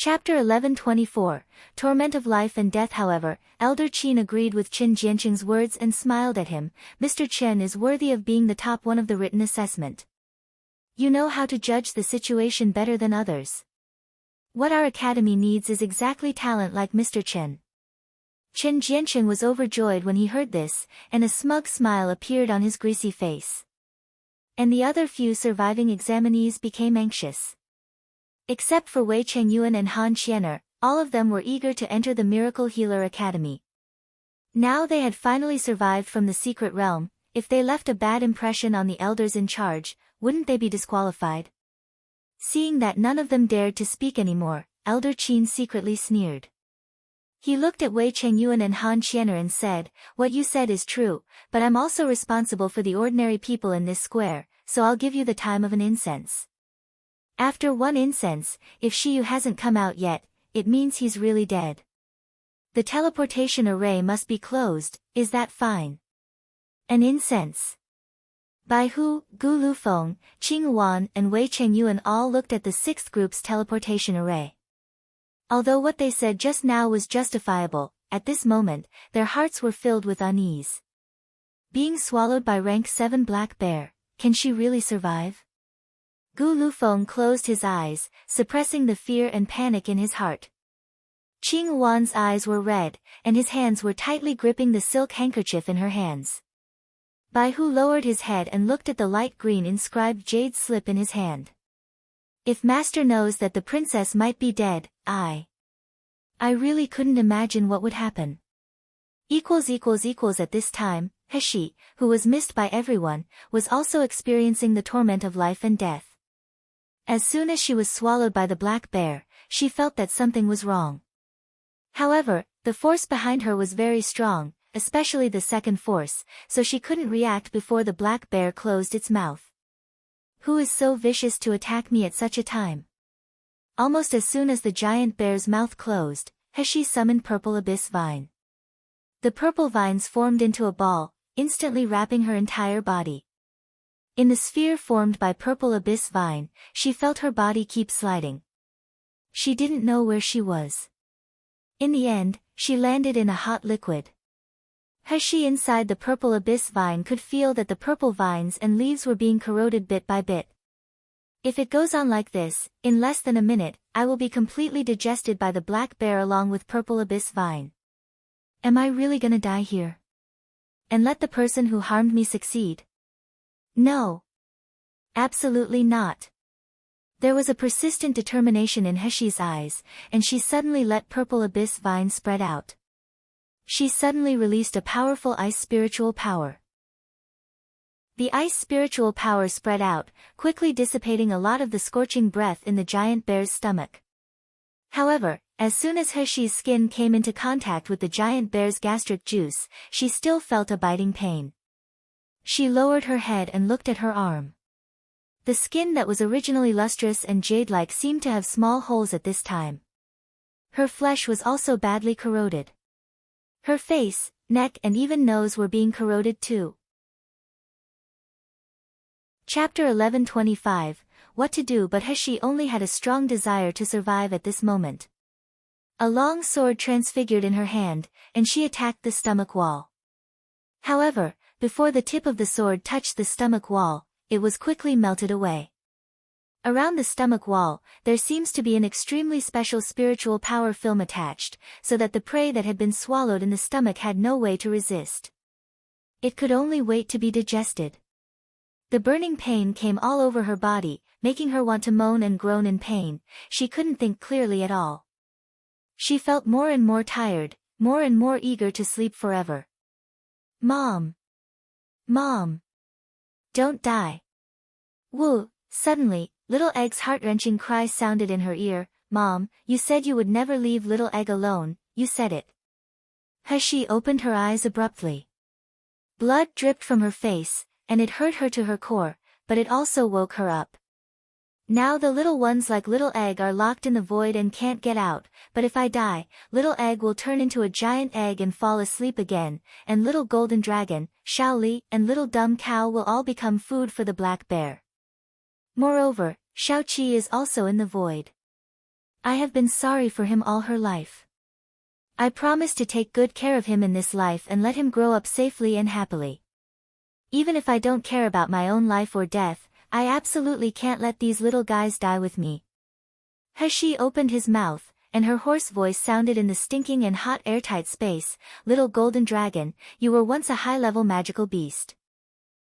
Chapter 1124, Torment of Life and Death. However, Elder Qin agreed with Qin Jianqing's words and smiled at him. Mr. Chen is worthy of being the top one of the written assessment. You know how to judge the situation better than others. What our academy needs is exactly talent like Mr. Chen. Qin Jianqing was overjoyed when he heard this, and a smug smile appeared on his greasy face. And the other few surviving examinees became anxious. Except for Wei Chengyuan and Han Qianer, all of them were eager to enter the Miracle Healer Academy. Now they had finally survived from the secret realm. If they left a bad impression on the elders in charge, wouldn't they be disqualified? Seeing that none of them dared to speak anymore, Elder Qin secretly sneered. He looked at Wei Chengyuan and Han Qianer and said, "What you said is true, but I'm also responsible for the ordinary people in this square, so I'll give you the time of an incense. After one incense, if Xi Yue hasn't come out yet, it means he's really dead. The teleportation array must be closed, is that fine?" An incense. Bai Hu, Gu Lufeng, Qing Wan and Wei Chengyuan all looked at the sixth group's teleportation array. Although what they said just now was justifiable, at this moment, their hearts were filled with unease. Being swallowed by rank 7 black bear, can she really survive? Gu Lufeng closed his eyes, suppressing the fear and panic in his heart. Qing Wan's eyes were red, and his hands were tightly gripping the silk handkerchief in her hands. Bai Hu lowered his head and looked at the light green inscribed jade slip in his hand. If Master knows that the princess might be dead, I really couldn't imagine what would happen. At this time, He, who was missed by everyone, was also experiencing the torment of life and death. As soon as she was swallowed by the black bear, she felt that something was wrong. However, the force behind her was very strong, especially the second force, so she couldn't react before the black bear closed its mouth. Who is so vicious to attack me at such a time? Almost as soon as the giant bear's mouth closed, He summoned Purple Abyss Vine. The purple vines formed into a ball, instantly wrapping her entire body. In the sphere formed by Purple Abyss Vine, she felt her body keep sliding. She didn't know where she was. In the end, she landed in a hot liquid. He inside the Purple Abyss Vine could feel that the purple vines and leaves were being corroded bit by bit. If it goes on like this, in less than a minute, I will be completely digested by the black bear along with Purple Abyss Vine. Am I really gonna die here? And let the person who harmed me succeed? No. Absolutely not. There was a persistent determination in Hexi's eyes, and she suddenly let Purple Abyss Vine spread out. She suddenly released a powerful ice spiritual power. The ice spiritual power spread out, quickly dissipating a lot of the scorching breath in the giant bear's stomach. However, as soon as Hexi's skin came into contact with the giant bear's gastric juice, she still felt a biting pain. She lowered her head and looked at her arm. The skin that was originally lustrous and jade-like seemed to have small holes at this time. Her flesh was also badly corroded. Her face, neck and even nose were being corroded too. Chapter 1125, What to do, but He only had a strong desire to survive at this moment. A long sword transfigured in her hand, and she attacked the stomach wall. However, before the tip of the sword touched the stomach wall, it was quickly melted away. Around the stomach wall, there seems to be an extremely special spiritual power film attached, so that the prey that had been swallowed in the stomach had no way to resist. It could only wait to be digested. The burning pain came all over her body, making her want to moan and groan in pain. She couldn't think clearly at all. She felt more and more tired, more and more eager to sleep forever. Mom! Mom! Don't die! Woo! Suddenly, Little Egg's heart-wrenching cry sounded in her ear. Mom, you said you would never leave Little Egg alone, you said it. He opened her eyes abruptly. Blood dripped from her face, and it hurt her to her core, but it also woke her up. Now the little ones like Little Egg are locked in the void and can't get out, but if I die, Little Egg will turn into a giant egg and fall asleep again, and Little Golden Dragon, Xiaoli, and Little Dumb Cow will all become food for the black bear. Moreover, Xiaoqi is also in the void. I have been sorry for him all her life. I promise to take good care of him in this life and let him grow up safely and happily. Even if I don't care about my own life or death, I absolutely can't let these little guys die with me. Xi opened his mouth, and her hoarse voice sounded in the stinking and hot airtight space. Little golden dragon, you were once a high-level magical beast.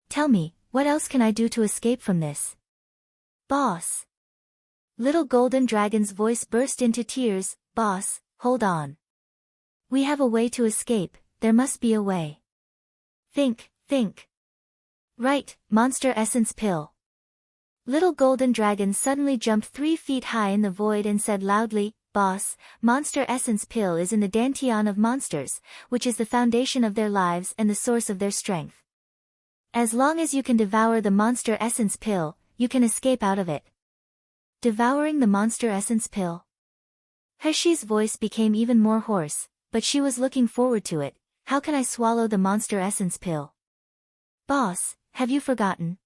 Tell me, what else can I do to escape from this? Boss. Little golden dragon's voice burst into tears. Boss, hold on. We have a way to escape, there must be a way. Think. Right, monster essence pill. Little golden dragon suddenly jumped 3 feet high in the void and said loudly, Boss, monster essence pill is in the Dantian of monsters, which is the foundation of their lives and the source of their strength. As long as you can devour the monster essence pill, you can escape out of it. Devouring the monster essence pill? Xi's voice became even more hoarse, but she was looking forward to it. How can I swallow the monster essence pill? Boss, have you forgotten?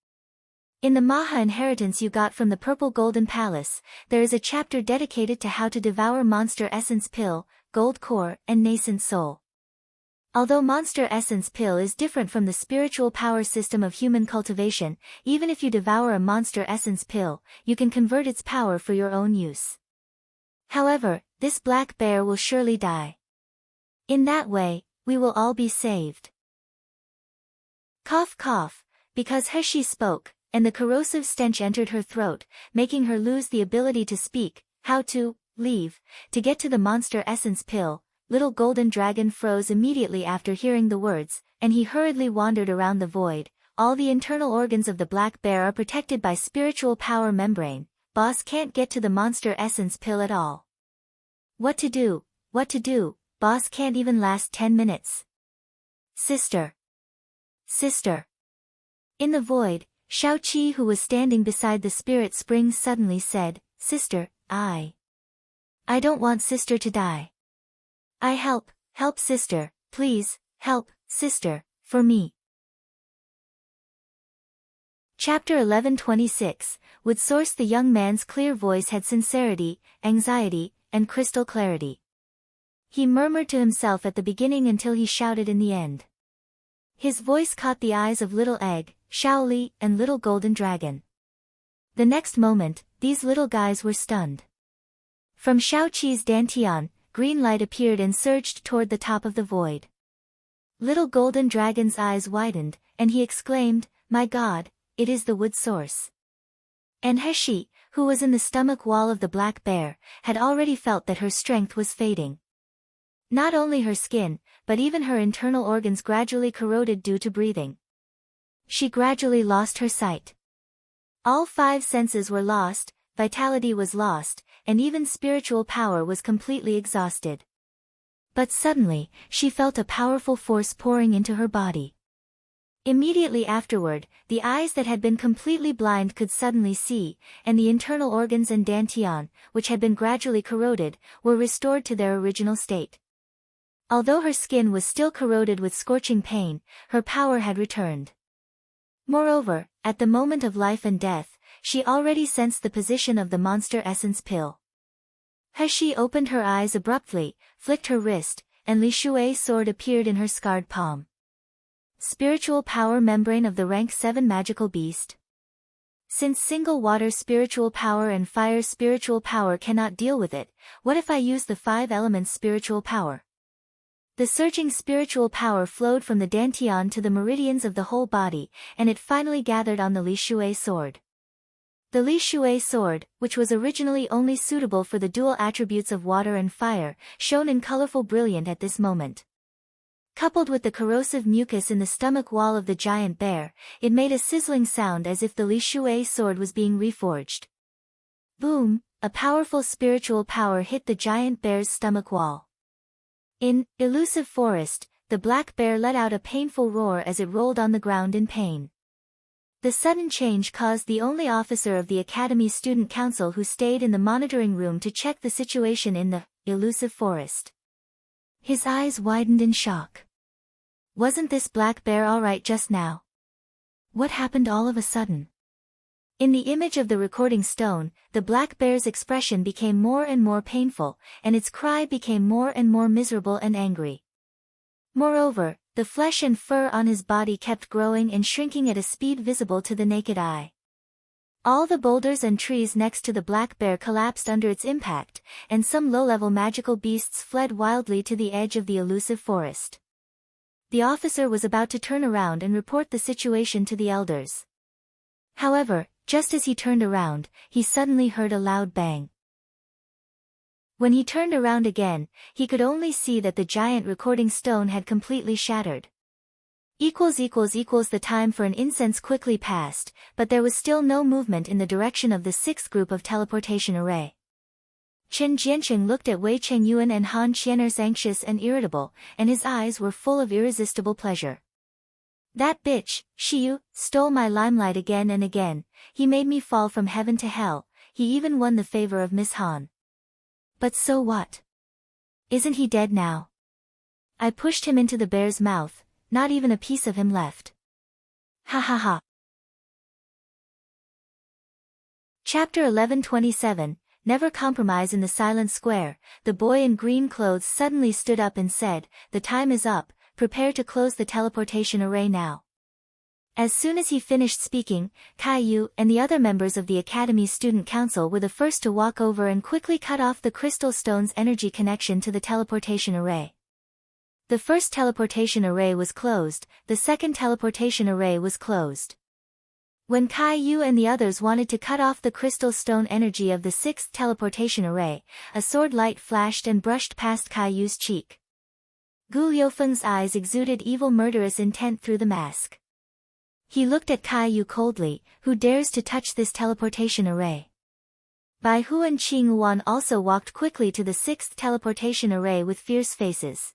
In the Maha inheritance you got from the Purple Golden Palace, there is a chapter dedicated to how to devour monster essence pill, gold core, and nascent soul. Although monster essence pill is different from the spiritual power system of human cultivation, even if you devour a monster essence pill, you can convert its power for your own use. However, this black bear will surely die. In that way, we will all be saved. Cough cough, because Xi spoke, and the corrosive stench entered her throat, making her lose the ability to speak. How to leave, to get to the monster essence pill. Little golden dragon froze immediately after hearing the words, and he hurriedly wandered around the void. All the internal organs of the black bear are protected by spiritual power membrane. Boss can't get to the monster essence pill at all. What to do? Boss can't even last 10 minutes. Sister. In the void, Xiaoqi, who was standing beside the spirit spring, suddenly said, Sister, I don't want sister to die. I help sister, please, help, sister, for me. Chapter 11:26, would source. The young man's clear voice had sincerity, anxiety, and crystal clarity. He murmured to himself at the beginning until he shouted in the end. His voice caught the eyes of Little Egg, Shaoli, and Little Golden Dragon. The next moment, these little guys were stunned. From Xiaoqi's Dantian, green light appeared and surged toward the top of the void. Little Golden Dragon's eyes widened, and he exclaimed, My God, it is the wood source. And Xi, who was in the stomach wall of the black bear, had already felt that her strength was fading. Not only her skin, but even her internal organs gradually corroded due to breathing. She gradually lost her sight. All 5 senses were lost, vitality was lost, and even spiritual power was completely exhausted. But suddenly, she felt a powerful force pouring into her body. Immediately afterward, the eyes that had been completely blind could suddenly see, and the internal organs and Dantian, which had been gradually corroded, were restored to their original state. Although her skin was still corroded with scorching pain, her power had returned. Moreover, at the moment of life and death, she already sensed the position of the monster essence pill. Xi opened her eyes abruptly, flicked her wrist, and Li Shui's sword appeared in her scarred palm. Spiritual power membrane of the rank 7 magical beast. Since single water spiritual power and fire spiritual power cannot deal with it, what if I use the 5 elements spiritual power? The surging spiritual power flowed from the Dantian to the meridians of the whole body, and it finally gathered on the Li Shui sword. The Li Shui sword, which was originally only suitable for the dual attributes of water and fire, shone in colorful brilliant at this moment. Coupled with the corrosive mucus in the stomach wall of the giant bear, it made a sizzling sound as if the Li Shui sword was being reforged. Boom! A powerful spiritual power hit the giant bear's stomach wall. In Elusive Forest, the black bear let out a painful roar as it rolled on the ground in pain. The sudden change caused the only officer of the Academy's student council who stayed in the monitoring room to check the situation in the Elusive Forest. His eyes widened in shock. Wasn't this black bear all right just now? What happened all of a sudden? In the image of the recording stone, the black bear's expression became more and more painful, and its cry became more and more miserable and angry. Moreover, the flesh and fur on his body kept growing and shrinking at a speed visible to the naked eye. All the boulders and trees next to the black bear collapsed under its impact, and some low-level magical beasts fled wildly to the edge of the elusive forest. The officer was about to turn around and report the situation to the elders. However, just as he turned around, he suddenly heard a loud bang. When he turned around again, he could only see that the giant recording stone had completely shattered. The time for an incense quickly passed, but there was still no movement in the direction of the sixth group of teleportation array. Chen Jianqing looked at Wei Chengyuan and Han Qianers anxious and irritable, and his eyes were full of irresistible pleasure. That bitch, Xi Yue, stole my limelight again and again. He made me fall from heaven to hell. He even won the favor of Miss Han. But so what? Isn't he dead now? I pushed him into the bear's mouth, not even a piece of him left. Ha ha ha. Chapter 11:27, Never Compromise. In the silent square, the boy in green clothes suddenly stood up and said, "The time is up, prepare to close the teleportation array now." As soon as he finished speaking, Caillou and the other members of the Academy's Student Council were the first to walk over and quickly cut off the crystal stone's energy connection to the teleportation array. The first teleportation array was closed, the second teleportation array was closed. When Caillou and the others wanted to cut off the crystal stone energy of the sixth teleportation array, a sword light flashed and brushed past Caillou's cheek. Gu Liufeng's eyes exuded evil murderous intent through the mask. He looked at Caillou coldly. Who dares to touch this teleportation array? Bai Hu and Qing Yuan also walked quickly to the sixth teleportation array with fierce faces.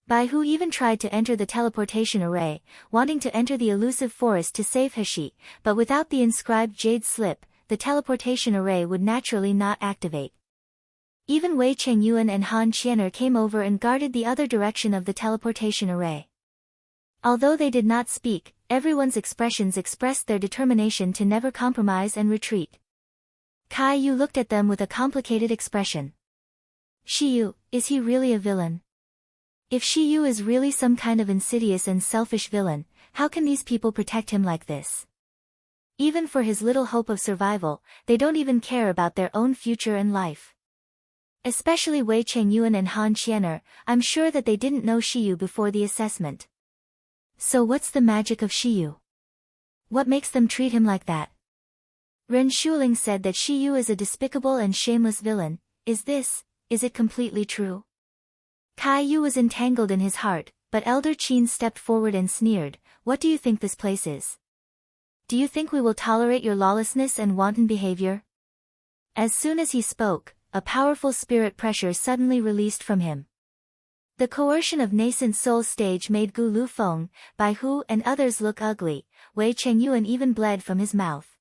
Bai Hu even tried to enter the teleportation array, wanting to enter the elusive forest to save Heshi, but without the inscribed jade slip, the teleportation array would naturally not activate. Even Wei Chengyuan and Han Qianer came over and guarded the other direction of the teleportation array. Although they did not speak, everyone's expressions expressed their determination to never compromise and retreat. Caillou looked at them with a complicated expression. Xi Yue, is he really a villain? If Xi Yue is really some kind of insidious and selfish villain, how can these people protect him like this? Even for his little hope of survival, they don't even care about their own future and life. Especially Wei Chengyuan and Han Qianer, I'm sure that they didn't know Xi Yue before the assessment. So what's the magic of Xi Yue? What makes them treat him like that? Ren Shuling said that Xi Yue is a despicable and shameless villain. Is it completely true? Caillou was entangled in his heart, but Elder Qin stepped forward and sneered, "What do you think this place is? Do you think we will tolerate your lawlessness and wanton behavior?" As soon as he spoke, a powerful spirit pressure suddenly released from him. The coercion of nascent soul stage made Gu Lufeng, Bai Hu and others look ugly. Wei Chengyuan even bled from his mouth.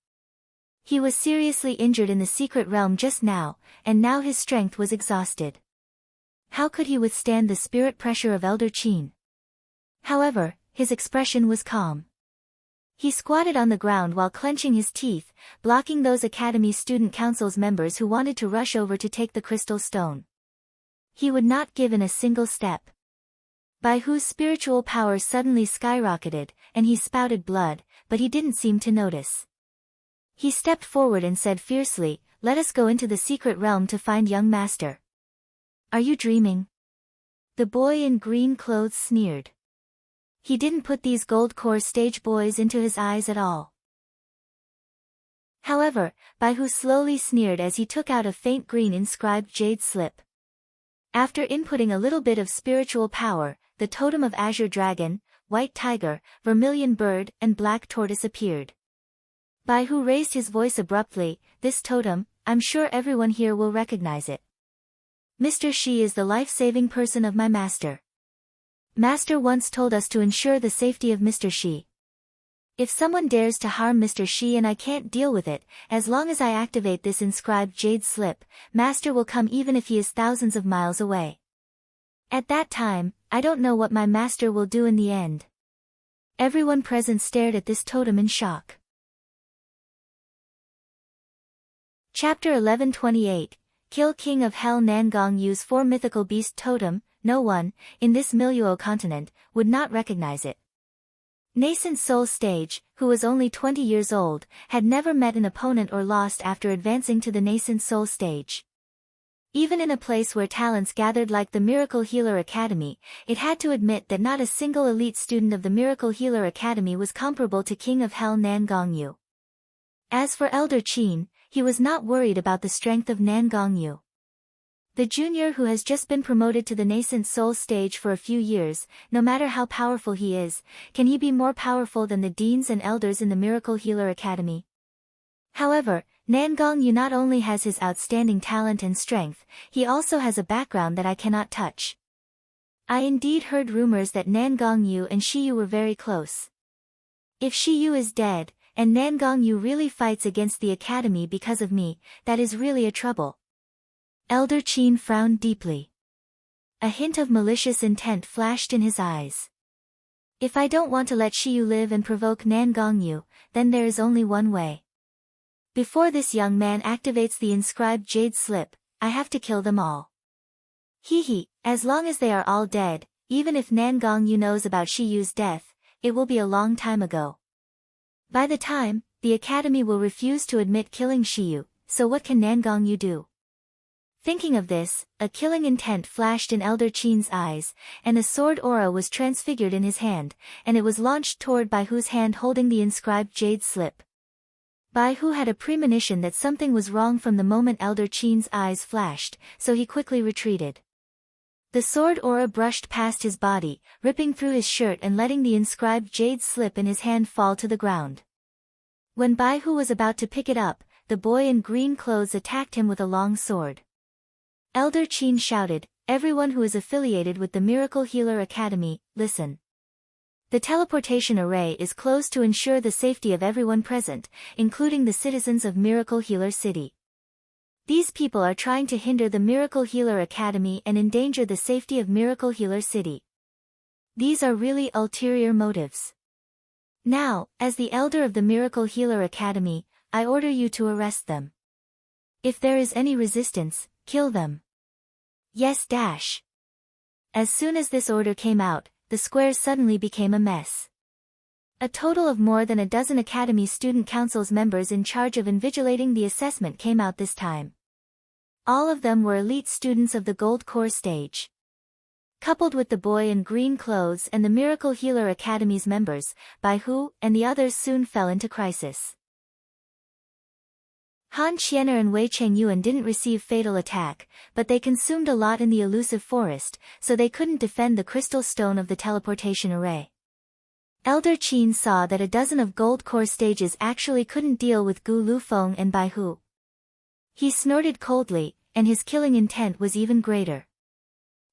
He was seriously injured in the secret realm just now, and now his strength was exhausted. How could he withstand the spirit pressure of Elder Qin? However, his expression was calm. He squatted on the ground while clenching his teeth, blocking those Academy Student Council's members who wanted to rush over to take the crystal stone. He would not give in a single step. Bai Hu's spiritual power suddenly skyrocketed, and he spouted blood, but he didn't seem to notice. He stepped forward and said fiercely, "Let us go into the secret realm to find young master." "Are you dreaming?" The boy in green clothes sneered. He didn't put these gold core stage boys into his eyes at all. However, Bai Hu slowly sneered as he took out a faint green inscribed jade slip. After inputting a little bit of spiritual power, the totem of azure dragon, white tiger, vermilion bird, and black tortoise appeared. Bai Hu raised his voice abruptly, "This totem, I'm sure everyone here will recognize it. Mr. Xi is the life-saving person of my master. Master once told us to ensure the safety of Mr. Xi. If someone dares to harm Mr. Xi and I can't deal with it, as long as I activate this inscribed jade slip, Master will come even if he is thousands of miles away. At that time, I don't know what my master will do in the end." Everyone present stared at this totem in shock. Chapter 1128, Kill King of Hell. Nangong Yu's 4 mythical beast totem. No one, in this Miluo continent, would not recognize it. Nascent Soul Stage, who was only 20 years old, had never met an opponent or lost after advancing to the Nascent Soul Stage. Even in a place where talents gathered like the Miracle Healer Academy, it had to admit that not a single elite student of the Miracle Healer Academy was comparable to King of Hell Nangong Yu. As for Elder Qin, he was not worried about the strength of Nangong Yu. The junior who has just been promoted to the Nascent Soul Stage for a few years, no matter how powerful he is, can he be more powerful than the deans and elders in the Miracle Healer Academy? However, Nangong Yu not only has his outstanding talent and strength, he also has a background that I cannot touch. I indeed heard rumors that Nangong Yu and Xi Yue were very close. If Xi Yue is dead, and Nangong Yu really fights against the academy because of me, that is really a trouble. Elder Qin frowned deeply. A hint of malicious intent flashed in his eyes. If I don't want to let Xi Yue live and provoke Nangong Yu, then there is only one way. Before this young man activates the inscribed jade slip, I have to kill them all. As long as they are all dead, even if Nangong Yu knows about Xi Yue's death, it will be a long time ago. By the time, the academy will refuse to admit killing Xi Yue, so what can Nangong Yu do? Thinking of this, a killing intent flashed in Elder Qin's eyes, and a sword aura was transfigured in his hand, and it was launched toward Bai Hu's hand holding the inscribed jade slip. Bai Hu had a premonition that something was wrong from the moment Elder Qin's eyes flashed, so he quickly retreated. The sword aura brushed past his body, ripping through his shirt and letting the inscribed jade slip in his hand fall to the ground. When Bai Hu was about to pick it up, the boy in green clothes attacked him with a long sword. Elder Qin shouted, "Everyone who is affiliated with the Miracle Healer Academy, listen. The teleportation array is closed to ensure the safety of everyone present, including the citizens of Miracle Healer City. These people are trying to hinder the Miracle Healer Academy and endanger the safety of Miracle Healer City. These are really ulterior motives. Now, as the elder of the Miracle Healer Academy, I order you to arrest them. If there is any resistance, kill them. Yes. As soon as this order came out, the squares suddenly became a mess. A total of more than a dozen Academy Student Council's members in charge of invigilating the assessment came out this time. All of them were elite students of the Gold Core stage. Coupled with the boy in green clothes and the Miracle Healer Academy's members, Bai Hu and the others soon fell into crisis. Han Qianer and Wei Chengyuan didn't receive fatal attack, but they consumed a lot in the elusive forest, so they couldn't defend the crystal stone of the teleportation array. Elder Qin saw that a dozen of Gold Core stages actually couldn't deal with Gu Lufeng and Bai Hu. He snorted coldly, and his killing intent was even greater.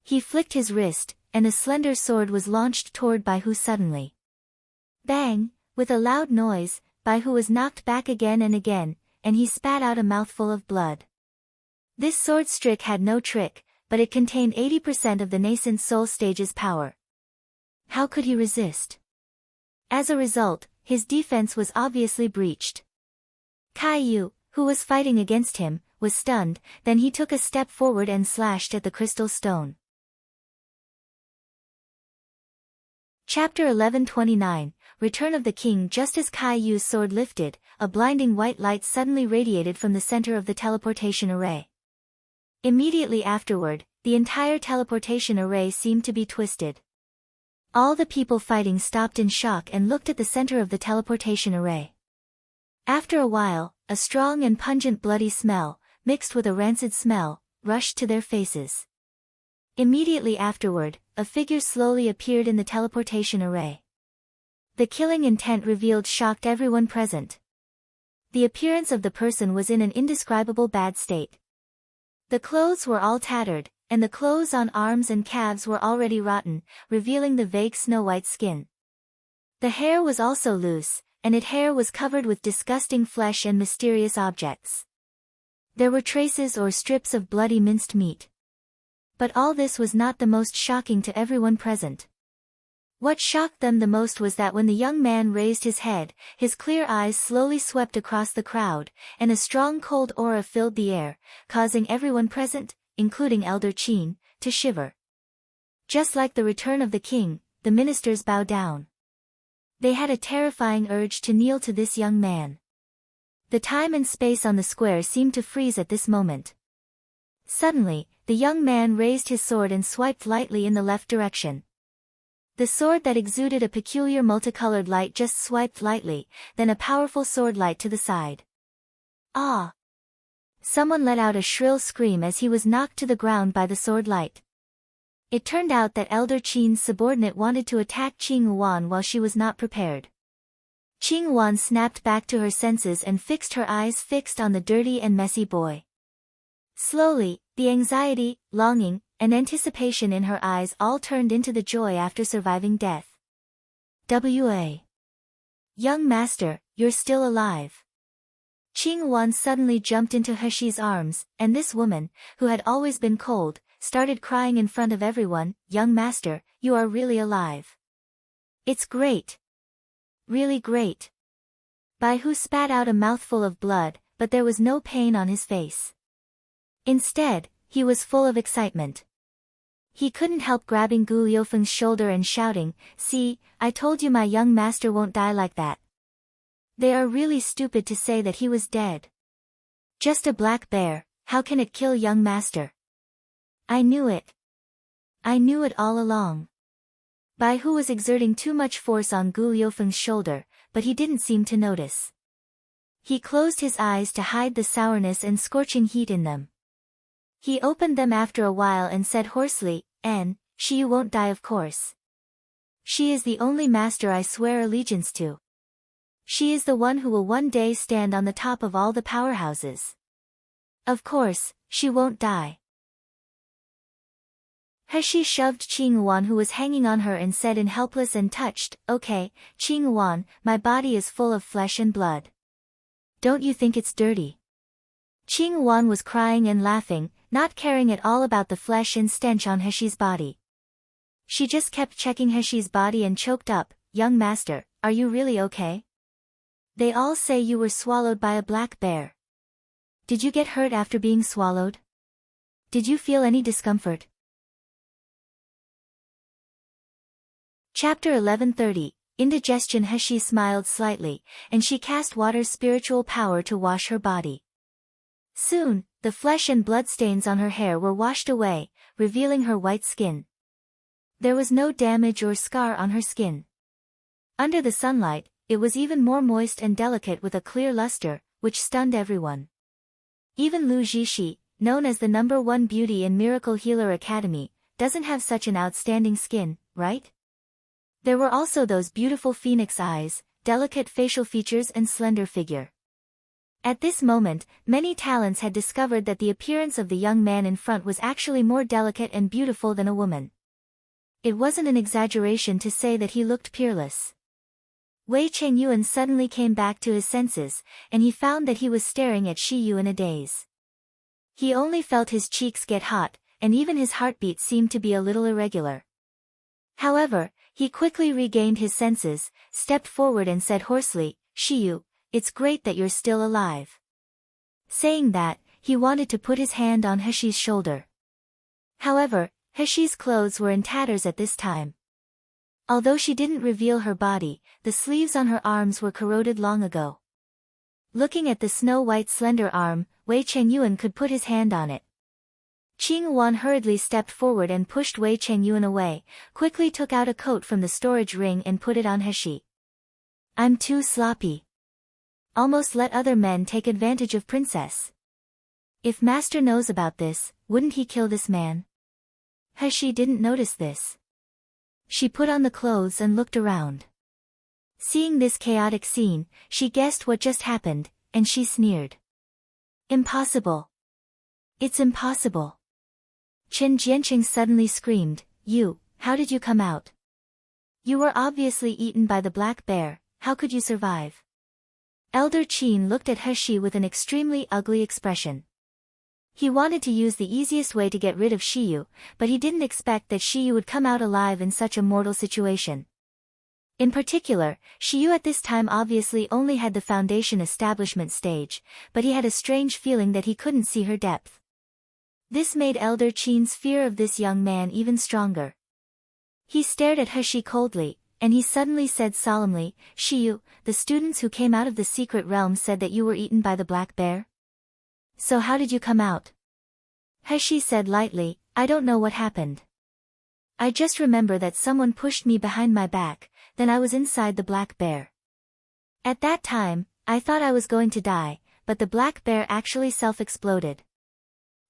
He flicked his wrist, and a slender sword was launched toward Bai Hu suddenly. Bang! With a loud noise, Bai Hu was knocked back again and again, and he spat out a mouthful of blood. This sword stick had no trick, but it contained 80% of the nascent soul stage's power. How could he resist? As a result, his defense was obviously breached. Kai Yu, who was fighting against him, was stunned, then he took a step forward and slashed at the crystal stone. Chapter 1129, Return of the King. Just as Kai Yu's sword lifted, a blinding white light suddenly radiated from the center of the teleportation array. Immediately afterward, the entire teleportation array seemed to be twisted. All the people fighting stopped in shock and looked at the center of the teleportation array. After a while, a strong and pungent bloody smell, mixed with a rancid smell, rushed to their faces. Immediately afterward, a figure slowly appeared in the teleportation array. The killing intent revealed shocked everyone present. The appearance of the person was in an indescribable bad state. The clothes were all tattered, and the clothes on arms and calves were already rotten, revealing the vague snow-white skin. The hair was also loose, and its hair was covered with disgusting flesh and mysterious objects. There were traces or strips of bloody minced meat. But all this was not the most shocking to everyone present. What shocked them the most was that when the young man raised his head, his clear eyes slowly swept across the crowd, and a strong cold aura filled the air, causing everyone present, including Elder Qin, to shiver. Just like the return of the king, the ministers bowed down. They had a terrifying urge to kneel to this young man. The time and space on the square seemed to freeze at this moment. Suddenly, the young man raised his sword and swiped lightly in the left direction. The sword that exuded a peculiar multicolored light just swiped lightly, then a powerful sword light to the side. Ah! Someone let out a shrill scream as he was knocked to the ground by the sword light. It turned out that Elder Qin's subordinate wanted to attack Qing Yuan while she was not prepared. Qing Yuan snapped back to her senses and fixed her eyes fixed on the dirty and messy boy. Slowly, the anxiety, longing, and anticipation in her eyes all turned into the joy after surviving death. W.A. Young master, you're still alive. Qing Yuan suddenly jumped into Hexi's arms, and this woman, who had always been cold, started crying in front of everyone. Young master, you are really alive. It's great. Really great. Bai Hu spat out a mouthful of blood, but there was no pain on his face. Instead, he was full of excitement. He couldn't help grabbing Gu Liufeng's shoulder and shouting, "See, I told you my young master won't die like that. They are really stupid to say that he was dead. Just a black bear, how can it kill young master? I knew it. I knew it all along." Bai Hu was exerting too much force on Gu Liufeng's shoulder, but he didn't seem to notice. He closed his eyes to hide the sourness and scorching heat in them. He opened them after a while and said hoarsely, "Xi Yue won't die, of course. She is the only master I swear allegiance to. She is the one who will one day stand on the top of all the powerhouses. Of course, she won't die." Hexi shoved Qing Yuan, who was hanging on her, and said in helpless and touched, "Okay, Qing Yuan, my body is full of flesh and blood. Don't you think it's dirty?" Qing Yuan was crying and laughing, not caring at all about the flesh and stench on Hexi's body. She just kept checking Hexi's body and choked up, "Young master, are you really okay? They all say you were swallowed by a black bear. Did you get hurt after being swallowed? Did you feel any discomfort?" Chapter 1130, Indigestion. Hexi smiled slightly, and she cast water's spiritual power to wash her body. Soon, the flesh and blood stains on her hair were washed away, revealing her white skin. There was no damage or scar on her skin. Under the sunlight, it was even more moist and delicate with a clear luster, which stunned everyone. Even Lu Zixi, known as the #1 beauty in Miracle Healer Academy, doesn't have such an outstanding skin, right? There were also those beautiful phoenix eyes, delicate facial features and slender figure. At this moment, many talents had discovered that the appearance of the young man in front was actually more delicate and beautiful than a woman. It wasn't an exaggeration to say that he looked peerless. Wei Chengyuan suddenly came back to his senses, and he found that he was staring at Xi Yue in a daze. He only felt his cheeks get hot, and even his heartbeat seemed to be a little irregular. However, he quickly regained his senses, stepped forward and said hoarsely, "Xi Yue, it's great that you're still alive." Saying that, he wanted to put his hand on Hexi's shoulder. However, Hexi's clothes were in tatters at this time. Although she didn't reveal her body, the sleeves on her arms were corroded long ago. Looking at the snow-white slender arm, Wei Chengyuan could put his hand on it. Qing Yuan hurriedly stepped forward and pushed Wei Chengyuan away, quickly took out a coat from the storage ring and put it on Hexi. "I'm too sloppy. Almost let other men take advantage of princess. If master knows about this, wouldn't he kill this man?" Hexi didn't notice this. She put on the clothes and looked around. Seeing this chaotic scene, she guessed what just happened, and she sneered. "Impossible. It's impossible." Chen Jianqing suddenly screamed, How did you come out? You were obviously eaten by the black bear, how could you survive?" Elder Qin looked at Hexi with an extremely ugly expression. He wanted to use the easiest way to get rid of Xi Yue, but he didn't expect that Xi Yue would come out alive in such a mortal situation. In particular, Xi Yue at this time obviously only had the foundation establishment stage, but he had a strange feeling that he couldn't see her depth. This made Elder Qin's fear of this young man even stronger. He stared at He coldly, and he suddenly said solemnly, "Xi Yue, the students who came out of the secret realm said that you were eaten by the black bear? So how did you come out?" He said lightly, "I don't know what happened. I just remember that someone pushed me behind my back, then I was inside the black bear. At that time, I thought I was going to die, but the black bear actually self-exploded.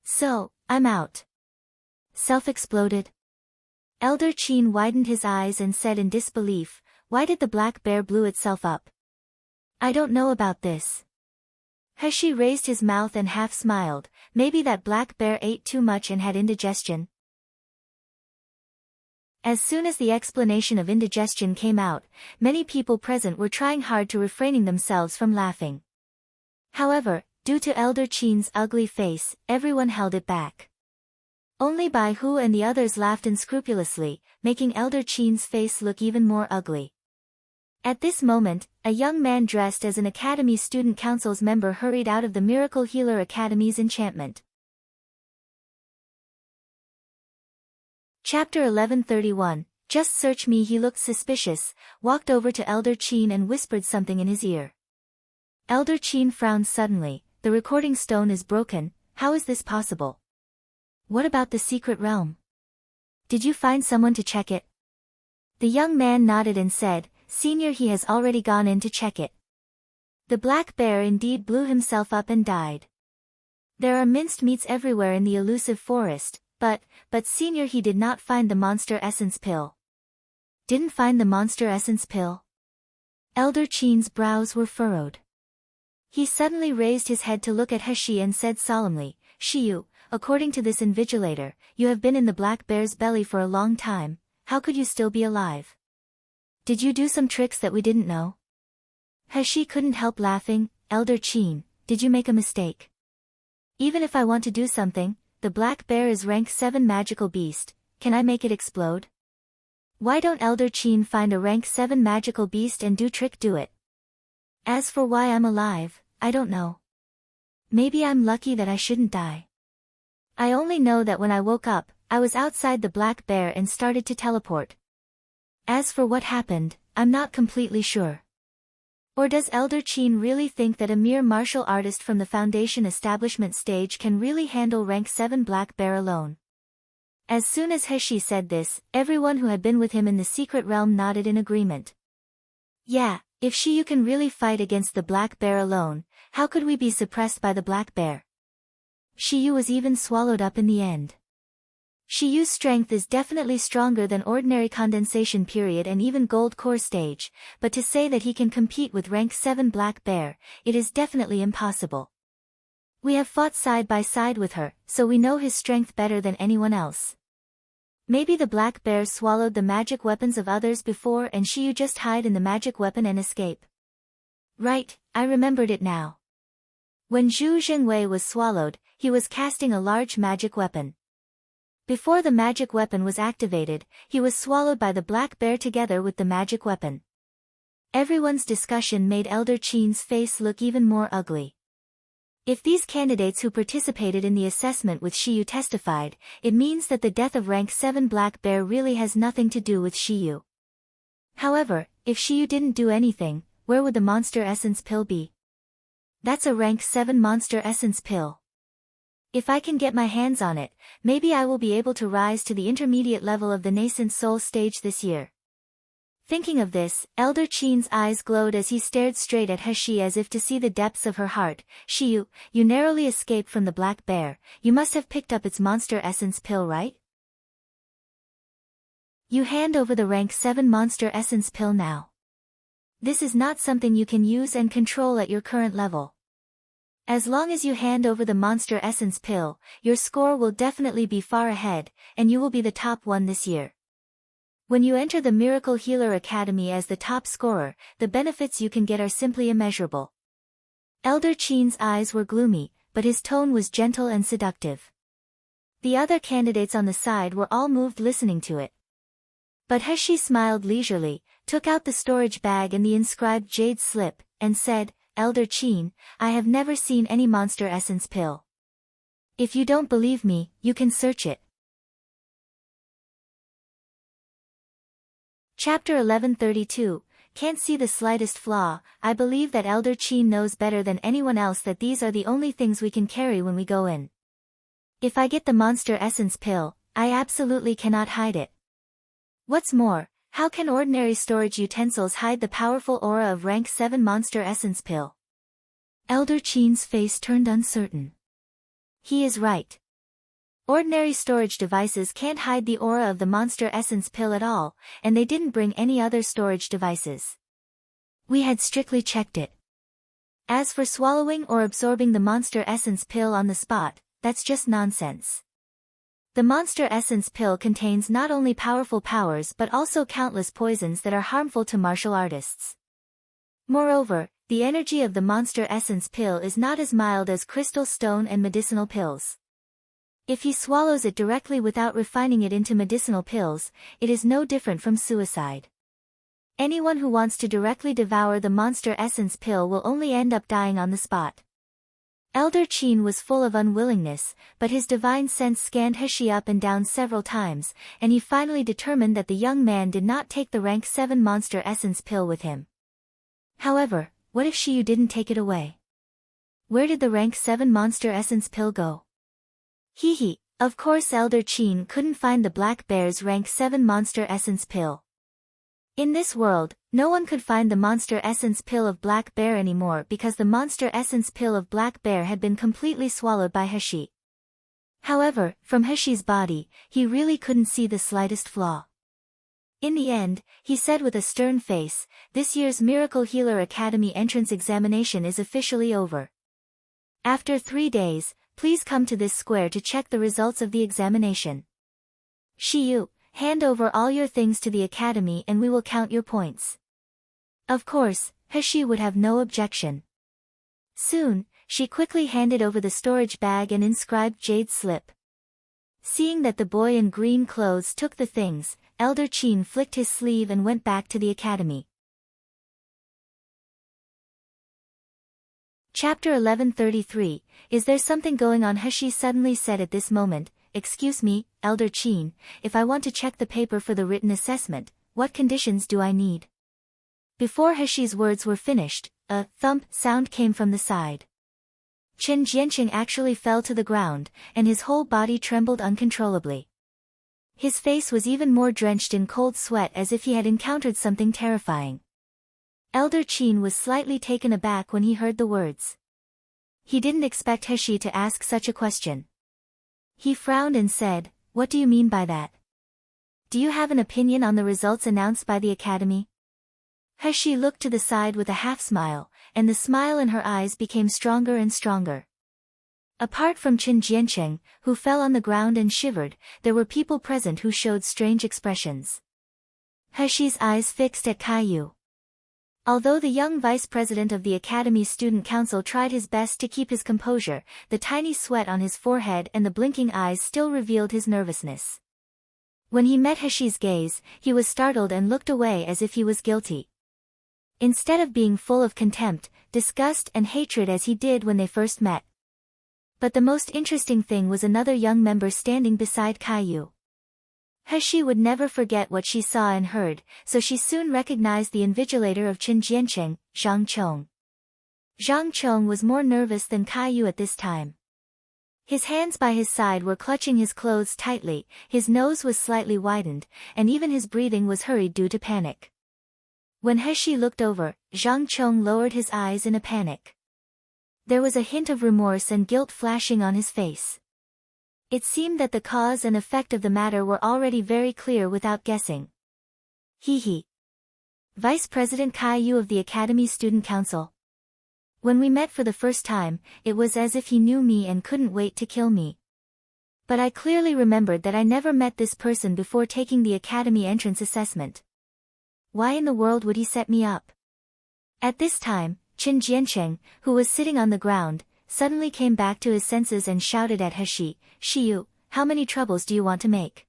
So, I'm out." Self-exploded? Elder Qin widened his eyes and said in disbelief, "Why did the black bear blew itself up?" "I don't know about this." He raised his mouth and half smiled, "Maybe that black bear ate too much and had indigestion." As soon as the explanation of indigestion came out, many people present were trying hard to refraining themselves from laughing. However, due to Elder Qin's ugly face, everyone held it back. Only Bai Hu and the others laughed unscrupulously, making Elder Qin's face look even more ugly. At this moment, a young man dressed as an Academy Student Council's member hurried out of the Miracle Healer Academy's enchantment. Chapter 1131, Just Search Me. He looked suspicious, walked over to Elder Qin and whispered something in his ear. Elder Qin frowned suddenly. "The recording stone is broken, how is this possible? What about the secret realm? Did you find someone to check it?" The young man nodded and said, "Senior, he has already gone in to check it. The black bear indeed blew himself up and died. There are minced meats everywhere in the elusive forest, but Senior, he did not find the monster essence pill." "Didn't find the monster essence pill?" Elder Qin's brows were furrowed. He suddenly raised his head to look at He and said solemnly, "Xi Yue, according to this invigilator, you have been in the black bear's belly for a long time, how could you still be alive? Did you do some tricks that we didn't know?" He couldn't help laughing. "Elder Qin, did you make a mistake? Even if I want to do something, the black bear is rank 7 magical beast, can I make it explode? Why don't Elder Qin find a rank 7 magical beast and do it? As for why I'm alive, I don't know. Maybe I'm lucky that I shouldn't die. I only know that when I woke up, I was outside the black bear and started to teleport. As for what happened, I'm not completely sure." Or does Elder Qin really think that a mere martial artist from the Foundation establishment stage can really handle rank 7 black bear alone? As soon as He said this, everyone who had been with him in the secret realm nodded in agreement. "Yeah, if Xi Yue can really fight against the black bear alone, how could we be suppressed by the black bear?" Xi Yue was even swallowed up in the end. Xi Yue's strength is definitely stronger than ordinary condensation period and even gold core stage, but to say that he can compete with rank 7 black bear, it is definitely impossible. We have fought side by side with her, so we know his strength better than anyone else. Maybe the black bear swallowed the magic weapons of others before and Xi Yue just hide in the magic weapon and escape. Right, I remembered it now. When Zhu Zhengwei was swallowed, he was casting a large magic weapon. Before the magic weapon was activated, he was swallowed by the black bear together with the magic weapon. Everyone's discussion made Elder Qin's face look even more ugly. If these candidates who participated in the assessment with Xi Yue testified, it means that the death of rank 7 black bear really has nothing to do with Xi Yue. However, if Xi Yue didn't do anything, where would the monster essence pill be? That's a rank 7 monster essence pill. If I can get my hands on it, maybe I will be able to rise to the intermediate level of the nascent soul stage this year. Thinking of this, Elder Qin's eyes glowed as he stared straight at He as if to see the depths of her heart. "Xi Yue, you narrowly escaped from the black bear, you must have picked up its monster essence pill, right? You hand over the rank 7 monster essence pill now. This is not something you can use and control at your current level. As long as you hand over the monster essence pill, your score will definitely be far ahead, and you will be the top one this year. When you enter the Miracle Healer Academy as the top scorer, the benefits you can get are simply immeasurable." Elder Qin's eyes were gloomy, but his tone was gentle and seductive. The other candidates on the side were all moved listening to it. But He smiled leisurely, took out the storage bag and the inscribed jade slip, and said, Elder Qin, I have never seen any monster essence pill. If you don't believe me, you can search it. Chapter 1132, Can't see the slightest flaw. I believe that Elder Qin knows better than anyone else that these are the only things we can carry when we go in. If I get the monster essence pill, I absolutely cannot hide it. What's more, how can ordinary storage utensils hide the powerful aura of rank 7 monster essence pill? Elder Qin's face turned uncertain. He is right. Ordinary storage devices can't hide the aura of the monster essence pill at all, and they didn't bring any other storage devices. We had strictly checked it. As for swallowing or absorbing the monster essence pill on the spot, that's just nonsense. The monster essence pill contains not only powerful powers but also countless poisons that are harmful to martial artists. Moreover, the energy of the monster essence pill is not as mild as crystal stone and medicinal pills. If he swallows it directly without refining it into medicinal pills, it is no different from suicide. Anyone who wants to directly devour the monster essence pill will only end up dying on the spot. Elder Qin was full of unwillingness, but his divine sense scanned Xi up and down several times, and he finally determined that the young man did not take the rank 7 monster essence pill with him. However, what if Xi Yue didn't take it away? Where did the rank 7 monster essence pill go? Of course Elder Qin couldn't find the Black Bear's rank 7 monster essence pill. In this world, no one could find the monster essence pill of Black Bear anymore because the monster essence pill of Black Bear had been completely swallowed by Xi. However, from Xi's body, he really couldn't see the slightest flaw. In the end, he said with a stern face, this year's Miracle Healer Academy entrance examination is officially over. After 3 days, please come to this square to check the results of the examination. Xi Yue, hand over all your things to the academy and we will count your points. Of course, Xi would have no objection. Soon, she quickly handed over the storage bag and inscribed jade slip. Seeing that the boy in green clothes took the things, Elder Qin flicked his sleeve and went back to the academy. Chapter 1133, Is there something going on? Xi suddenly said at this moment, Excuse me, Elder Qin, if I want to check the paper for the written assessment, what conditions do I need? Before Xi's words were finished, a thump sound came from the side. Chen Jianqing actually fell to the ground, and his whole body trembled uncontrollably. His face was even more drenched in cold sweat as if he had encountered something terrifying. Elder Qin was slightly taken aback when he heard the words. He didn't expect Xi to ask such a question. He frowned and said, What do you mean by that? Do you have an opinion on the results announced by the academy? Xi looked to the side with a half-smile, and the smile in her eyes became stronger and stronger. Apart from Chen Jianqing, who fell on the ground and shivered, there were people present who showed strange expressions. Xi's eyes fixed at Caillou. Although the young vice president of the Academy's student council tried his best to keep his composure, the tiny sweat on his forehead and the blinking eyes still revealed his nervousness. When he met Xi's gaze, he was startled and looked away as if he was guilty. Instead of being full of contempt, disgust and hatred as he did when they first met. But the most interesting thing was another young member standing beside Caillou. Xi would never forget what she saw and heard, so she soon recognized the invigilator of Chen Jianqing, Zhang Chong. Zhang Chong was more nervous than Caillou at this time. His hands by his side were clutching his clothes tightly, his nose was slightly widened, and even his breathing was hurried due to panic. When Xi looked over, Zhang Chong lowered his eyes in a panic. There was a hint of remorse and guilt flashing on his face. It seemed that the cause and effect of the matter were already very clear without guessing. Vice President Caillou of the Academy Student Council. When we met for the first time, it was as if he knew me and couldn't wait to kill me. But I clearly remembered that I never met this person before taking the Academy entrance assessment. Why in the world would he set me up? At this time, Chen Jianqing, who was sitting on the ground, suddenly came back to his senses and shouted at Xi Yue, how many troubles do you want to make?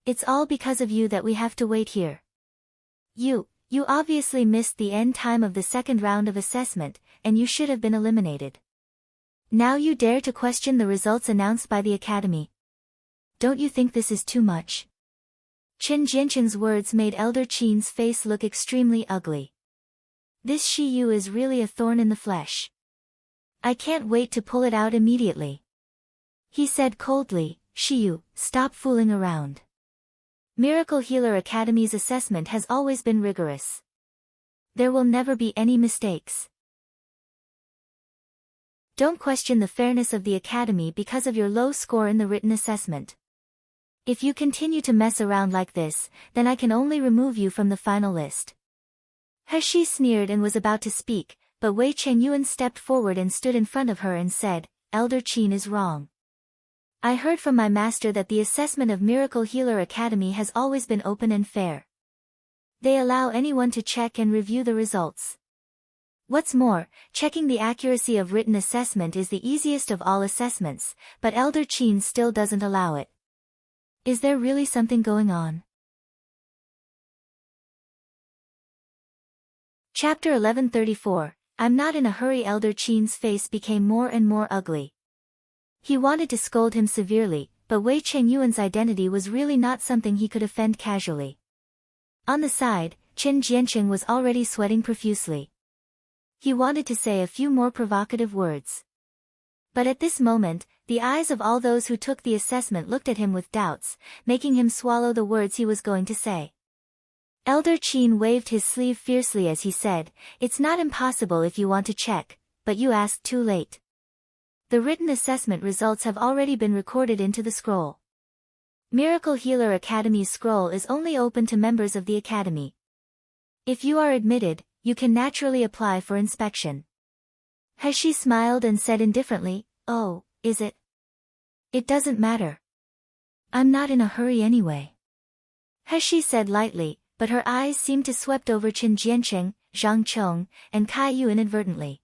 It's all because of you that we have to wait here. You obviously missed the end time of the second round of assessment, and you should have been eliminated. Now you dare to question the results announced by the academy. Don't you think this is too much? Qin Jianqing's words made Elder Qin's face look extremely ugly. This Xi Yue is really a thorn in the flesh. I can't wait to pull it out immediately. He said coldly, Xi Yue, stop fooling around. Miracle Healer Academy's assessment has always been rigorous. There will never be any mistakes. Don't question the fairness of the academy because of your low score in the written assessment. If you continue to mess around like this, then I can only remove you from the final list. He sneered and was about to speak, but Wei Chengyuan stepped forward and stood in front of her and said, Elder Qin is wrong. I heard from my master that the assessment of Miracle Healer Academy has always been open and fair. They allow anyone to check and review the results. What's more, checking the accuracy of written assessment is the easiest of all assessments, but Elder Qin still doesn't allow it. Is there really something going on? Chapter 1134, I'm not in a hurry. Elder Qin's face became more and more ugly. He wanted to scold him severely, but Wei Chengyuan's identity was really not something he could offend casually. On the side, Qin Jianqing was already sweating profusely. He wanted to say a few more provocative words. But at this moment, the eyes of all those who took the assessment looked at him with doubts, making him swallow the words he was going to say. Elder Qin waved his sleeve fiercely as he said, It's not impossible if you want to check, but you asked too late. The written assessment results have already been recorded into the scroll. Miracle Healer Academy's scroll is only open to members of the academy. If you are admitted, you can naturally apply for inspection. He smiled and said indifferently, Oh, is it? It doesn't matter. I'm not in a hurry anyway. He said lightly, but her eyes seemed to swept over Qin Jianqing, Zhang Chong, and Kai Yu inadvertently.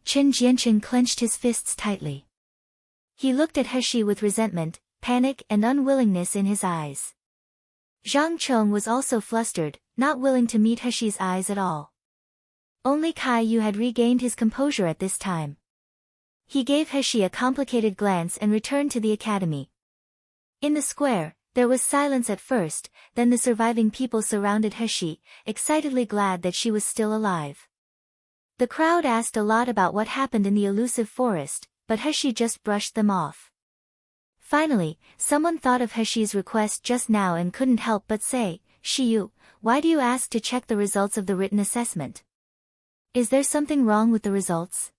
Qin Jianqing clenched his fists tightly. He looked at He with resentment, panic and unwillingness in his eyes. Zhang Chong was also flustered, not willing to meet He's eyes at all. Only Kai Yu had regained his composure at this time. He gave He a complicated glance and returned to the academy. In the square, there was silence at first, then the surviving people surrounded He, excitedly glad that she was still alive. The crowd asked a lot about what happened in the elusive forest, but He just brushed them off. Finally, someone thought of He's request just now and couldn't help but say, Xi Yue, why do you ask to check the results of the written assessment? Is there something wrong with the results?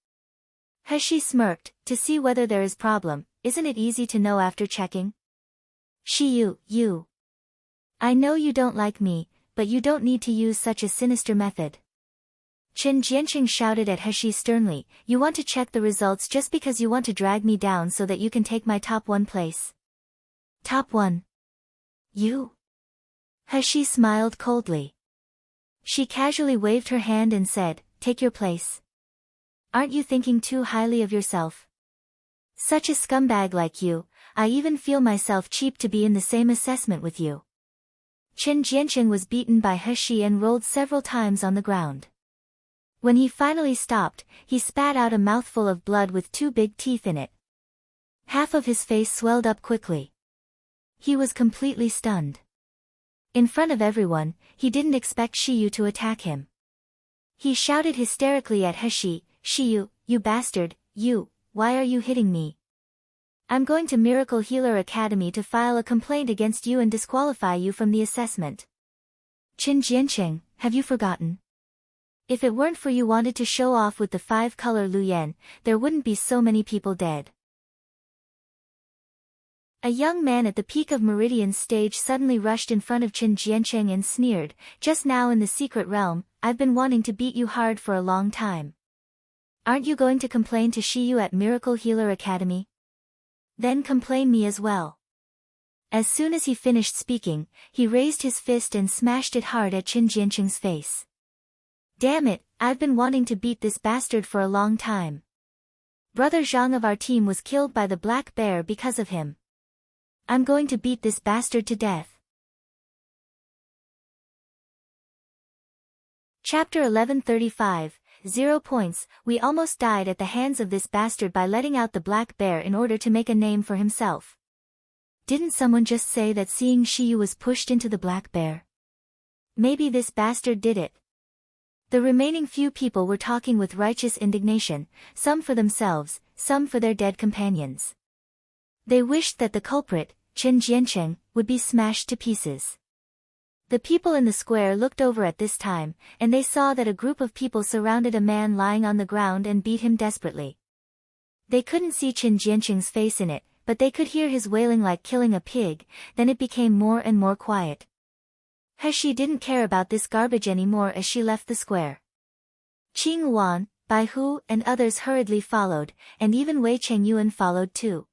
He smirked, to see whether there is problem, isn't it easy to know after checking? Xi Yue, you. I know you don't like me, but you don't need to use such a sinister method. Qin Jianqing shouted at He sternly, You want to check the results just because you want to drag me down so that you can take my top 1 place. Top 1? You? He smiled coldly. She casually waved her hand and said, Take your place. Aren't you thinking too highly of yourself? Such a scumbag like you, I even feel myself cheap to be in the same assessment with you. Qin Jianqing was beaten by He and rolled several times on the ground. When he finally stopped, he spat out a mouthful of blood with 2 big teeth in it. Half of his face swelled up quickly. He was completely stunned. In front of everyone, he didn't expect Xi Yue to attack him. He shouted hysterically at Xi Yue, you bastard, you, why are you hitting me? I'm going to Miracle Healer Academy to file a complaint against you and disqualify you from the assessment. Qin Jianqing, have you forgotten? If it weren't for you wanted to show off with the 5-color Luyan, there wouldn't be so many people dead. A young man at the peak of Meridian's stage suddenly rushed in front of Qin Jianqing and sneered, Just now in the secret realm, I've been wanting to beat you hard for a long time. Aren't you going to complain to Xi Yue at Miracle Healer Academy? Then complain me as well. As soon as he finished speaking, he raised his fist and smashed it hard at Qin Jianqing's face. Damn it, I've been wanting to beat this bastard for a long time. Brother Zhang of our team was killed by the black bear because of him. I'm going to beat this bastard to death. Chapter 1135, 0 points. We almost died at the hands of this bastard by letting out the black bear in order to make a name for himself. Didn't someone just say that seeing Xi Yue was pushed into the black bear? Maybe this bastard did it. The remaining few people were talking with righteous indignation, some for themselves, some for their dead companions. They wished that the culprit, Qin Jiancheng, would be smashed to pieces. The people in the square looked over at this time, and they saw that a group of people surrounded a man lying on the ground and beat him desperately. They couldn't see Qin Jiancheng's face in it, but they could hear his wailing like killing a pig. Then it became more and more quiet. She didn't care about this garbage anymore as she left the square. Qing Wan, Bai Hu and others hurriedly followed, and even Wei Chengyuan followed too.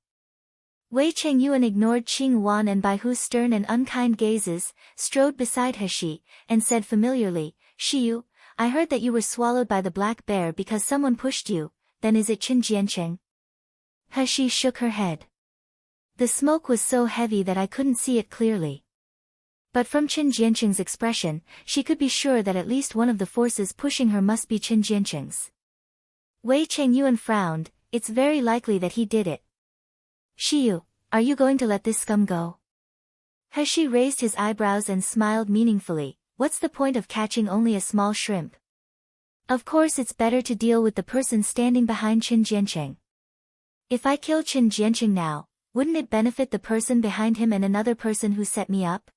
Wei Chengyuan ignored Qing Wan and Bai Hu's stern and unkind gazes, strode beside He, and said familiarly, "Xi Yue, I heard that you were swallowed by the black bear because someone pushed you, then is it Qin Jiancheng?" He shook her head. The smoke was so heavy that I couldn't see it clearly. But from Qin Jiancheng's expression, she could be sure that at least one of the forces pushing her must be Qin Jiancheng's. Wei Chengyuan frowned. It's very likely that he did it. "Xi Yue, are you going to let this scum go?" He raised his eyebrows and smiled meaningfully. What's the point of catching only a small shrimp? Of course it's better to deal with the person standing behind Qin Jiancheng. If I kill Qin Jiancheng now, wouldn't it benefit the person behind him and another person who set me up?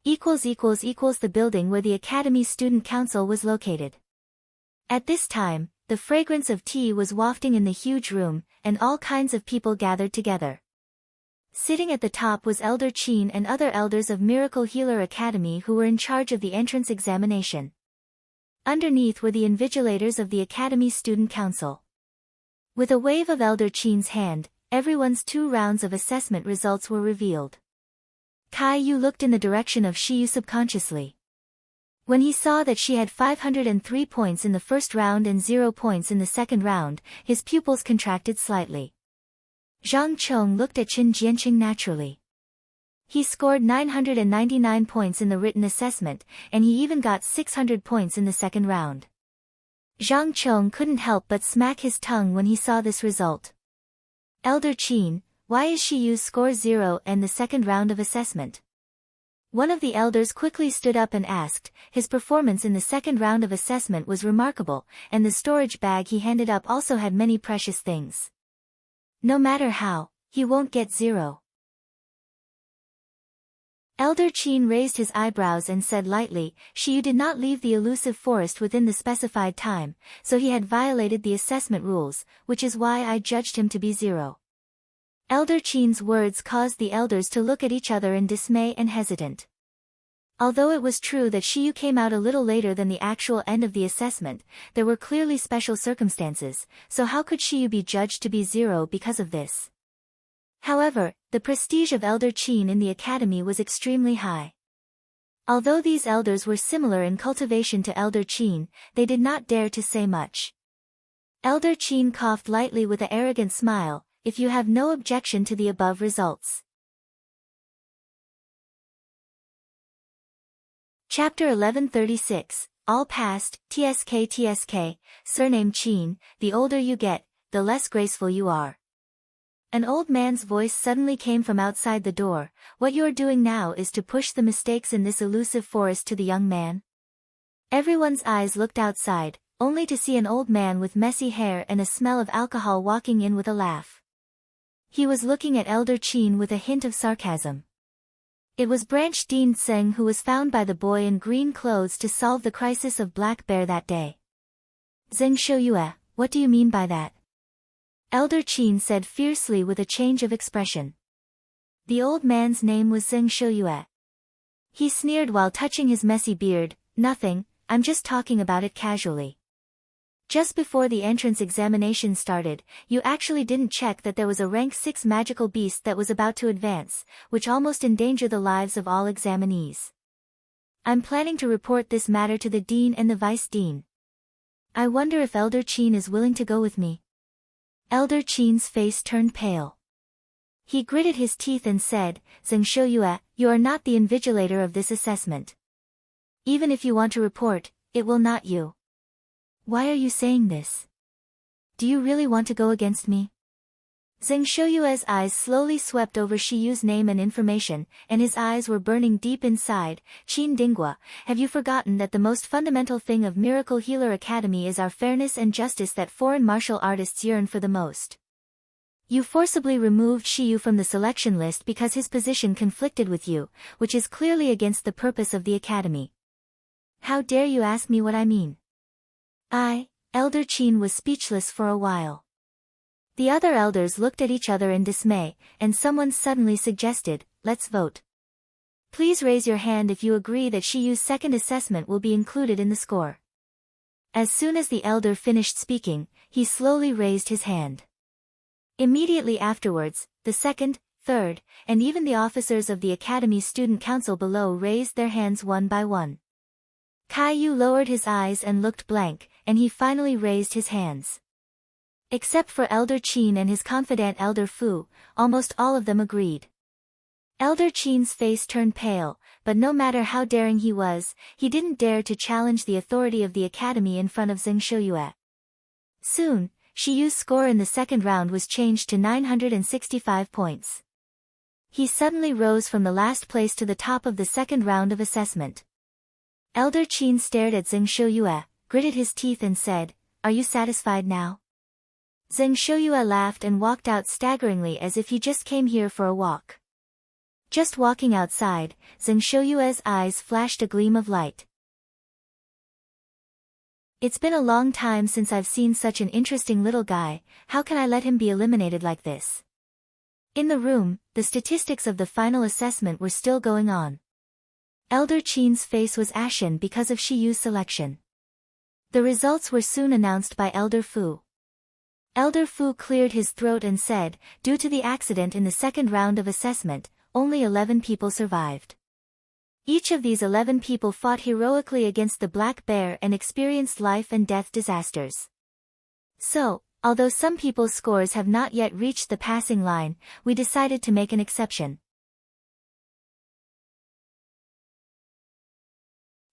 The building where the Academy Student Council was located. At this time, the fragrance of tea was wafting in the huge room, and all kinds of people gathered together. Sitting at the top was Elder Qin and other elders of Miracle Healer Academy who were in charge of the entrance examination. Underneath were the invigilators of the Academy Student Council. With a wave of Elder Qin's hand, everyone's 2 rounds of assessment results were revealed. Kai Yu looked in the direction of Xi Yue subconsciously. When he saw that she had 503 points in the first round and 0 points in the second round, his pupils contracted slightly. Zhang Chong looked at Qin Jiancheng naturally. He scored 999 points in the written assessment, and he even got 600 points in the second round. Zhang Chong couldn't help but smack his tongue when he saw this result. "Elder Qin, why is Xi Yue's score 0 and the second round of assessment?" One of the elders quickly stood up and asked. His performance in the second round of assessment was remarkable, and the storage bag he handed up also had many precious things. No matter how, he won't get 0. Elder Qin raised his eyebrows and said lightly, "Xi Yue did not leave the elusive forest within the specified time, so he had violated the assessment rules, which is why I judged him to be 0. Elder Qin's words caused the elders to look at each other in dismay and hesitant. Although it was true that Xi Yue came out a little later than the actual end of the assessment, there were clearly special circumstances, so how could Xi Yue be judged to be 0 because of this? However, the prestige of Elder Qin in the academy was extremely high. Although these elders were similar in cultivation to Elder Qin, they did not dare to say much. Elder Qin coughed lightly with an arrogant smile. "If you have no objection to the above results." Chapter 1136, All Passed, TSK, Surname Qin, the older you get, the less graceful you are. An old man's voice suddenly came from outside the door. "What you are doing now is to push the mistakes in this elusive forest to the young man?" Everyone's eyes looked outside, only to see an old man with messy hair and a smell of alcohol walking in with a laugh. He was looking at Elder Qin with a hint of sarcasm. It was Branch Dean Tseng who was found by the boy in green clothes to solve the crisis of Black Bear that day. "Zheng Shouyue, what do you mean by that?" Elder Qin said fiercely with a change of expression. The old man's name was Zheng Shouyue. He sneered while touching his messy beard. "Nothing, I'm just talking about it casually. Just before the entrance examination started, you actually didn't check that there was a rank 6 magical beast that was about to advance, which almost endangered the lives of all examinees. I'm planning to report this matter to the dean and the vice dean. I wonder if Elder Qin is willing to go with me." Elder Qin's face turned pale. He gritted his teeth and said, "Zheng Shouyue, you are not the invigilator of this assessment. Even if you want to report, It will not you. Why are you saying this? Do you really want to go against me? Zheng Shouyue's eyes slowly swept over Xi Yue's name and information, and his eyes were burning deep inside. Qin Dinghua, have you forgotten that the most fundamental thing of Miracle Healer Academy is our fairness and justice that foreign martial artists yearn for the most? You forcibly removed Xi Yue from the selection list because his position conflicted with you, which is clearly against the purpose of the academy. How dare you ask me what I mean? Elder Qin was speechless for a while. The other elders looked at each other in dismay, and someone suddenly suggested, let's vote. Please raise your hand if you agree that Xi Yue's second assessment will be included in the score. As soon as the elder finished speaking, he slowly raised his hand. Immediately afterwards, the second, third, and even the officers of the Academy's student council below raised their hands one by one. Caillou lowered his eyes and looked blank, and he finally raised his hands. Except for Elder Qin and his confidant Elder Fu, almost all of them agreed. Elder Qin's face turned pale, but no matter how daring he was, he didn't dare to challenge the authority of the academy in front of Zheng Shouyue. Soon, Xi Yue's score in the second round was changed to 965 points. He suddenly rose from the last place to the top of the second round of assessment. Elder Qin stared at Zheng Shouyue, gritted his teeth and said, "Are you satisfied now?" Zheng Shouyue laughed and walked out staggeringly as if he just came here for a walk. Just walking outside, Zheng Shouyue's eyes flashed a gleam of light. It's been a long time since I've seen such an interesting little guy. How can I let him be eliminated like this? In the room, the statistics of the final assessment were still going on. Elder Qin's face was ashen because of Xi Yue's selection. The results were soon announced by Elder Fu. Elder Fu cleared his throat and said, due to the accident in the second round of assessment, only 11 people survived. Each of these 11 people fought heroically against the Black Bear and experienced life and death disasters. So, although some people's scores have not yet reached the passing line, we decided to make an exception.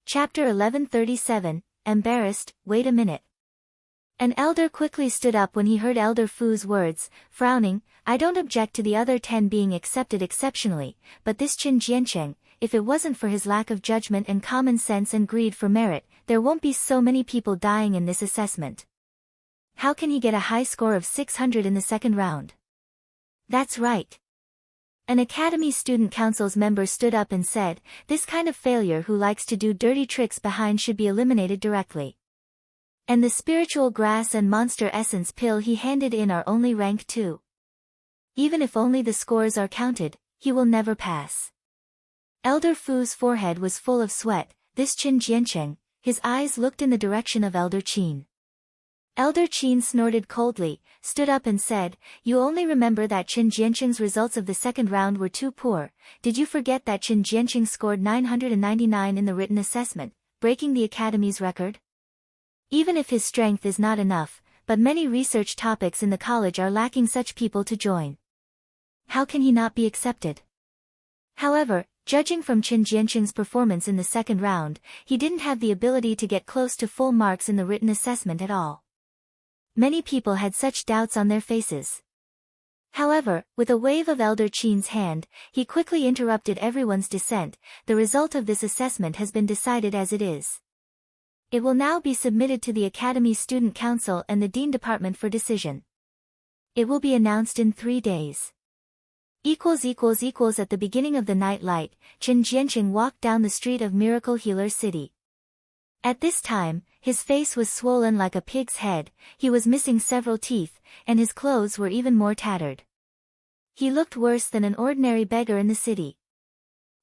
Chapter 1137, Embarrassed, Wait a minute. An elder quickly stood up when he heard Elder Fu's words, frowning, I don't object to the other 10 being accepted exceptionally, but this Qin Jiancheng, if it wasn't for his lack of judgment and common sense and greed for merit, there won't be so many people dying in this assessment. How can he get a high score of 600 in the second round? That's right. An Academy Student Council's member stood up and said, this kind of failure who likes to do dirty tricks behind should be eliminated directly. And the spiritual grass and monster essence pill he handed in are only rank 2. Even if only the scores are counted, he will never pass. Elder Fu's forehead was full of sweat. This Qin Jiancheng, his eyes looked in the direction of Elder Qin. Elder Qin snorted coldly, stood up and said, you only remember that Qin Jiancheng's results of the second round were too poor. Did you forget that Qin Jiancheng scored 999 in the written assessment, breaking the Academy's record? Even if his strength is not enough, but many research topics in the college are lacking such people to join. How can he not be accepted? However, judging from Qin Jiancheng's performance in the second round, he didn't have the ability to get close to full marks in the written assessment at all. Many people had such doubts on their faces. However, with a wave of Elder Qin's hand, he quickly interrupted everyone's dissent. The result of this assessment has been decided as it is. It will now be submitted to the Academy Student Council and the Dean Department for decision. It will be announced in 3 days. At the beginning of the night light, Qin Jiancheng walked down the street of Miracle Healer City. At this time, his face was swollen like a pig's head, he was missing several teeth, and his clothes were even more tattered. He looked worse than an ordinary beggar in the city.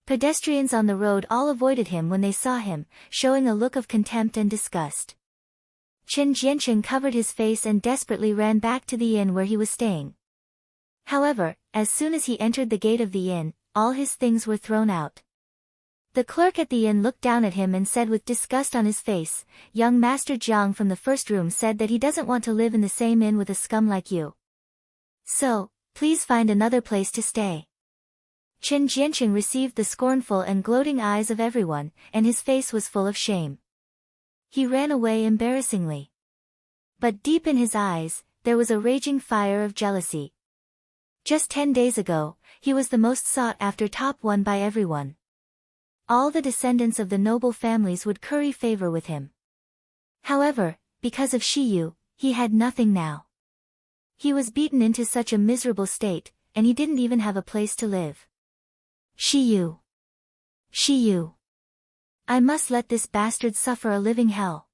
Pedestrians on the road all avoided him when they saw him, showing a look of contempt and disgust. Qin Jiancheng covered his face and desperately ran back to the inn where he was staying. However, as soon as he entered the gate of the inn, all his things were thrown out. The clerk at the inn looked down at him and said with disgust on his face, young Master Jiang from the first room said that he doesn't want to live in the same inn with a scum like you. So, please find another place to stay. Qin Jiancheng received the scornful and gloating eyes of everyone, and his face was full of shame. He ran away embarrassingly. But deep in his eyes, there was a raging fire of jealousy. Just 10 days ago, he was the most sought-after top one by everyone. All the descendants of the noble families would curry favor with him. However, because of Xi Yue, he had nothing now. He was beaten into such a miserable state, and he didn't even have a place to live. Xi Yue. Xi Yue. I must let this bastard suffer a living hell.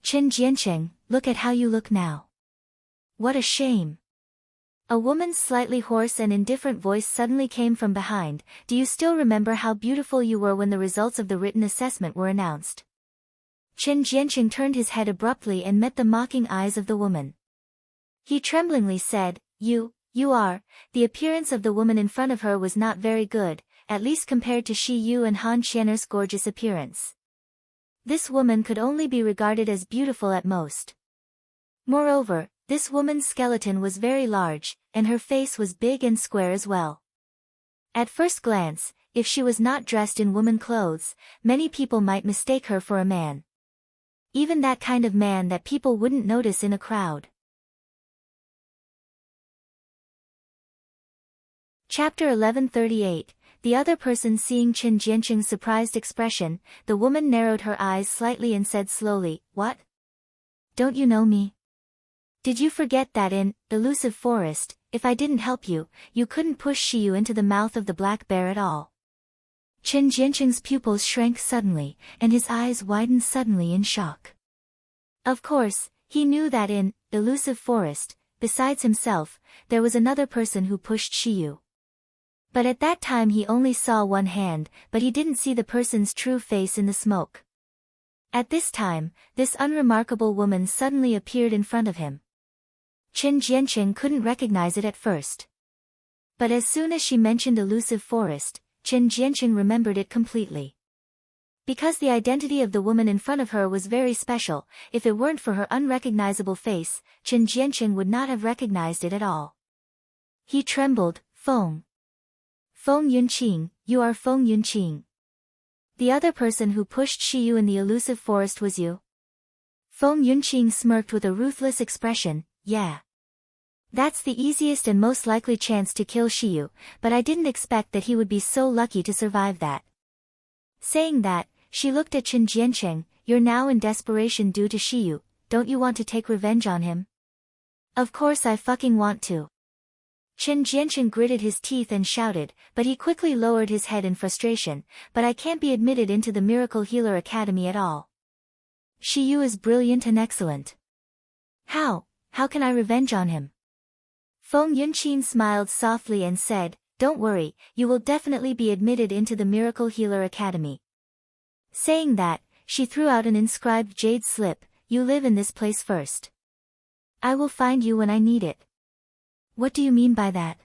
Qin Jianqing, look at how you look now. What a shame. A woman's slightly hoarse and indifferent voice suddenly came from behind. Do you still remember how beautiful you were when the results of the written assessment were announced? Qin Jianqing turned his head abruptly and met the mocking eyes of the woman. He tremblingly said, You are. The appearance of the woman in front of her was not very good, at least compared to Xi Yue and Han Qianer's gorgeous appearance. This woman could only be regarded as beautiful at most. Moreover, this woman's skeleton was very large, and her face was big and square as well. At first glance, if she was not dressed in woman clothes, many people might mistake her for a man. Even that kind of man that people wouldn't notice in a crowd. Chapter 1138. The other person seeing Qin Jianqing's surprised expression, the woman narrowed her eyes slightly and said slowly, What? Don't you know me? Did you forget that in Elusive Forest, if I didn't help you, you couldn't push Xi Yue into the mouth of the black bear at all? Qin Jianqing's pupils shrank suddenly, and his eyes widened suddenly in shock. Of course, he knew that in Elusive Forest, besides himself, there was another person who pushed Xi Yue. But at that time he only saw one hand, but he didn't see the person's true face in the smoke. At this time, this unremarkable woman suddenly appeared in front of him. Qin Jianqing couldn't recognize it at first. But as soon as she mentioned Elusive Forest, Qin Jianqing remembered it completely. Because the identity of the woman in front of her was very special, if it weren't for her unrecognizable face, Qin Jianqing would not have recognized it at all. He trembled, Feng Yunqing, you are Feng Yunqing. The other person who pushed Xi Yue in the Elusive Forest was you? Feng Yunqing smirked with a ruthless expression, Yeah. That's the easiest and most likely chance to kill Xi Yue, but I didn't expect that he would be so lucky to survive that. Saying that, she looked at Qin Jianqing, You're now in desperation due to Xi Yue, don't you want to take revenge on him? Of course I fucking want to. Qin Jianqing gritted his teeth and shouted, but he quickly lowered his head in frustration, But I can't be admitted into the Miracle Healer Academy at all. Xi Yue is brilliant and excellent. How can I revenge on him? Feng Yunqing smiled softly and said, Don't worry, you will definitely be admitted into the Miracle Healer Academy. Saying that, she threw out an inscribed jade slip, You live in this place first. I will find you when I need it. What do you mean by that?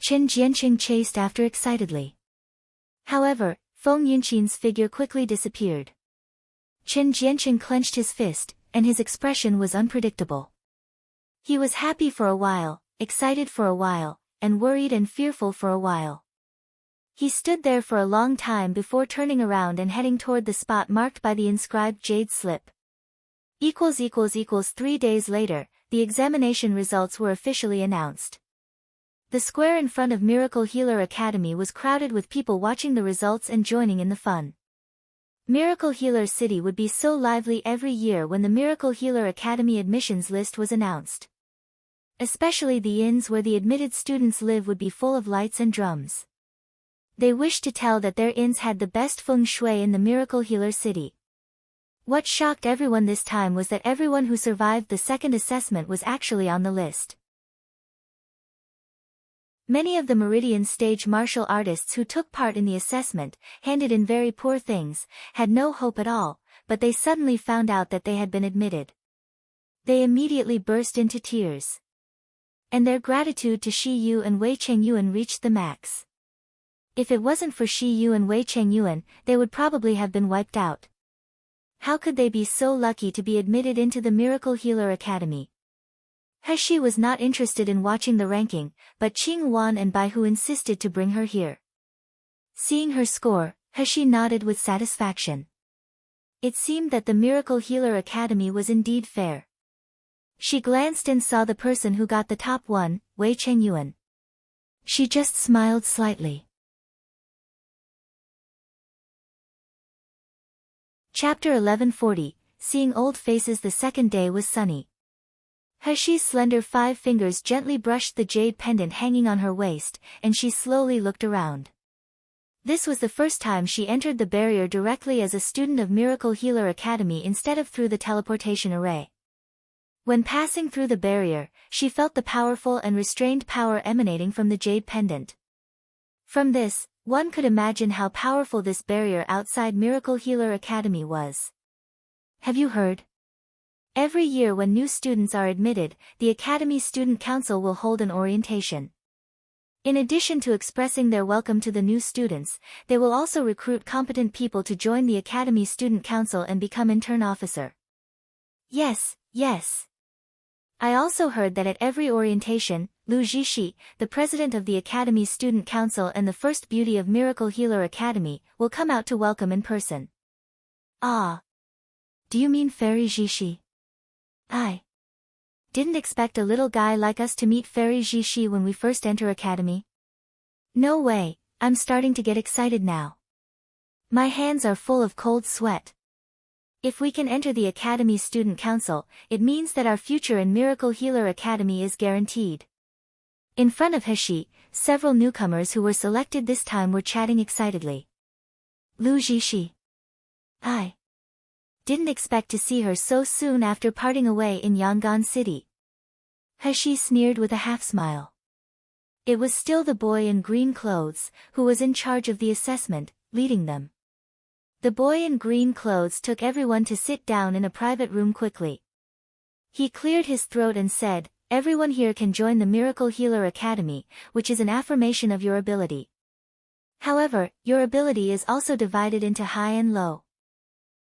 Qin Jianqing chased after excitedly. However, Feng Yunqing's figure quickly disappeared. Qin Jianqing clenched his fist, and his expression was unpredictable. He was happy for a while, excited for a while, and worried and fearful for a while. He stood there for a long time before turning around and heading toward the spot marked by the inscribed jade slip. 3 days later, the examination results were officially announced. The square in front of Miracle Healer Academy was crowded with people watching the results and joining in the fun. Miracle Healer City would be so lively every year when the Miracle Healer Academy admissions list was announced. Especially the inns where the admitted students live would be full of lights and drums. They wished to tell that their inns had the best feng shui in the Miracle Healer City. What shocked everyone this time was that everyone who survived the second assessment was actually on the list. Many of the Meridian stage martial artists who took part in the assessment, handed in very poor things, had no hope at all, but they suddenly found out that they had been admitted. They immediately burst into tears. And their gratitude to Xi Yue and Wei Chengyuan reached the max. If it wasn't for Xi Yue and Wei Chengyuan, they would probably have been wiped out. How could they be so lucky to be admitted into the Miracle Healer Academy? He was not interested in watching the ranking, but Qing Wan and Bai Hu insisted to bring her here. Seeing her score, He nodded with satisfaction. It seemed that the Miracle Healer Academy was indeed fair. She glanced and saw the person who got the top one, Wei Chengyuan. She just smiled slightly. Chapter 1140, Seeing Old Faces. The second day was sunny. Hexi's slender 5 fingers gently brushed the jade pendant hanging on her waist, and she slowly looked around. This was the first time she entered the barrier directly as a student of Miracle Healer Academy instead of through the teleportation array. When passing through the barrier, she felt the powerful and restrained power emanating from the jade pendant. From this, one could imagine how powerful this barrier outside Miracle Healer Academy was. Have you heard? Every year when new students are admitted, the Academy Student Council will hold an orientation. In addition to expressing their welcome to the new students, they will also recruit competent people to join the Academy Student Council and become intern officer. Yes. I also heard that at every orientation, Lu Zhishi, the president of the Academy Student Council and the first beauty of Miracle Healer Academy, will come out to welcome in person. Ah. Do you mean Fairy Zhishi? I didn't expect a little guy like us to meet Fairy Zhishi when we first enter Academy. No way, I'm starting to get excited now. My hands are full of cold sweat. If we can enter the Academy Student Council, it means that our future in Miracle Healer Academy is guaranteed. In front of Hexi, several newcomers who were selected this time were chatting excitedly. Lu Zhishi. I didn't expect to see her so soon after parting away in Yangon City. Hexi sneered with a half-smile. It was still the boy in green clothes, who was in charge of the assessment, leading them. The boy in green clothes took everyone to sit down in a private room quickly. He cleared his throat and said, "Everyone here can join the Miracle Healer Academy, which is an affirmation of your ability. However, your ability is also divided into high and low.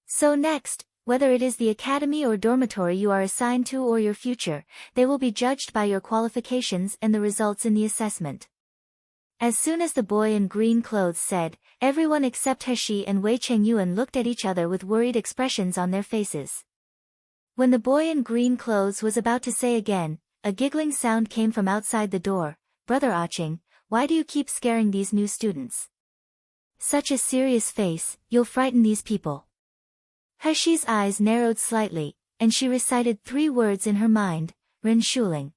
So next, whether it is the academy or dormitory you are assigned to or your future, they will be judged by your qualifications and the results in the assessment." As soon as the boy in green clothes said, everyone except Hexi and Wei Chengyuan looked at each other with worried expressions on their faces. When the boy in green clothes was about to say again, a giggling sound came from outside the door. "Brother Aching, why do you keep scaring these new students? Such a serious face, you'll frighten these people." Hexi's eyes narrowed slightly, and she recited 3 words in her mind, Ren Shuling.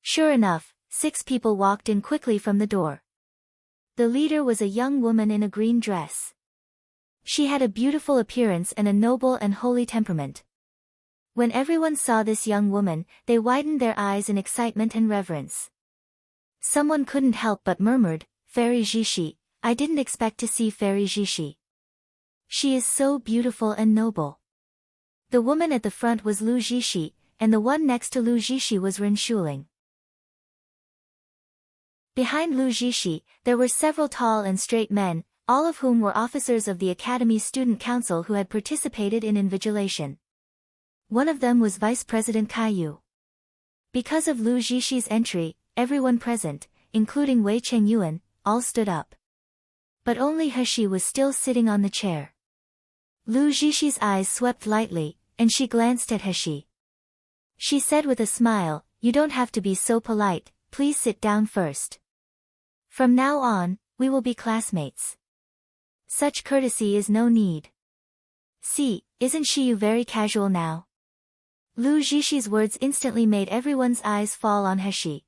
Sure enough, 6 people walked in quickly from the door. The leader was a young woman in a green dress. She had a beautiful appearance and a noble and holy temperament. When everyone saw this young woman, they widened their eyes in excitement and reverence. Someone couldn't help but murmured, "Fairy Zhishi, I didn't expect to see Fairy Zhishi. She is so beautiful and noble." The woman at the front was Lu Zhishi, and the one next to Lu Zhishi was Ren Shuling. Behind Lu Zhishi, there were several tall and straight men, all of whom were officers of the Academy Student Council who had participated in invigilation. One of them was Vice President Caillou. Because of Lu Zhishi's entry, everyone present, including Wei Chengyuan, all stood up. But only Hexi was still sitting on the chair. Lu Zhishi's eyes swept lightly, and she glanced at Hexi. She said with a smile, "You don't have to be so polite, please sit down first. From now on, we will be classmates. Such courtesy is no need. See, isn't Xi Yue very casual now?" Lu Zhishi's words instantly made everyone's eyes fall on Hexi.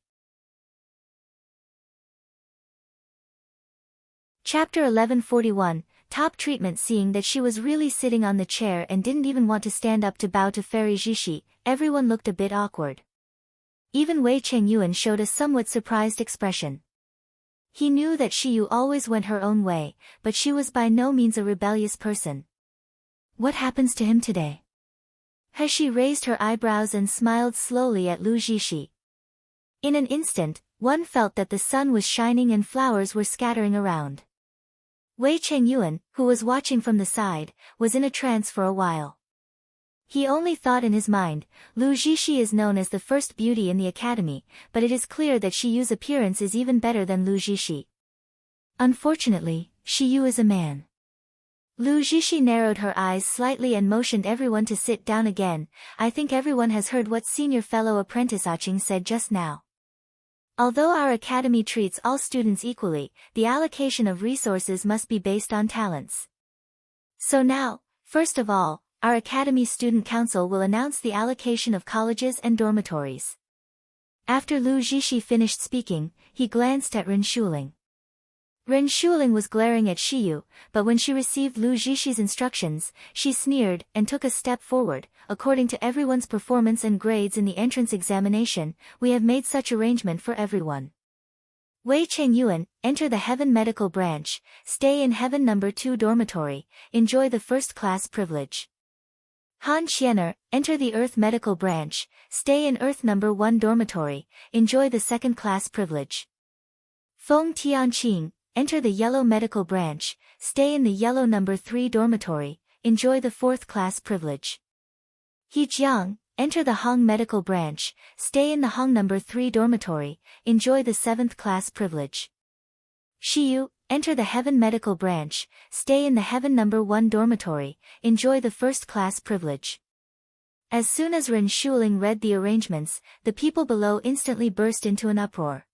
Chapter 1141, Top Treatment. Seeing that she was really sitting on the chair and didn't even want to stand up to bow to Fairy Zhishi, everyone looked a bit awkward. Even Wei Chengyuan showed a somewhat surprised expression. He knew that Xi Yue always went her own way, but she was by no means a rebellious person. What happens to him today? Hexi raised her eyebrows and smiled slowly at Lu Zhishi. In an instant, one felt that the sun was shining and flowers were scattering around. Wei Chengyuan, who was watching from the side, was in a trance for a while. He only thought in his mind, Lu Zhishi is known as the first beauty in the academy, but it is clear that Xi Yue's appearance is even better than Lu Zhishi. Unfortunately, Xi Yue is a man. Lu Zixi narrowed her eyes slightly and motioned everyone to sit down again. I think everyone has heard what senior fellow apprentice Ching said just now. Although our academy treats all students equally, the allocation of resources must be based on talents. So now, first of all, our academy student council will announce the allocation of colleges and dormitories. After Lu Zixi finished speaking, he glanced at Ren Shuling. Ren Shuling was glaring at Xi Yue, but when she received Lu Zhixi's instructions, she sneered and took a step forward. According to everyone's performance and grades in the entrance examination, we have made such arrangement for everyone. Wei Chengyuan, enter the Heaven Medical Branch, stay in Heaven No. 2 dormitory, enjoy the first-class privilege. Han Qianer, enter the Earth Medical Branch, stay in Earth No. 1 dormitory, enjoy the second-class privilege. Feng Tianqing, enter the Yellow Medical Branch, stay in the Yellow No. 3 dormitory, enjoy the fourth-class privilege. He Jiang, enter the Hong Medical Branch, stay in the Hong No. 3 dormitory, enjoy the seventh-class privilege. Xi Yu, enter the Heaven Medical Branch, stay in the Heaven No. 1 dormitory, enjoy the first-class privilege. As soon as Ren Shuling read the arrangements, the people below instantly burst into an uproar.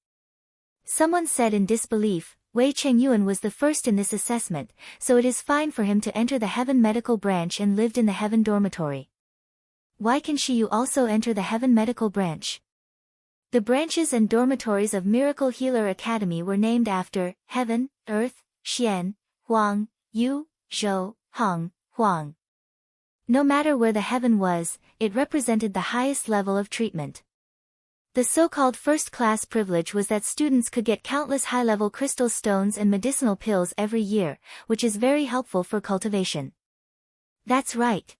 Someone said in disbelief, Wei Chengyuan was the first in this assessment, so it is fine for him to enter the Heaven Medical Branch and lived in the Heaven dormitory. Why can Xi Yu also enter the Heaven Medical Branch? The branches and dormitories of Miracle Healer Academy were named after Heaven, Earth, Xian, Huang, Yu, Zhou, Hong, Huang. No matter where the heaven was, it represented the highest level of treatment. The so-called first-class privilege was that students could get countless high-level crystal stones and medicinal pills every year, which is very helpful for cultivation. That's right.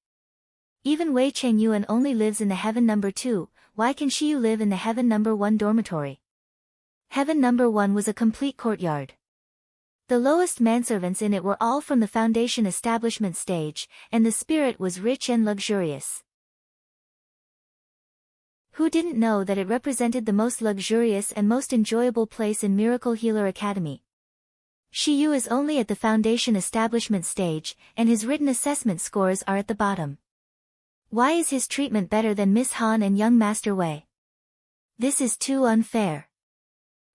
Even Wei Chengyuan only lives in the Heaven No. 2, why can Xi Yu live in the Heaven No. 1 dormitory? Heaven No. 1 was a complete courtyard. The lowest manservants in it were all from the foundation establishment stage, and the spirit was rich and luxurious. Who didn't know that it represented the most luxurious and most enjoyable place in Miracle Healer Academy? Xi Yu is only at the foundation establishment stage, and his written assessment scores are at the bottom. Why is his treatment better than Miss Han and young Master Wei? This is too unfair.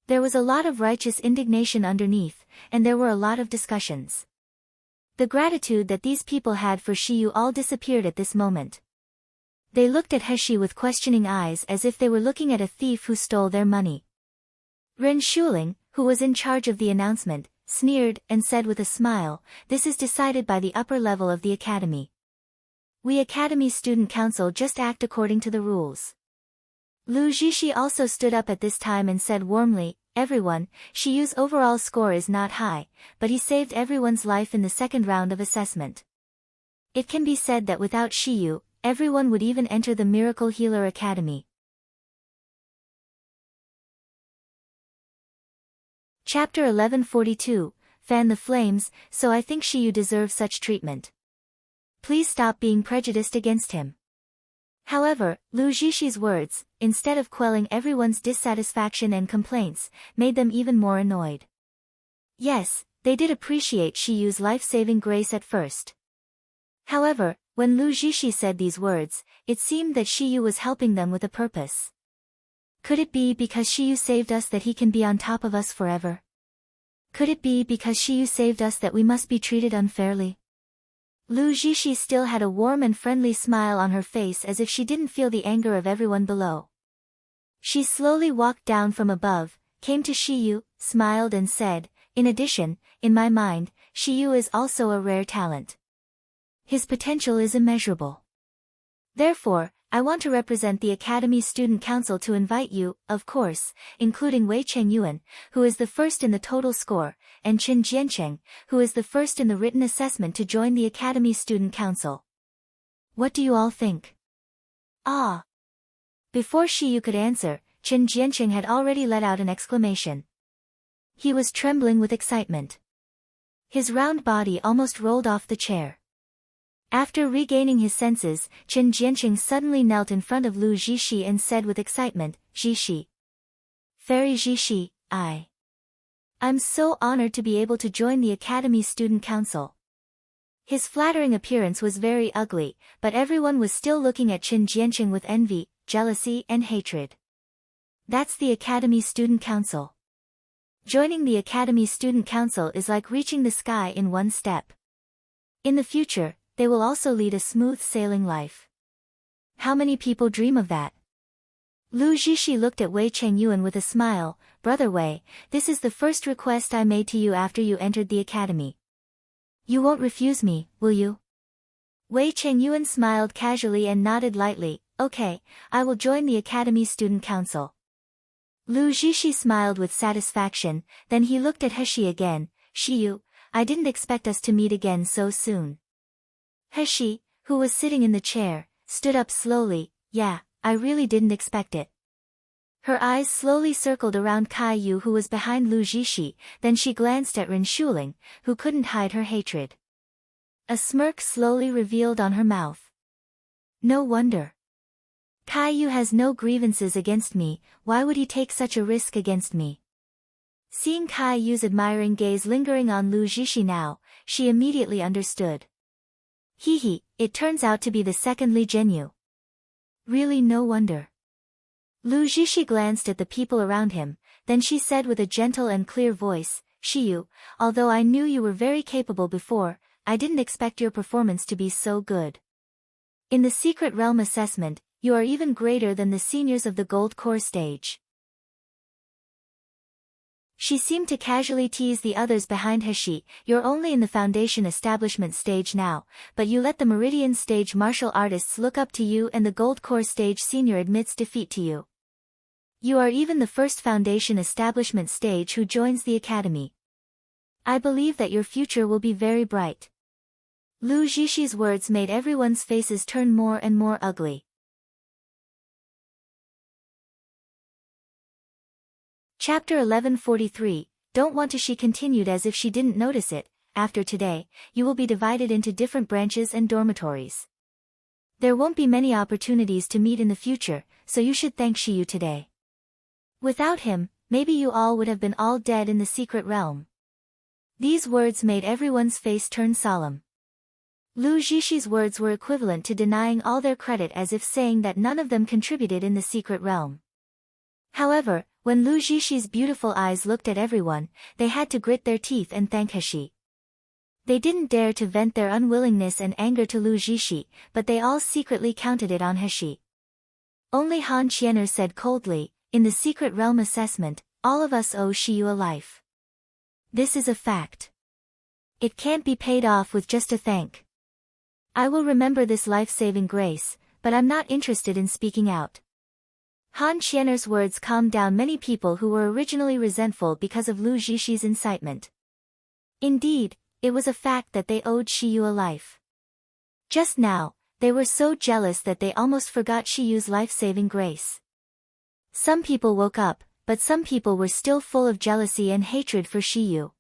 There was a lot of righteous indignation underneath, and there were a lot of discussions. The gratitude that these people had for Xi Yu all disappeared at this moment. They looked at Heshi with questioning eyes as if they were looking at a thief who stole their money. Ren Shuling, who was in charge of the announcement, sneered and said with a smile, "This is decided by the upper level of the academy. We Academy Student Council just act according to the rules." Lu Zixi also stood up at this time and said warmly, "Everyone, Xi Yu's overall score is not high, but he saved everyone's life in the second round of assessment. It can be said that without Xi Yu, everyone would even enter the Miracle Healer Academy." Chapter 1142, Fan the Flames, so I think Xi Yu deserves such treatment. Please stop being prejudiced against him. However, Lu Zhixi's words, instead of quelling everyone's dissatisfaction and complaints, made them even more annoyed. Yes, they did appreciate Xi Yu's life-saving grace at first. However, when Lu Zixi said these words, it seemed that Xi Yu was helping them with a purpose. Could it be because Xi Yu saved us that he can be on top of us forever? Could it be because Xi Yu saved us that we must be treated unfairly? Lu Zixi still had a warm and friendly smile on her face as if she didn't feel the anger of everyone below. She slowly walked down from above, came to Xi Yu, smiled and said, "In addition, in my mind, Xi Yu is also a rare talent. His potential is immeasurable. Therefore, I want to represent the Academy Student Council to invite you, of course, including Wei Chengyuan, who is the first in the total score, and Qin Jiancheng, who is the first in the written assessment to join the Academy Student Council. What do you all think?" Ah! Before Xi Yu could answer, Qin Jiancheng had already let out an exclamation. He was trembling with excitement. His round body almost rolled off the chair. After regaining his senses, Qin Jiancheng suddenly knelt in front of Lu Zixi and said with excitement, "Zixi. Fairy Zixi, I'm so honored to be able to join the Academy Student Council." His flattering appearance was very ugly, but everyone was still looking at Qin Jianqing with envy, jealousy and hatred. That's the Academy Student Council. Joining the Academy Student Council is like reaching the sky in one step. In the future, they will also lead a smooth sailing life. How many people dream of that? Lu Zhishi looked at Wei Chengyuan with a smile. Brother Wei, this is the first request I made to you after you entered the academy. You won't refuse me, will you? Wei Chengyuan smiled casually and nodded lightly. Okay, I will join the Academy Student Council. Lu Zhishi smiled with satisfaction, then he looked at He again. Xi Yue, I didn't expect us to meet again so soon. He, who was sitting in the chair, stood up slowly. Yeah, I really didn't expect it. Her eyes slowly circled around Kai Yu who was behind Lu Zhishi, then she glanced at Ren Shuling, who couldn't hide her hatred. A smirk slowly revealed on her mouth. No wonder. Kai Yu has no grievances against me, why would he take such a risk against me? Seeing Kai Yu's admiring gaze lingering on Lu Zhishi now, she immediately understood. He, it turns out to be the second Li Zhenyu. Really no wonder. Lu Zhishi glanced at the people around him, then she said with a gentle and clear voice, Xi Yue, although I knew you were very capable before, I didn't expect your performance to be so good. In the Secret Realm assessment, you are even greater than the seniors of the Gold Core stage. She seemed to casually tease the others behind He. You're only in the Foundation Establishment stage now, but you let the Meridian stage martial artists look up to you and the Gold Core stage senior admits defeat to you. You are even the first Foundation Establishment stage who joins the Academy. I believe that your future will be very bright. Lu Zhishi's words made everyone's faces turn more and more ugly. Chapter 1143, Don't Want to. She continued as if she didn't notice it. After today, you will be divided into different branches and dormitories. There won't be many opportunities to meet in the future, so you should thank Xi Yue today. Without him, maybe you all would have been all dead in the secret realm. These words made everyone's face turn solemn. Lu Zhishi's words were equivalent to denying all their credit as if saying that none of them contributed in the secret realm. However, when Lu Zhishi's beautiful eyes looked at everyone, they had to grit their teeth and thank He. They didn't dare to vent their unwillingness and anger to Lu Zhishi, but they all secretly counted it on He. Only Han Qianer said coldly, in the secret realm assessment, all of us owe Xi Yue a life. This is a fact. It can't be paid off with just a thank. I will remember this life-saving grace, but I'm not interested in speaking out. Han Qianer's words calmed down many people who were originally resentful because of Lu Zhishi's incitement. Indeed, it was a fact that they owed Xi Yue a life. Just now, they were so jealous that they almost forgot Xi Yue's life-saving grace. Some people woke up, but some people were still full of jealousy and hatred for Xi Yue.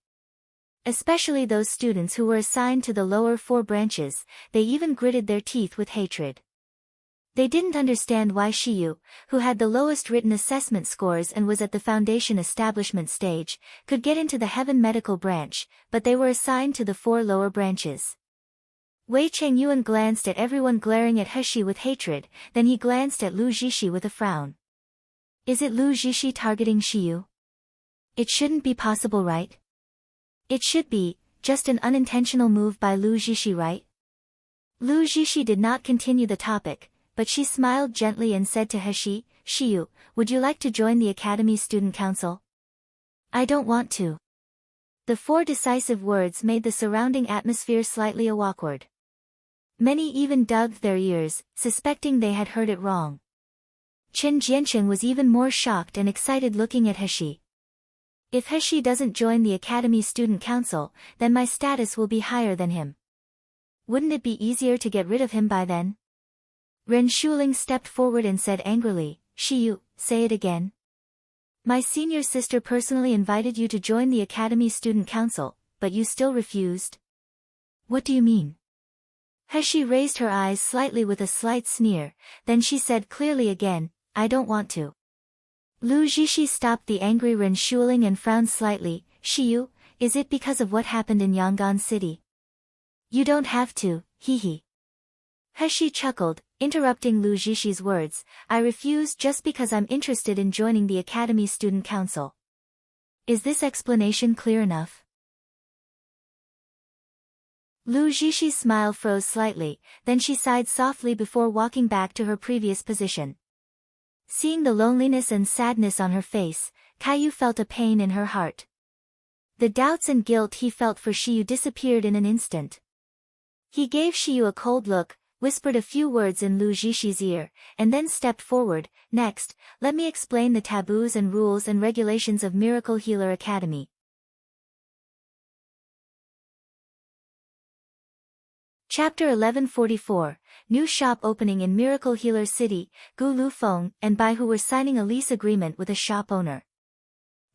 Especially those students who were assigned to the lower 4 branches, they even gritted their teeth with hatred. They didn't understand why Xi Yue, who had the lowest written assessment scores and was at the Foundation Establishment stage, could get into the Heaven Medical branch, but they were assigned to the 4 lower branches. Wei Chengyuan glanced at everyone glaring at He with hatred, then he glanced at Lu Zhishi with a frown. Is it Lu Zhishi targeting Xi Yue? It shouldn't be possible, right? It should be, just an unintentional move by Lu Zhishi, right? Lu Zhishi did not continue the topic, but she smiled gently and said to Xi Yue, would you like to join the Academy Student Council? I don't want to. The 4 decisive words made the surrounding atmosphere slightly awkward. Many even dug their ears, suspecting they had heard it wrong. Qin Jianqing was even more shocked and excited looking at He. If He doesn't join the Academy Student Council, then my status will be higher than him. Wouldn't it be easier to get rid of him by then? Ren Shuling stepped forward and said angrily, Xi Yue, say it again. My senior sister personally invited you to join the Academy Student Council, but you still refused? What do you mean? He raised her eyes slightly with a slight sneer, then she said clearly again, I don't want to. Lu Zhishi stopped the angry Ren Shuling and frowned slightly. Xi Yue, is it because of what happened in Yangon City? You don't have to, hee hee. Xi chuckled, interrupting Lu Zhishi's words. I refuse just because I'm interested in joining the Academy Student Council. Is this explanation clear enough? Lu Zhishi's smile froze slightly, then she sighed softly before walking back to her previous position. Seeing the loneliness and sadness on her face, Caillou felt a pain in her heart. The doubts and guilt he felt for Xi Yue disappeared in an instant. He gave Xi Yue a cold look, whispered a few words in Lu Zhishi's ear, and then stepped forward. Next, let me explain the taboos and rules and regulations of Miracle Healer Academy. Chapter 1144, New Shop Opening in Miracle Healer City. Gu Lufeng and Bai Hu were signing a lease agreement with a shop owner.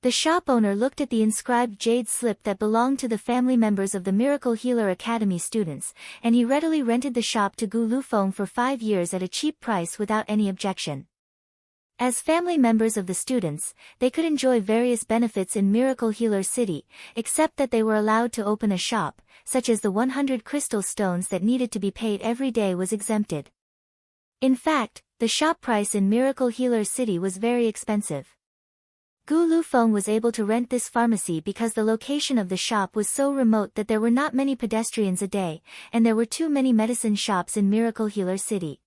The shop owner looked at the inscribed jade slip that belonged to the family members of the Miracle Healer Academy students, and he readily rented the shop to Gu Lufeng for 5 years at a cheap price without any objection. As family members of the students, they could enjoy various benefits in Miracle Healer City, except that they were allowed to open a shop, such as the 100 crystal stones that needed to be paid every day was exempted. In fact, the shop price in Miracle Healer City was very expensive. Gu Lufeng was able to rent this pharmacy because the location of the shop was so remote that there were not many pedestrians a day, and there were too many medicine shops in Miracle Healer City.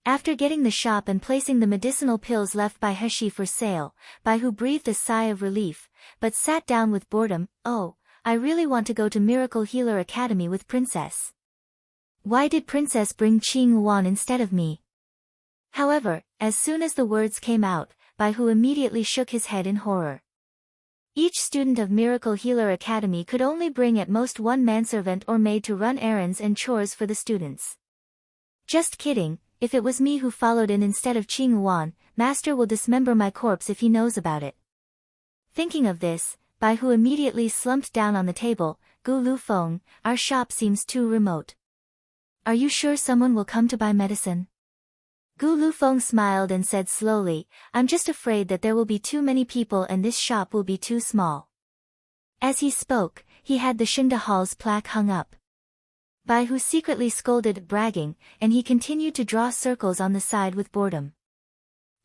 After getting the shop and placing the medicinal pills left by Xi for sale, Bai Hu breathed a sigh of relief, but sat down with boredom. Oh, I really want to go to Miracle Healer Academy with Princess. Why did Princess bring Qing Yuan instead of me? However, as soon as the words came out, Bai Hu immediately shook his head in horror. Each student of Miracle Healer Academy could only bring at most one manservant or maid to run errands and chores for the students. Just kidding, if it was me who followed in instead of Qing Yuan, Master will dismember my corpse if he knows about it. Thinking of this, Bai Hu immediately slumped down on the table. Gu Lufeng, our shop seems too remote. Are you sure someone will come to buy medicine? Gu Lufeng smiled and said slowly, I'm just afraid that there will be too many people and this shop will be too small. As he spoke, he had the Xinda Hall's plaque hung up. Bai Hu secretly scolded, bragging, and he continued to draw circles on the side with boredom.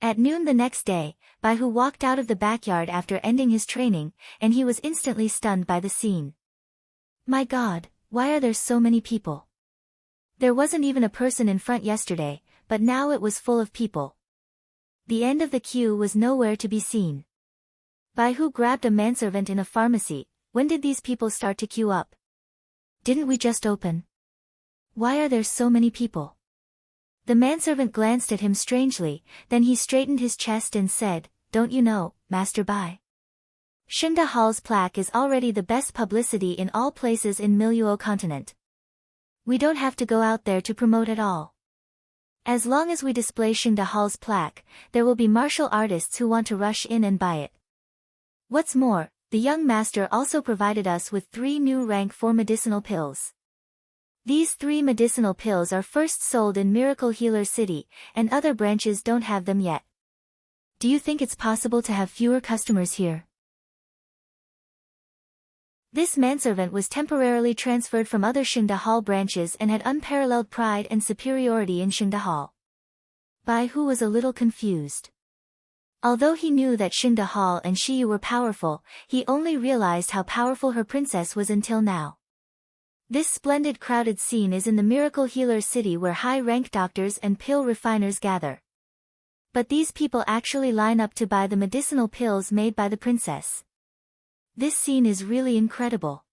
At noon the next day, Bai Hu walked out of the backyard after ending his training, and he was instantly stunned by the scene. My God, why are there so many people? There wasn't even a person in front yesterday, but now it was full of people. The end of the queue was nowhere to be seen. Bai Hu grabbed a manservant in a pharmacy. When did these people start to queue up? Didn't we just open? Why are there so many people? The manservant glanced at him strangely, then he straightened his chest and said, Don't you know, Master Bai? Xinda Hall's plaque is already the best publicity in all places in Miluo continent. We don't have to go out there to promote at all. As long as we display Xinda Hall's plaque, there will be martial artists who want to rush in and buy it. What's more, the young master also provided us with 3 new rank 4 medicinal pills. These 3 medicinal pills are first sold in Miracle Healer City, and other branches don't have them yet. Do you think it's possible to have fewer customers here? This manservant was temporarily transferred from other Xinda Hall branches and had unparalleled pride and superiority in Xinda Hall. Bai Hu was a little confused. Although he knew that Xinda Hall and Xi Yue were powerful, he only realized how powerful her princess was until now. This splendid crowded scene is in the Miracle Healer City where high-ranked doctors and pill refiners gather. But these people actually line up to buy the medicinal pills made by the princess. This scene is really incredible.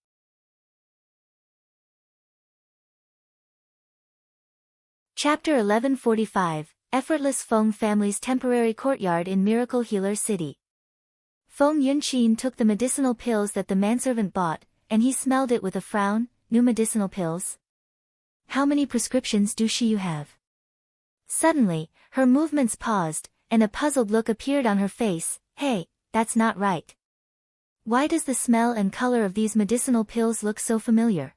Chapter 1145, Effortless Feng Family's Temporary Courtyard in Miracle Healer City. Feng Yunqin took the medicinal pills that the manservant bought, and he smelled it with a frown. New medicinal pills? How many prescriptions do Xi Yue have? Suddenly, her movements paused, and a puzzled look appeared on her face. Hey, that's not right. Why does the smell and color of these medicinal pills look so familiar?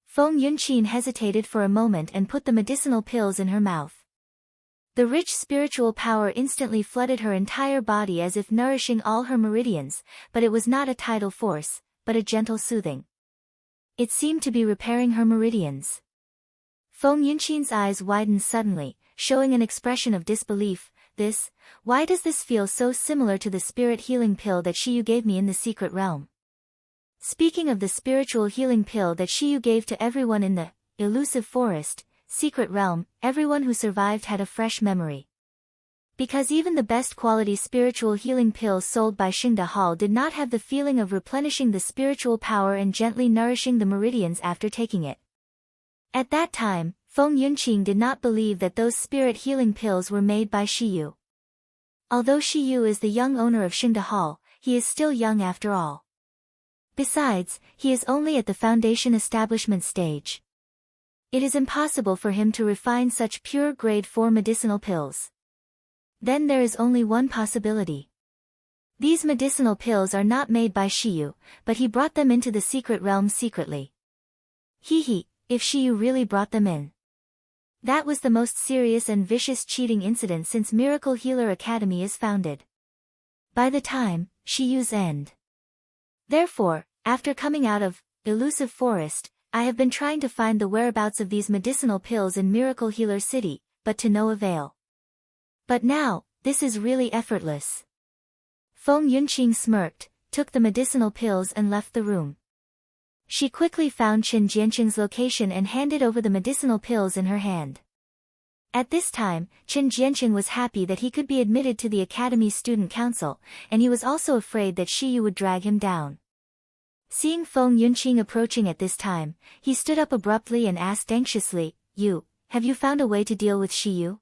Feng Yunqin hesitated for a moment and put the medicinal pills in her mouth. The rich spiritual power instantly flooded her entire body as if nourishing all her meridians, but it was not a tidal force, but a gentle soothing. It seemed to be repairing her meridians. Feng Yunqing's eyes widened suddenly, showing an expression of disbelief. Why does this feel so similar to the spirit healing pill that Xi Yue gave me in the secret realm? Speaking of the spiritual healing pill that Xi Yue gave to everyone in the elusive forest, secret realm, everyone who survived had a fresh memory. Because even the best quality spiritual healing pills sold by Xingda Hall did not have the feeling of replenishing the spiritual power and gently nourishing the meridians after taking it. At that time, Feng Yunqing did not believe that those spirit healing pills were made by Xi Yue. Although Xi Yue is the young owner of Xingda Hall, he is still young after all. Besides, he is only at the foundation establishment stage. It is impossible for him to refine such pure grade 4 medicinal pills. Then there is only one possibility. These medicinal pills are not made by Xi Yue, but he brought them into the secret realm secretly. If Xi Yue really brought them in. That was the most serious and vicious cheating incident since Miracle Healer Academy is founded. By the time, Xi Yue's end. Therefore, after coming out of elusive forest, I have been trying to find the whereabouts of these medicinal pills in Miracle Healer City, but to no avail. But now, this is really effortless. Feng Yunqing smirked, took the medicinal pills and left the room. She quickly found Qin Jianqing's location and handed over the medicinal pills in her hand. At this time, Qin Jianqing was happy that he could be admitted to the Academy's student council, and he was also afraid that Xi Yue would drag him down. Seeing Feng Yunqing approaching at this time, he stood up abruptly and asked anxiously, have you found a way to deal with Xi Yue?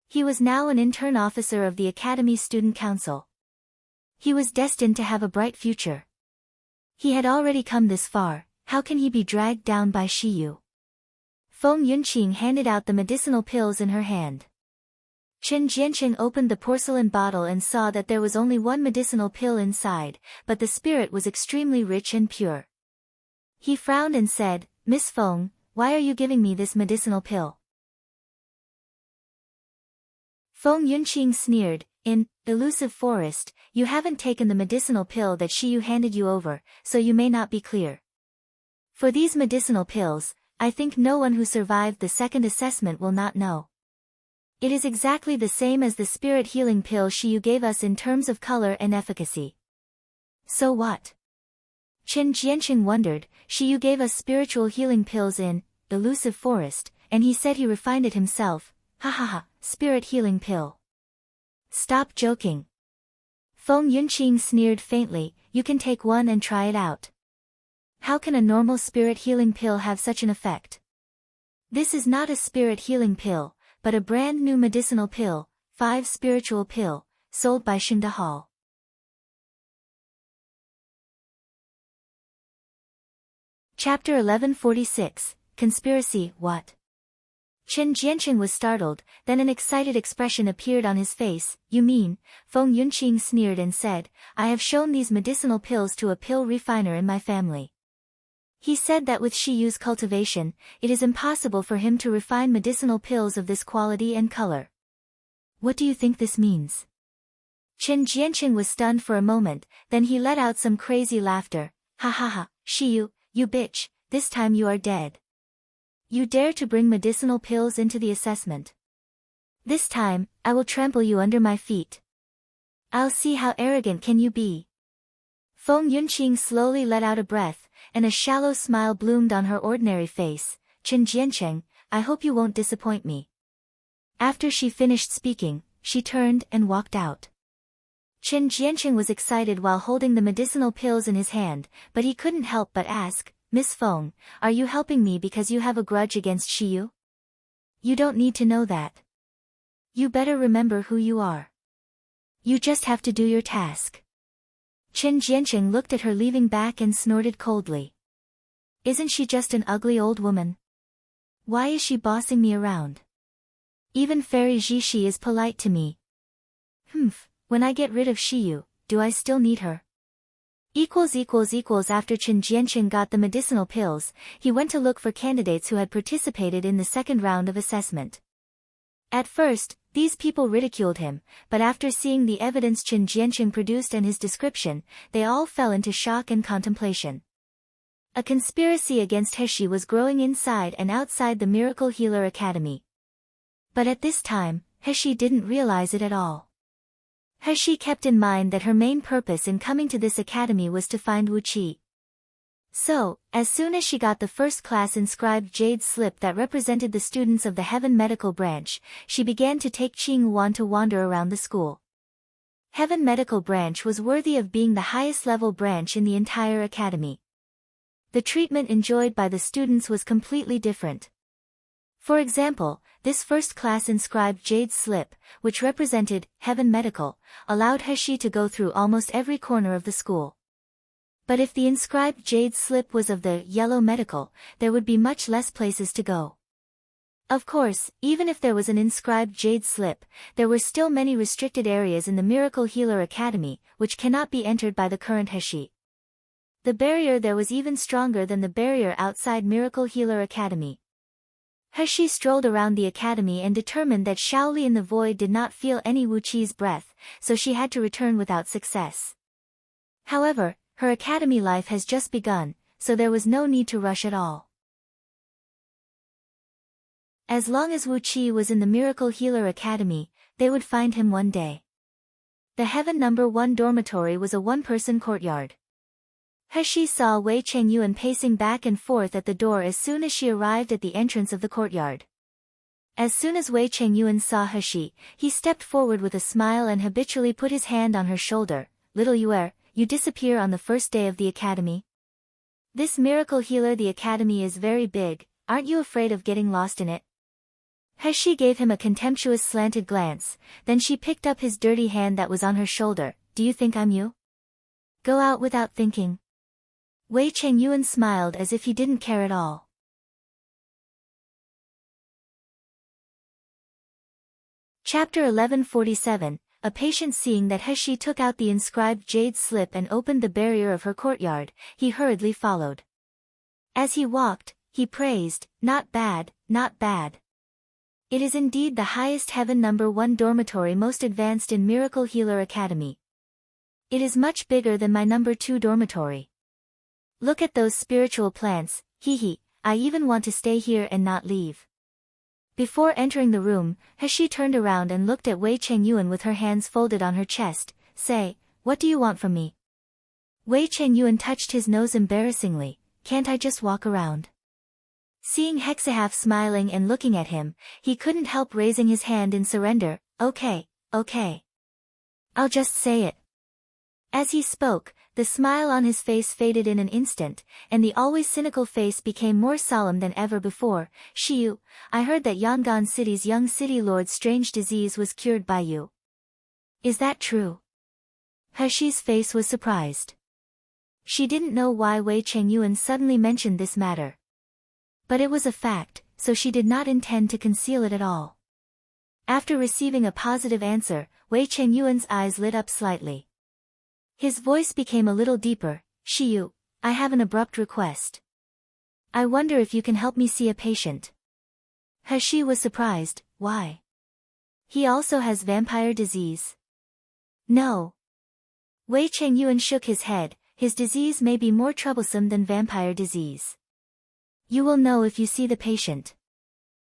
He was now an intern officer of the Academy Student Council. He was destined to have a bright future. He had already come this far, how can he be dragged down by Xi Yue? Feng Yunqing handed out the medicinal pills in her hand. Qin Jianqing opened the porcelain bottle and saw that there was only one medicinal pill inside, but the spirit was extremely rich and pure. He frowned and said, Miss Feng, why are you giving me this medicinal pill? Feng Yunqing sneered, in elusive forest, you haven't taken the medicinal pill that Xi Yue handed you over, so you may not be clear. For these medicinal pills, I think no one who survived the second assessment will not know. It is exactly the same as the spirit healing pill Xi Yue gave us in terms of color and efficacy. So what? Qin Jianqing wondered, Xi Yue gave us spiritual healing pills in elusive forest, and he said he refined it himself. Spirit healing pill. Stop joking. Feng Yunqing sneered faintly, you can take one and try it out. How can a normal spirit healing pill have such an effect? This is not a spirit healing pill, but a brand new medicinal pill, 5 spiritual pill, sold by Xingda Hall. Chapter 1146, Conspiracy, What? Qin Jianqing was startled, then an excited expression appeared on his face. You mean? Feng Yunqing sneered and said, I have shown these medicinal pills to a pill refiner in my family. He said that with Xi Yue's cultivation, it is impossible for him to refine medicinal pills of this quality and color. What do you think this means? Qin Jianqing was stunned for a moment, then he let out some crazy laughter. Xi Yue, you bitch, this time you are dead. You dare to bring medicinal pills into the assessment. This time, I will trample you under my feet. I'll see how arrogant can you be. Feng Yunqing slowly let out a breath, and a shallow smile bloomed on her ordinary face. Qin Jianqing, I hope you won't disappoint me. After she finished speaking, she turned and walked out. Qin Jianqing was excited while holding the medicinal pills in his hand, but he couldn't help but ask, Miss Feng, are you helping me because you have a grudge against Xi Yue? You don't need to know that. You better remember who you are. You just have to do your task. Qin Jianqing looked at her leaving back and snorted coldly. Isn't she just an ugly old woman? Why is she bossing me around? Even Fairy Zhishi is polite to me. When I get rid of Xi Yue, do I still need her? After Qin Jianqing got the medicinal pills, he went to look for candidates who had participated in the second round of assessment. At first, these people ridiculed him, but after seeing the evidence Qin Jianqing produced and his description, they all fell into shock and contemplation. A conspiracy against Xi was growing inside and outside the Miracle Healer Academy. But at this time, Xi didn't realize it at all. Xi kept in mind that her main purpose in coming to this academy was to find Wu Qi. So, as soon as she got the first class inscribed jade slip that represented the students of the Heaven Medical Branch, she began to take Qing Yuan to wander around the school. Heaven Medical Branch was worthy of being the highest level branch in the entire academy. The treatment enjoyed by the students was completely different. For example, this first class inscribed jade slip, which represented Heaven Medical, allowed Xi to go through almost every corner of the school. But if the inscribed jade slip was of the yellow medical, there would be much less places to go. Of course, even if there was an inscribed jade slip, there were still many restricted areas in the Miracle Healer Academy, which cannot be entered by the current Xi. The barrier there was even stronger than the barrier outside Miracle Healer Academy. Xi strolled around the academy and determined that Shaoli in the void did not feel any Wu Qi's breath, so she had to return without success. However, her academy life has just begun, so there was no need to rush at all. As long as Wu Qi was in the Miracle Healer Academy, they would find him one day. The Heaven No. 1 dormitory was a one-person courtyard. Xi saw Wei Chengyuan pacing back and forth at the door as soon as she arrived at the entrance of the courtyard. As soon as Wei Chengyuan saw Xi, he stepped forward with a smile and habitually put his hand on her shoulder. "Little Yue, you disappear on the first day of the academy? This Miracle Healer the academy is very big, aren't you afraid of getting lost in it?" Xi gave him a contemptuous slanted glance, then she picked up his dirty hand that was on her shoulder. "Do you think I'm you? Go out without thinking." Wei Chengyuan smiled as if he didn't care at all. Chapter 1147, A patient seeing that Xi took out the inscribed jade slip and opened the barrier of her courtyard, he hurriedly followed. As he walked, he praised, "Not bad, not bad. It is indeed the highest Heaven No. 1 dormitory most advanced in Miracle Healer Academy. It is much bigger than my No. 2 dormitory. Look at those spiritual plants, hee, I even want to stay here and not leave." Before entering the room, Xi turned around and looked at Wei Chengyuan with her hands folded on her chest. "Say, what do you want from me?" Wei Chengyuan touched his nose embarrassingly. "Can't I just walk around?" Seeing Hexahaf smiling and looking at him, he couldn't help raising his hand in surrender. Okay. I'll just say it." As he spoke, the smile on his face faded in an instant, and the always cynical face became more solemn than ever before. "Xiyu, I heard that Yangon City's young city lord's strange disease was cured by you. Is that true?" Xi's face was surprised. She didn't know why Wei Chengyuan suddenly mentioned this matter. But it was a fact, so she did not intend to conceal it at all. After receiving a positive answer, Wei Chengyuan's eyes lit up slightly. His voice became a little deeper. "Xiyu, I have an abrupt request. I wonder if you can help me see a patient." Xi was surprised. "Why? He also has vampire disease?" "No." Wei Chengyuan shook his head. "His disease may be more troublesome than vampire disease. You will know if you see the patient."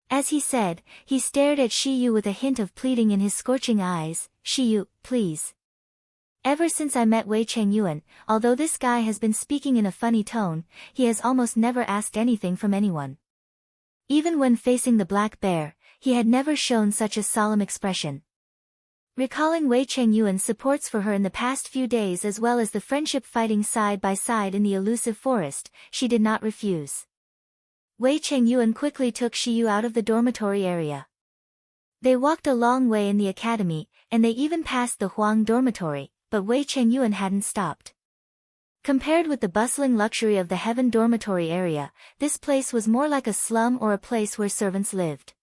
As he said, he stared at Xiyu with a hint of pleading in his scorching eyes. "Xiyu, please. Ever since I met Wei Chengyuan, although this guy has been speaking in a funny tone, he has almost never asked anything from anyone. Even when facing the black bear, he had never shown such a solemn expression." Recalling Wei Chengyuan's supports for her in the past few days as well as the friendship fighting side by side in the elusive forest, she did not refuse. Wei Chengyuan quickly took Xiyu out of the dormitory area. They walked a long way in the academy, and they even passed the Huang dormitory, but Wei Chengyuan hadn't stopped. Compared with the bustling luxury of the Heaven dormitory area, this place was more like a slum or a place where servants lived.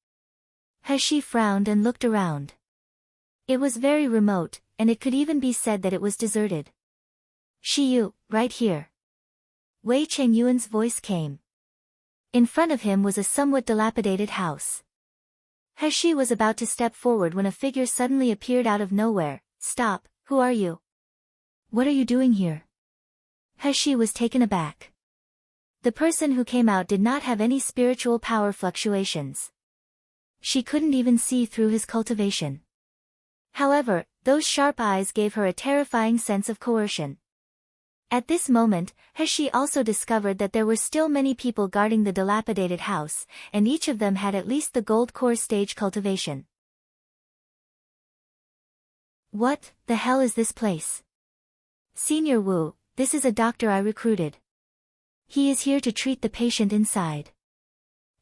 Xi frowned and looked around. It was very remote, and it could even be said that it was deserted. "Xiyu, right here." Wei Chengyuan's voice came. In front of him was a somewhat dilapidated house. Xi was about to step forward when a figure suddenly appeared out of nowhere. "Stop, who are you? What are you doing here?" Xi was taken aback. The person who came out did not have any spiritual power fluctuations. She couldn't even see through his cultivation. However, those sharp eyes gave her a terrifying sense of coercion. At this moment, Xi also discovered that there were still many people guarding the dilapidated house, and each of them had at least the gold core stage cultivation. What the hell is this place? Senior Wu, this is a doctor I recruited. He is here to treat the patient inside.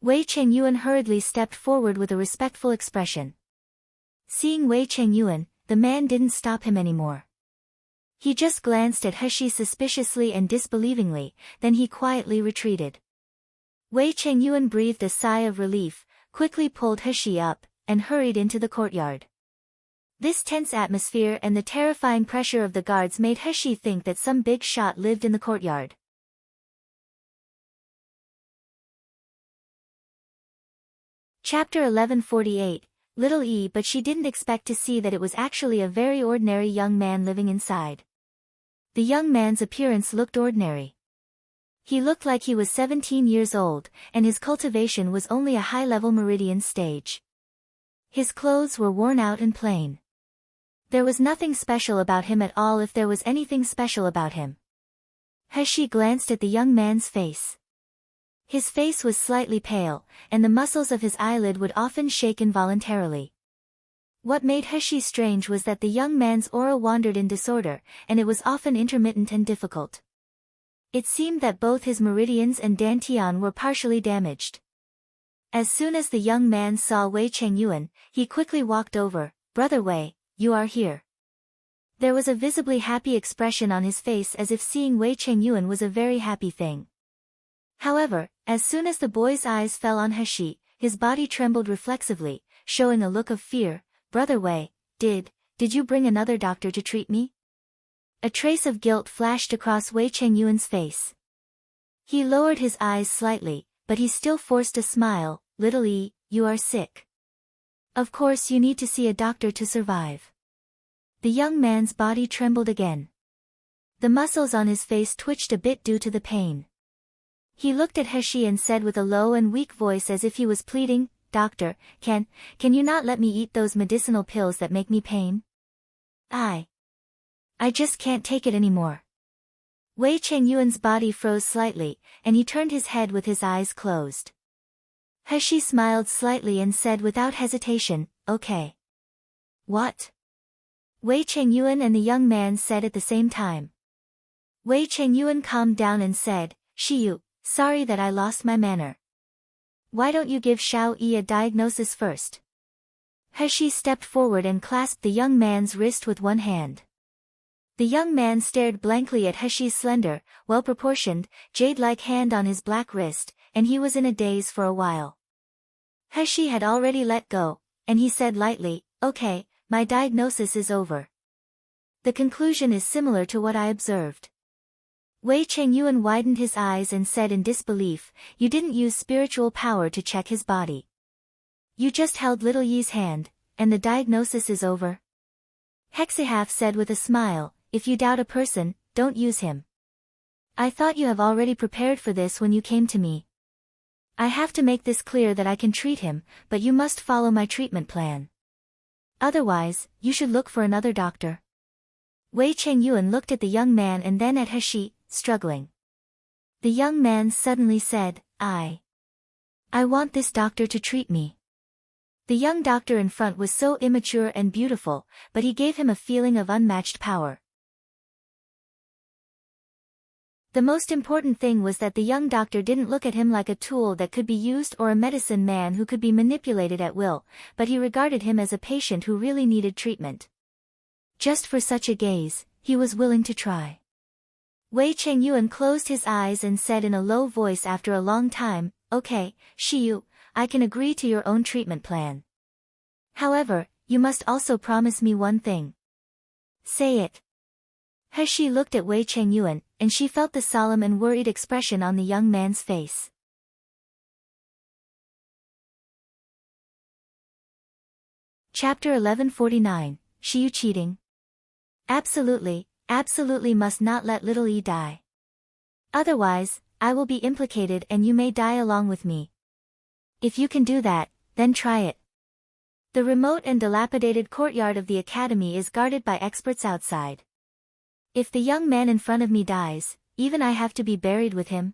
Wei Chengyuan hurriedly stepped forward with a respectful expression. Seeing Wei Chengyuan, the man didn't stop him anymore. He just glanced at Xi suspiciously and disbelievingly, then he quietly retreated. Wei Chengyuan breathed a sigh of relief, quickly pulled Xi up, and hurried into the courtyard. This tense atmosphere and the terrifying pressure of the guards made Xi think that some big shot lived in the courtyard. Chapter 1148, Little E. But she didn't expect to see that it was actually a very ordinary young man living inside. The young man's appearance looked ordinary. He looked like he was 17 years old, and his cultivation was only a high-level meridian stage. His clothes were worn out and plain. There was nothing special about him at all if there was anything special about him. Xi glanced at the young man's face. His face was slightly pale, and the muscles of his eyelid would often shake involuntarily. What made Xi strange was that the young man's aura wandered in disorder, and it was often intermittent and difficult. It seemed that both his meridians and dantian were partially damaged. As soon as the young man saw Wei Chengyuan, he quickly walked over. "Brother Wei, you are here." There was a visibly happy expression on his face as if seeing Wei Chengyuan was a very happy thing. However, as soon as the boy's eyes fell on Xi, his body trembled reflexively, showing a look of fear. "Brother Wei, did you bring another doctor to treat me?" A trace of guilt flashed across Wei Chengyuan's face. He lowered his eyes slightly, but he still forced a smile. "Little E, you are sick. Of course you need to see a doctor to survive." The young man's body trembled again. The muscles on his face twitched a bit due to the pain. He looked at Xi and said with a low and weak voice as if he was pleading, "Doctor, can you not let me eat those medicinal pills that make me pain? I just can't take it anymore." Wei Chengyuan's body froze slightly, and he turned his head with his eyes closed. Xi smiled slightly and said without hesitation, "Okay." "What?" Wei Chengyuan and the young man said at the same time. Wei Chengyuan calmed down and said, "Xi Yue, sorry that I lost my manner. Why don't you give Xiao Yi a diagnosis first?" Xi stepped forward and clasped the young man's wrist with one hand. The young man stared blankly at Xi's slender, well-proportioned, jade-like hand on his black wrist, and he was in a daze for a while. Xi had already let go, and he said lightly, "Okay, my diagnosis is over. The conclusion is similar to what I observed." Wei Chengyuan widened his eyes and said in disbelief, "You didn't use spiritual power to check his body. You just held little Yi's hand, and the diagnosis is over?" Hexihaf said with a smile, "If you doubt a person, don't use him. I thought you have already prepared for this when you came to me. I have to make this clear that I can treat him, but you must follow my treatment plan. Otherwise, you should look for another doctor." Wei Chengyuan looked at the young man and then at Xi, struggling. The young man suddenly said, I want this doctor to treat me." The young doctor in front was so immature and beautiful, but he gave him a feeling of unmatched power. The most important thing was that the young doctor didn't look at him like a tool that could be used or a medicine man who could be manipulated at will, but he regarded him as a patient who really needed treatment. Just for such a gaze, he was willing to try. Wei Chengyuan closed his eyes and said in a low voice after a long time, "Okay, Xi Yue, I can agree to your own treatment plan. However, you must also promise me one thing." "Say it." Xi looked at Wei Chengyuan, and she felt the solemn and worried expression on the young man's face. Chapter 1149, Xi Yue Cheating. Absolutely must not let little E die. Otherwise, I will be implicated and you may die along with me. If you can do that, then try it. The remote and dilapidated courtyard of the academy is guarded by experts outside. If the young man in front of me dies, even I have to be buried with him.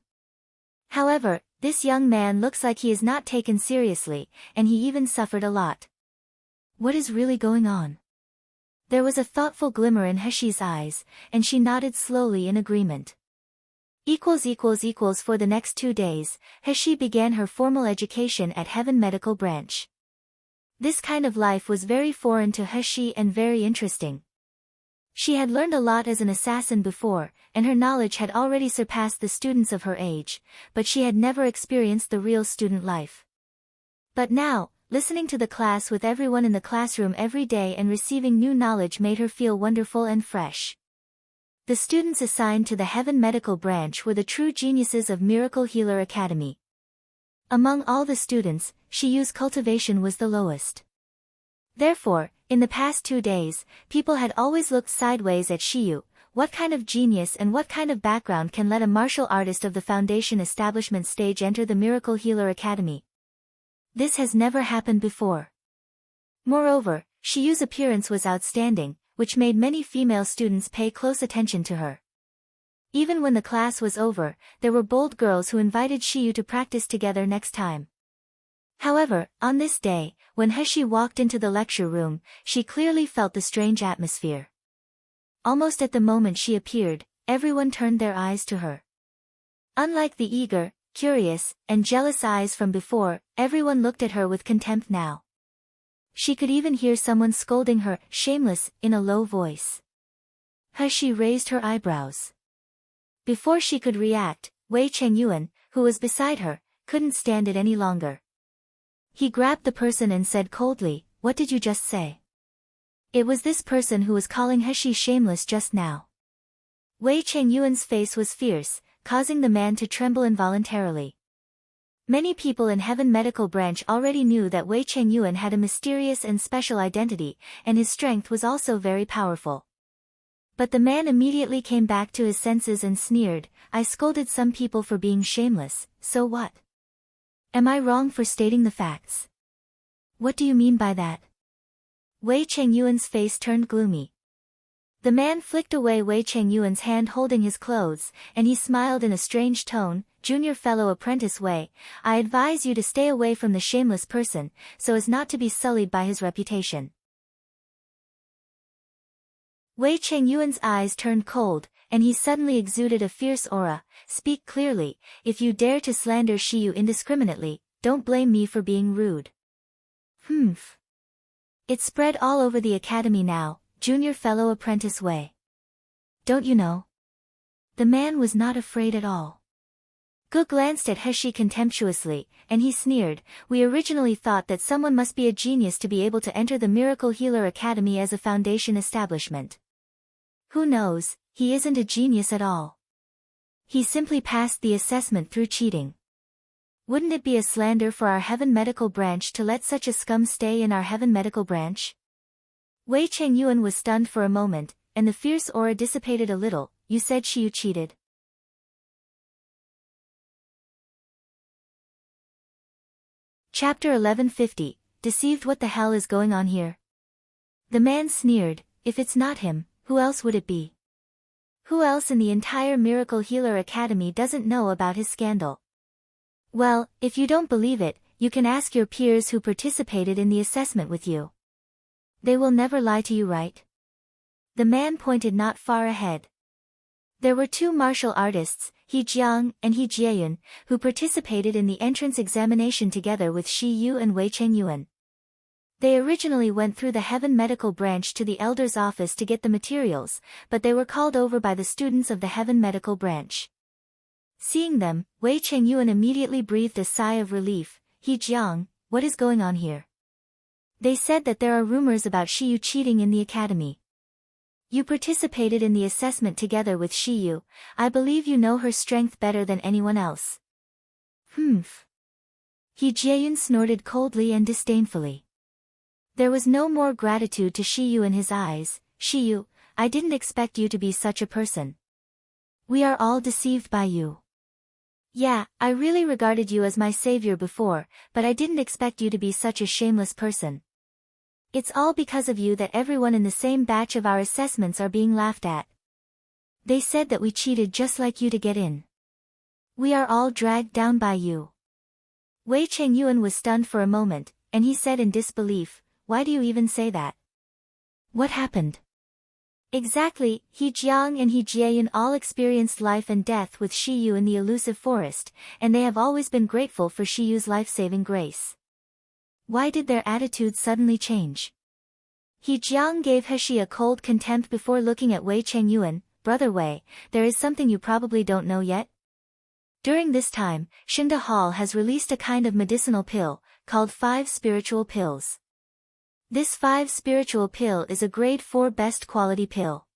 However, this young man looks like he is not taken seriously, and he even suffered a lot. What is really going on? There was a thoughtful glimmer in Heshi's eyes, and she nodded slowly in agreement. For the next 2 days, Heshi began her formal education at Heaven Medical Branch. This kind of life was very foreign to Heshi and very interesting. She had learned a lot as an assassin before, and her knowledge had already surpassed the students of her age, but she had never experienced the real student life. But now, listening to the class with everyone in the classroom every day and receiving new knowledge made her feel wonderful and fresh. The students assigned to the Heaven Medical Branch were the true geniuses of Miracle Healer Academy. Among all the students, Xi Yue's cultivation was the lowest. Therefore, in the past 2 days, people had always looked sideways at Xi Yue. What kind of genius and what kind of background can let a martial artist of the Foundation establishment stage enter the Miracle Healer Academy? This has never happened before. Moreover, Xi Yue's appearance was outstanding, which made many female students pay close attention to her. Even when the class was over, there were bold girls who invited Xi Yue to practice together next time. However, on this day, when Heshi walked into the lecture room, she clearly felt the strange atmosphere. Almost at the moment she appeared, everyone turned their eyes to her. Unlike the eager, curious, and jealous eyes from before, everyone looked at her with contempt now. She could even hear someone scolding her, "Shameless," in a low voice. Heshi raised her eyebrows. Before she could react, Wei Chengyuan, who was beside her, couldn't stand it any longer. He grabbed the person and said coldly, "What did you just say?" It was this person who was calling Heshi shameless just now. Wei Chengyuan's face was fierce, causing the man to tremble involuntarily. Many people in Heaven Medical Branch already knew that Wei Chengyuan had a mysterious and special identity, and his strength was also very powerful. But the man immediately came back to his senses and sneered, "I scolded some people for being shameless, so what? Am I wrong for stating the facts? What do you mean by that?" Wei Chengyuan's face turned gloomy. The man flicked away Wei Chengyuan's hand holding his clothes, and he smiled in a strange tone, "Junior fellow apprentice Wei, I advise you to stay away from the shameless person, so as not to be sullied by his reputation." Wei Chengyuan's eyes turned cold, and he suddenly exuded a fierce aura. "Speak clearly, if you dare to slander Xi Yue indiscriminately, don't blame me for being rude." "Humph." It spread all over the academy now, "Junior fellow apprentice Wei. Don't you know?" The man was not afraid at all. Gu glanced at Heshi contemptuously, and he sneered, "We originally thought that someone must be a genius to be able to enter the Miracle Healer Academy as a foundation establishment. Who knows, he isn't a genius at all. He simply passed the assessment through cheating. Wouldn't it be a slander for our Heaven Medical Branch to let such a scum stay in our Heaven Medical Branch?" Wei Chengyuan was stunned for a moment, and the fierce aura dissipated a little. "You said Xi Yue cheated?" Chapter 1150, Deceived. What the hell is going on here? The man sneered, "If it's not him, who else would it be? Who else in the entire Miracle Healer Academy doesn't know about his scandal? Well, if you don't believe it, you can ask your peers who participated in the assessment with you. They will never lie to you, right?" The man pointed not far ahead. There were 2 martial artists, He Jiang and He Jieyun, who participated in the entrance examination together with Xi Yue and Wei Chengyuan. They originally went through the Heaven Medical Branch to the elder's office to get the materials, but they were called over by the students of the Heaven Medical Branch. Seeing them, Wei Chengyuan immediately breathed a sigh of relief. "He Jiang, what is going on here? They said that there are rumors about Xi Yue cheating in the academy. You participated in the assessment together with Xi Yue. I believe you know her strength better than anyone else." "Humph." He Jieyun snorted coldly and disdainfully. There was no more gratitude to Xi Yue in his eyes. "Xi Yue, I didn't expect you to be such a person. We are all deceived by you. Yeah, I really regarded you as my savior before, but I didn't expect you to be such a shameless person. It's all because of you that everyone in the same batch of our assessments are being laughed at. They said that we cheated just like you to get in. We are all dragged down by you. Wei Chengyuan was stunned for a moment, and he said in disbelief, "Why do you even say that? What happened?" Exactly, He Jiang and He Jiayan all experienced life and death with Xi Yue in the elusive forest, and they have always been grateful for Xi Yue's life-saving grace. Why did their attitudes suddenly change? He Jiang gave He a cold contempt before looking at Wei Chengyuan. "Brother Wei, there is something you probably don't know yet. During this time, Xingde Hall has released a kind of medicinal pill, called 5 spiritual pills. This 5 spiritual pill is a grade 4 best quality pill.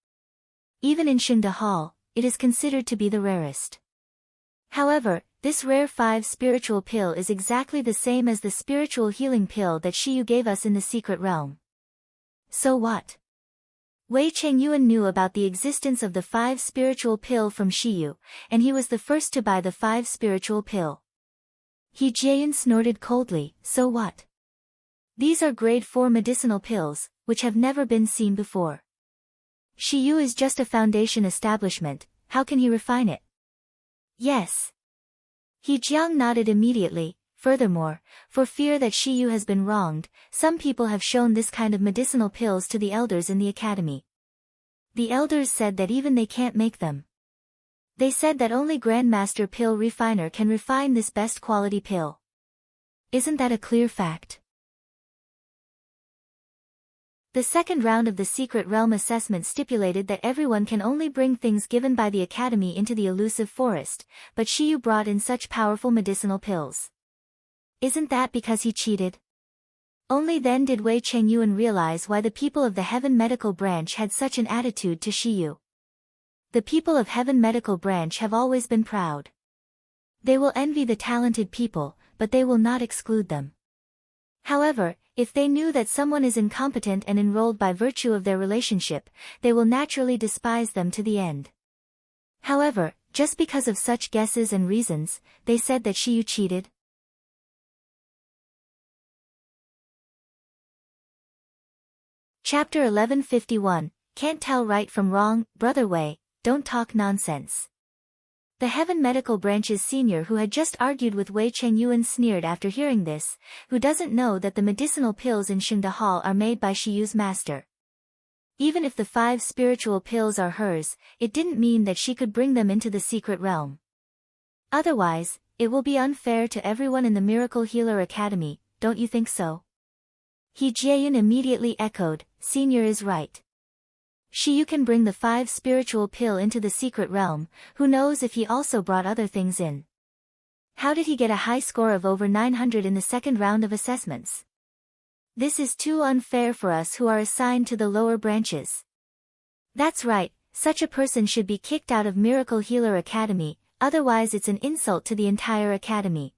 Even in Xingde Hall, it is considered to be the rarest. However, this rare 5 spiritual pill is exactly the same as the spiritual healing pill that Xi Yue gave us in the secret realm." So what? Wei Chengyuan knew about the existence of the 5 spiritual pill from Xi Yue, and he was the first to buy the 5 spiritual pill. He Jiayan snorted coldly, "So what? These are grade 4 medicinal pills, which have never been seen before. Xi Yue is just a foundation establishment, how can he refine it?" "Yes." He Jiang nodded immediately. "Furthermore, for fear that Xi Yue has been wronged, some people have shown this kind of medicinal pills to the elders in the academy. The elders said that even they can't make them. They said that only Grandmaster Pill Refiner can refine this best quality pill. Isn't that a clear fact?" The second round of the Secret Realm assessment stipulated that everyone can only bring things given by the Academy into the elusive forest, but Xi Yue brought in such powerful medicinal pills. Isn't that because he cheated? Only then did Wei Chengyuan realize why the people of the Heaven Medical Branch had such an attitude to Xi Yue. The people of Heaven Medical Branch have always been proud. They will envy the talented people, but they will not exclude them. However, if they knew that someone is incompetent and enrolled by virtue of their relationship, they will naturally despise them to the end. However, just because of such guesses and reasons, they said that Xi Yue cheated. Chapter 1151, Can't Tell Right from Wrong. "Brother Wei, don't talk nonsense." The Heaven Medical Branch's senior who had just argued with Wei Chengyuan sneered after hearing this, who doesn't know that the medicinal pills in Xingde Hall are made by Xi Yue's master. Even if the 5 spiritual pills are hers, it didn't mean that she could bring them into the secret realm. Otherwise, it will be unfair to everyone in the Miracle Healer Academy, don't you think so? He Jiayan immediately echoed, "Senior is right. Xi Yue can bring the 5 spiritual pill into the secret realm, who knows if he also brought other things in. How did he get a high score of over 900 in the second round of assessments? This is too unfair for us who are assigned to the lower branches." "That's right, such a person should be kicked out of Miracle Healer Academy, otherwise it's an insult to the entire academy."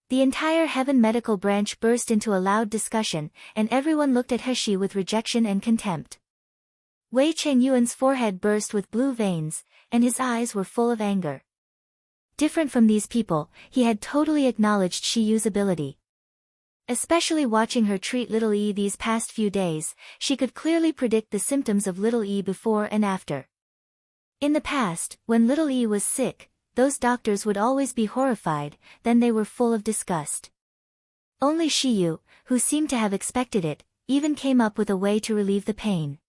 The entire Heaven Medical Branch burst into a loud discussion, and everyone looked at He with rejection and contempt. Wei Chengyuan's forehead burst with blue veins, and his eyes were full of anger. Different from these people, he had totally acknowledged Xi Yue's ability. Especially watching her treat little E these past few days, she could clearly predict the symptoms of little E before and after. In the past, when little E was sick, those doctors would always be horrified, then they were full of disgust. Only Xi Yue, who seemed to have expected it, even came up with a way to relieve the pain.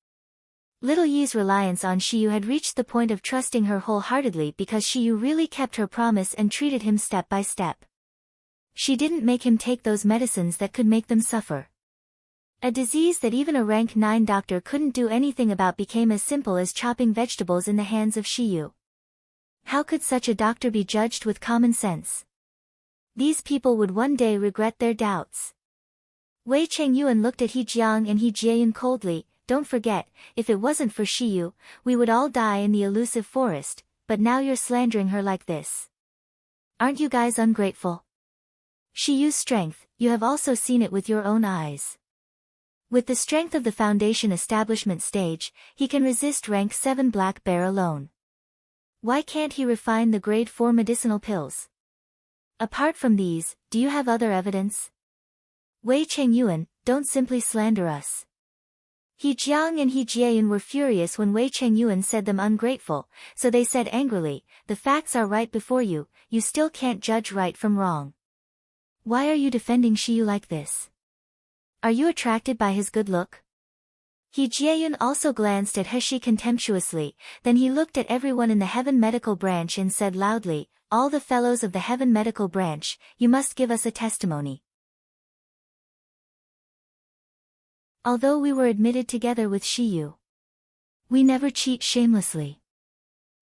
Little Yi's reliance on Xi Yue had reached the point of trusting her wholeheartedly because Xi Yue really kept her promise and treated him step by step. She didn't make him take those medicines that could make them suffer. A disease that even a rank 9 doctor couldn't do anything about became as simple as chopping vegetables in the hands of Xi Yue. How could such a doctor be judged with common sense? These people would one day regret their doubts. Wei Chengyuan looked at He Jiang and He Jiayan coldly. "Don't forget, if it wasn't for Xi Yue, we would all die in the elusive forest, but now you're slandering her like this. Aren't you guys ungrateful? Xi Yue's strength, you have also seen it with your own eyes. With the strength of the Foundation Establishment stage, he can resist rank 7 Black Bear alone. Why can't he refine the grade 4 medicinal pills? Apart from these, do you have other evidence? Wei Chengyuan, don't simply slander us. He Jiang and He Jiayun were furious when Wei Chengyuan said them ungrateful, so they said angrily, the facts are right before you, you still can't judge right from wrong. Why are you defending Xi Yue like this? Are you attracted by his good look? He Jiayun also glanced at He contemptuously, then he looked at everyone in the Heaven Medical Branch and said loudly, all the fellows of the Heaven Medical Branch, you must give us a testimony. Although we were admitted together with Xi Yue, we never cheat shamelessly.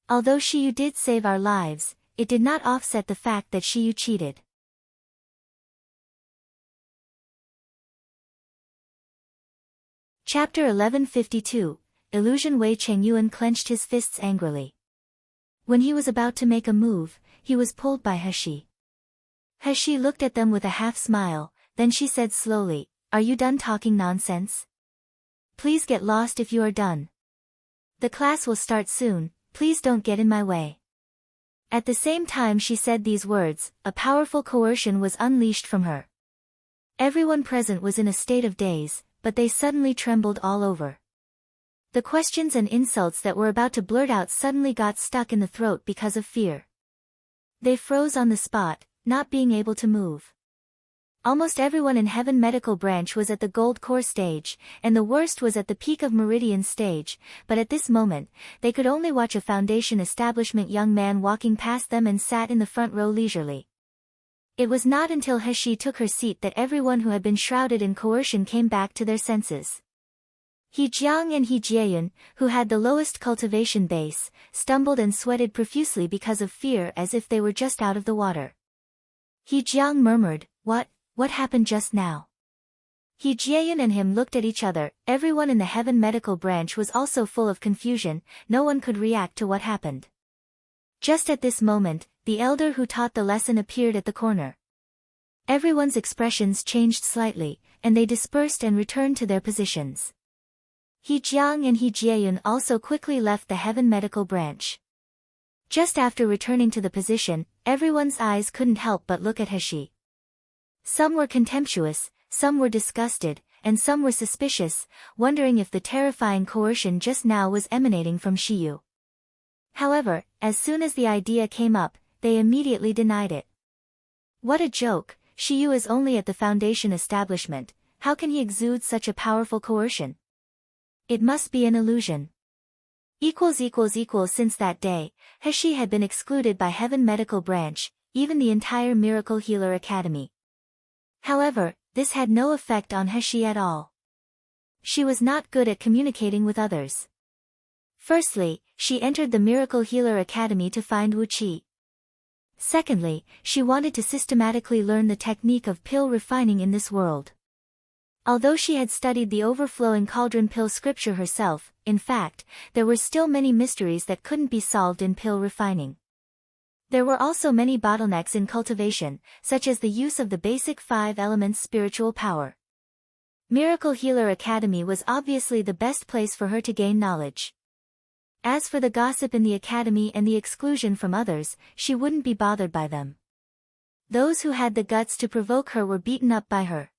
Although Xi Yue did save our lives, it did not offset the fact that Xi Yue cheated. Chapter 1152, Illusion. Wei Chengyuan clenched his fists angrily. When he was about to make a move, he was pulled by He. He looked at them with a half-smile, then she said slowly, are you done talking nonsense? Please get lost if you are done. The class will start soon, please don't get in my way. At the same time she said these words, a powerful coercion was unleashed from her. Everyone present was in a state of daze, but they suddenly trembled all over. The questions and insults that were about to blurt out suddenly got stuck in the throat because of fear. They froze on the spot, not being able to move. Almost everyone in Heaven Medical Branch was at the Gold Core stage, and the worst was at the peak of Meridian stage, but at this moment, they could only watch a Foundation establishment young man walking past them and sat in the front row leisurely. It was not until He took her seat that everyone who had been shrouded in coercion came back to their senses. He Jiang and He Jiayun, who had the lowest cultivation base, stumbled and sweated profusely because of fear as if they were just out of the water. He Jiang murmured, what happened just now? He Jiayun and him looked at each other, everyone in the Heaven Medical Branch was also full of confusion, no one could react to what happened. Just at this moment, the elder who taught the lesson appeared at the corner. Everyone's expressions changed slightly, and they dispersed and returned to their positions. He Jiang and He Jiayun also quickly left the Heaven Medical Branch. Just after returning to the position, everyone's eyes couldn't help but look at He. Some were contemptuous, some were disgusted, and some were suspicious, wondering if the terrifying coercion just now was emanating from Xi Yue. However, as soon as the idea came up, they immediately denied it. What a joke, Xi Yue is only at the Foundation establishment, how can he exude such a powerful coercion? It must be an illusion. Since that day, He had been excluded by Heaven Medical Branch, even the entire Miracle Healer Academy. However, this had no effect on He at all. She was not good at communicating with others. Firstly, she entered the Miracle Healer Academy to find Wu Qi. Secondly, she wanted to systematically learn the technique of pill refining in this world. Although she had studied the overflowing cauldron pill scripture herself, in fact, there were still many mysteries that couldn't be solved in pill refining. There were also many bottlenecks in cultivation, such as the use of the basic 5 elements spiritual power. Miracle Healer Academy was obviously the best place for her to gain knowledge. As for the gossip in the academy and the exclusion from others, she wouldn't be bothered by them. Those who had the guts to provoke her were beaten up by her.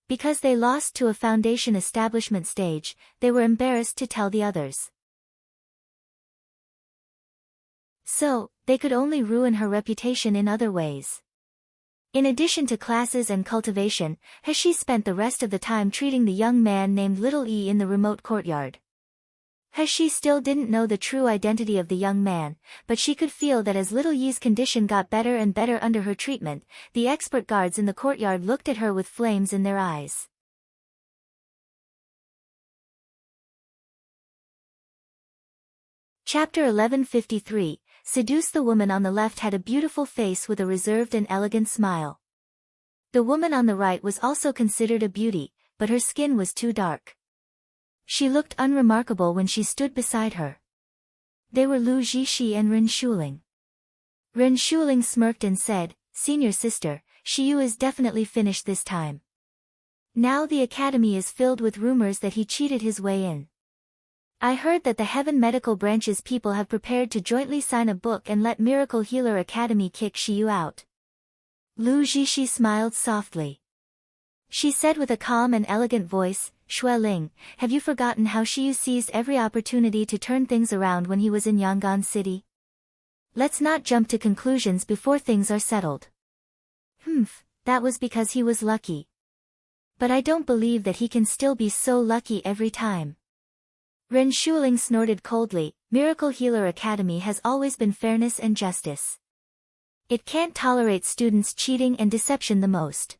Because they lost to a Foundation establishment stage, they were embarrassed to tell the others. So, they could only ruin her reputation in other ways. In addition to classes and cultivation, He spent the rest of the time treating the young man named Little E in the remote courtyard. He still didn't know the true identity of the young man, but she could feel that as Little Yi's condition got better and better under her treatment, the expert guards in the courtyard looked at her with flames in their eyes. Chapter 1153, Seduce. The woman on the left had a beautiful face with a reserved and elegant smile. The woman on the right was also considered a beauty, but her skin was too dark. She looked unremarkable when she stood beside her. They were Lu Zixi and Ren Shuling. Ren Shuling smirked and said, Senior sister, Xi Yue is definitely finished this time. Now the academy is filled with rumors that he cheated his way in. I heard that the Heaven Medical Branch's people have prepared to jointly sign a book and let Miracle Healer Academy kick Xi Yue out. Lu Zixi smiled softly. She said with a calm and elegant voice, Xue Ling, have you forgotten how Xi Yue seized every opportunity to turn things around when he was in Yangon City? Let's not jump to conclusions before things are settled. That was because he was lucky. But I don't believe that he can still be so lucky every time. Ren Shuling snorted coldly, Miracle Healer Academy has always been fairness and justice. It can't tolerate students cheating and deception the most.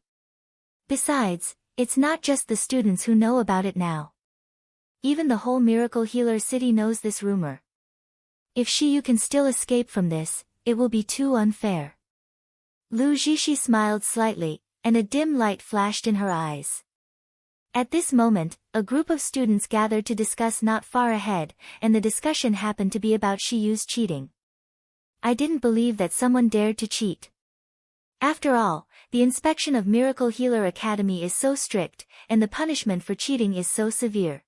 Besides, it's not just the students who know about it now. Even the whole Miracle Healer City knows this rumor. If Xi Yue can still escape from this, it will be too unfair. Lu Zixi smiled slightly, and a dim light flashed in her eyes. At this moment, a group of students gathered to discuss not far ahead, and the discussion happened to be about Xi Yue's cheating. I didn't believe that someone dared to cheat. After all, the inspection of Miracle Healer Academy is so strict, and the punishment for cheating is so severe.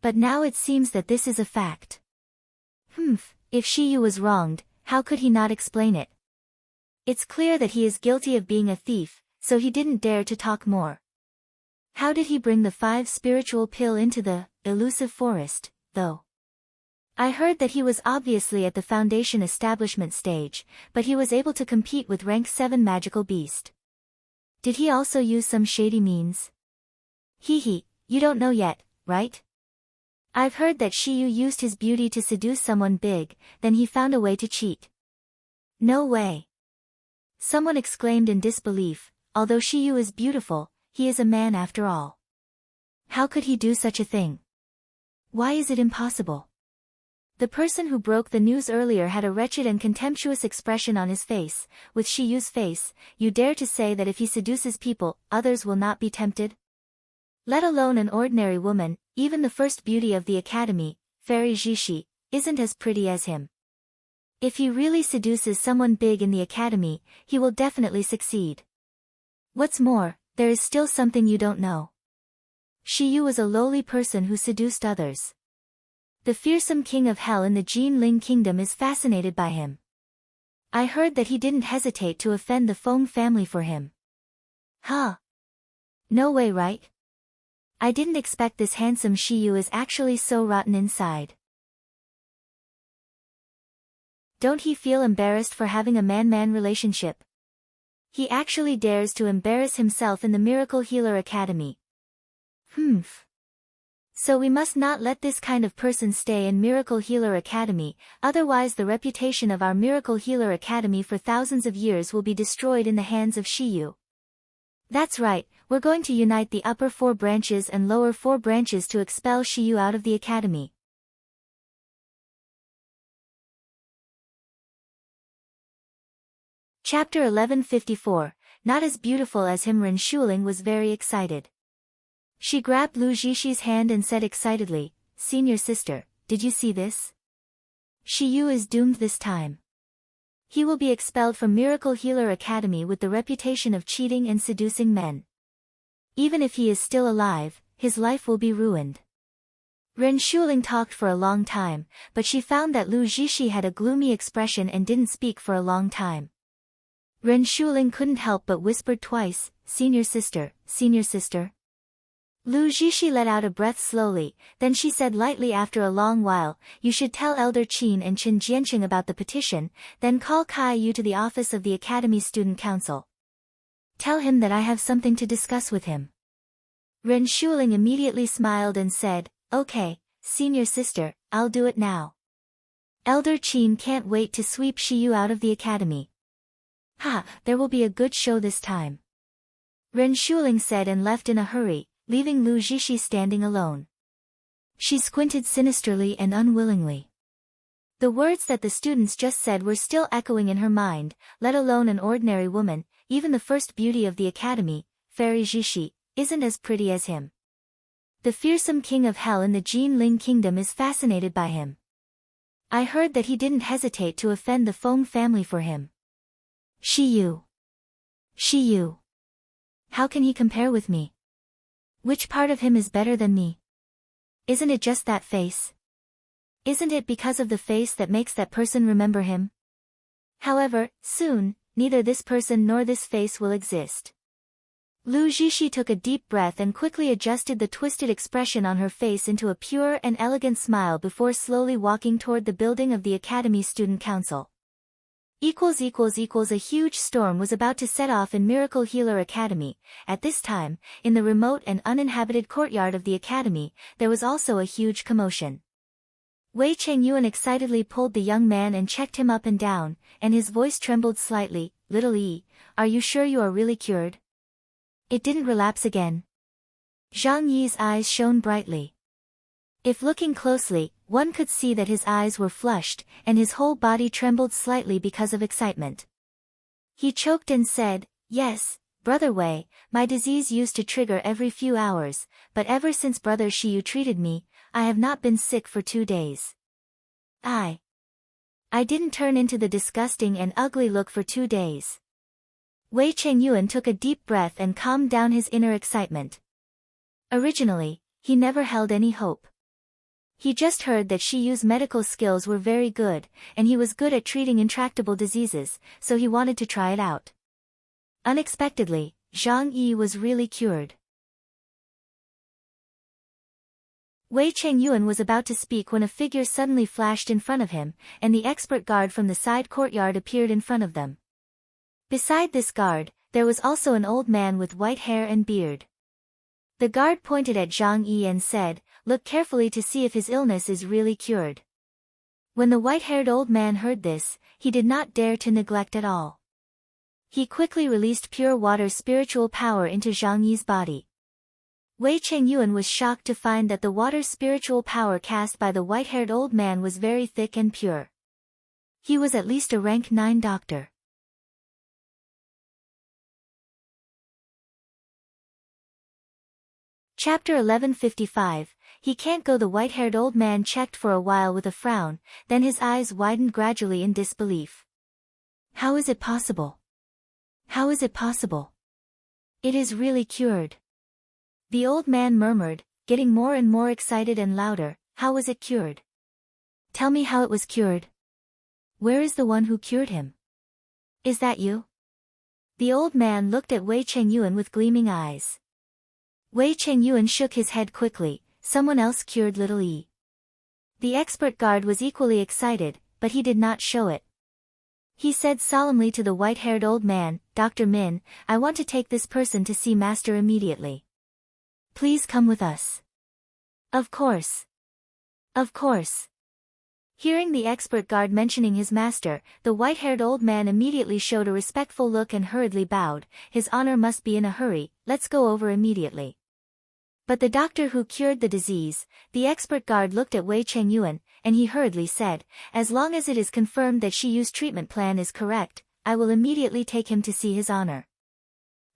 But now it seems that this is a fact. If Xi Yue was wronged, how could he not explain it? It's clear that he is guilty of being a thief, so he didn't dare to talk more. How did he bring the 5 spiritual pill into the elusive forest, though? I heard that he was obviously at the Foundation establishment stage, but he was able to compete with rank 7 magical beast. Did he also use some shady means? You don't know yet, right? I've heard that Xi Yue used his beauty to seduce someone big, then he found a way to cheat. No way. Someone exclaimed in disbelief, although Xi Yue is beautiful, he is a man after all. How could he do such a thing? Why is it impossible? The person who broke the news earlier had a wretched and contemptuous expression on his face. With Xi Yue's face, you dare to say that if he seduces people, others will not be tempted? Let alone an ordinary woman, even the first beauty of the academy, Fairy Zixi, isn't as pretty as him. If he really seduces someone big in the academy, he will definitely succeed. What's more, there is still something you don't know. Xi Yue was a lowly person who seduced others. The fearsome king of hell in the Jinling kingdom is fascinated by him. I heard that he didn't hesitate to offend the Feng family for him. No way, right? I didn't expect this handsome Xi Yue is actually so rotten inside. Don't he feel embarrassed for having a man-man relationship? He actually dares to embarrass himself in the Miracle Healer Academy. So we must not let this kind of person stay in Miracle Healer Academy, otherwise the reputation of our Miracle Healer Academy for thousands of years will be destroyed in the hands of Xi Yue. That's right, we're going to unite the upper 4 branches and lower 4 branches to expel Xi Yue out of the academy. Chapter 1154, Not as beautiful as him. Ren Shuling was very excited. She grabbed Lu Zixi's hand and said excitedly, Senior sister, did you see this? Xi Yue is doomed this time. He will be expelled from Miracle Healer Academy with the reputation of cheating and seducing men. Even if he is still alive, his life will be ruined. Ren Shuling talked for a long time, but she found that Lu Zixi had a gloomy expression and didn't speak for a long time. Ren Shuling couldn't help but whispered twice, Senior sister, Senior sister. Lu Zixi let out a breath slowly, then she said lightly after a long while, you should tell Elder Qin and Qin Jianqing about the petition, then call Kai Yu to the office of the Academy Student Council. Tell him that I have something to discuss with him. Ren Shuling immediately smiled and said, Okay, Senior sister, I'll do it now. Elder Qin can't wait to sweep Xi Yue out of the academy. There will be a good show this time. Ren Shuling said and left in a hurry, leaving Lu Zixi standing alone. She squinted sinisterly and unwillingly. The words that the students just said were still echoing in her mind, let alone an ordinary woman, even the first beauty of the academy, Fairy Zixi, isn't as pretty as him. The fearsome king of hell in the Jinling kingdom is fascinated by him. I heard that he didn't hesitate to offend the Feng family for him. Xi Yue. How can he compare with me? Which part of him is better than me? Isn't it just that face? Isn't it because of the face that makes that person remember him? However, soon, neither this person nor this face will exist. Lu Zixi took a deep breath and quickly adjusted the twisted expression on her face into a pure and elegant smile before slowly walking toward the building of the Academy Student Council. A huge storm was about to set off in Miracle Healer Academy. At this time, in the remote and uninhabited courtyard of the Academy, there was also a huge commotion. Wei Chengyuan excitedly pulled the young man and checked him up and down, and his voice trembled slightly. "Little Yi, are you sure you are really cured? It didn't relapse again?" Zhang Yi's eyes shone brightly. If looking closely, one could see that his eyes were flushed, and his whole body trembled slightly because of excitement. He choked and said, "Yes, Brother Wei, my disease used to trigger every few hours, but ever since Brother Xi Yue treated me, I have not been sick for 2 days. I didn't turn into the disgusting and ugly look for 2 days." Wei Chengyuan took a deep breath and calmed down his inner excitement. Originally, he never held any hope. He just heard that Xi Yue's medical skills were very good, and he was good at treating intractable diseases, so he wanted to try it out. Unexpectedly, Zhang Yi was really cured. Wei Chengyuan was about to speak when a figure suddenly flashed in front of him, and the expert guard from the side courtyard appeared in front of them. Beside this guard, there was also an old man with white hair and beard. The guard pointed at Zhang Yi and said, "Look carefully to see if his illness is really cured." When the white-haired old man heard this, he did not dare to neglect at all. He quickly released pure water spiritual power into Zhang Yi's body. Wei Chengyuan was shocked to find that the water spiritual power cast by the white-haired old man was very thick and pure. He was at least a rank 9 doctor. Chapter 1155, He Can't Go. The white-haired old man checked for a while with a frown, then his eyes widened gradually in disbelief. "How is it possible? How is it possible? It is really cured." The old man murmured, getting more and more excited and louder, "How was it cured? Tell me how it was cured. Where is the one who cured him? Is that you?" The old man looked at Wei Chengyuan with gleaming eyes. Wei Chengyuan shook his head quickly. "Someone else cured little Yi." The expert guard was equally excited, but he did not show it. He said solemnly to the white-haired old man, "Dr. Min, I want to take this person to see Master immediately. Please come with us." "Of course. Of course." Hearing the expert guard mentioning his master, the white-haired old man immediately showed a respectful look and hurriedly bowed. "His honor must be in a hurry, let's go over immediately." But the doctor who cured the disease, the expert guard looked at Wei Chengyuan, and he hurriedly said, "As long as it is confirmed that Xi Yue's treatment plan is correct, I will immediately take him to see his honor."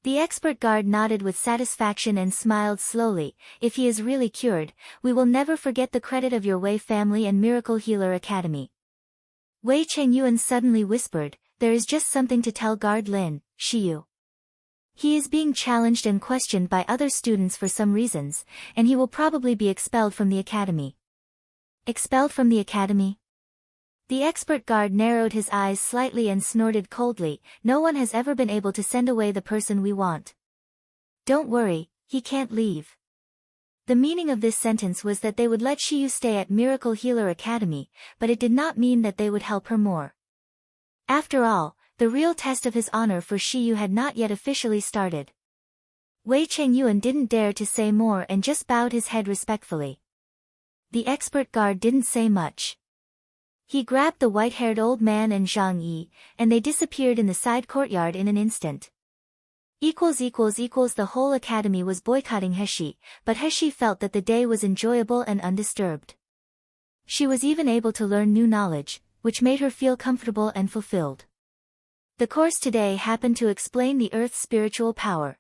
The expert guard nodded with satisfaction and smiled slowly. "If he is really cured, we will never forget the credit of your Wei family and Miracle Healer Academy." Wei Chengyuan suddenly whispered, "There is just something to tell Guard Lin, Xi Yue. He is being challenged and questioned by other students for some reasons, and he will probably be expelled from the academy." "Expelled from the academy?" The expert guard narrowed his eyes slightly and snorted coldly. "No one has ever been able to send away the person we want. Don't worry, he can't leave." The meaning of this sentence was that they would let Xi Yue stay at Miracle Healer Academy, but it did not mean that they would help her more. After all, the real test of his honor for Xi Yue had not yet officially started. Wei Chengyuan didn't dare to say more and just bowed his head respectfully. The expert guard didn't say much. He grabbed the white-haired old man and Zhang Yi, and they disappeared in the side courtyard in an instant. The whole academy was boycotting Heshi, but Heshi felt that the day was enjoyable and undisturbed. She was even able to learn new knowledge, which made her feel comfortable and fulfilled. The course today happened to explain the Earth's spiritual power.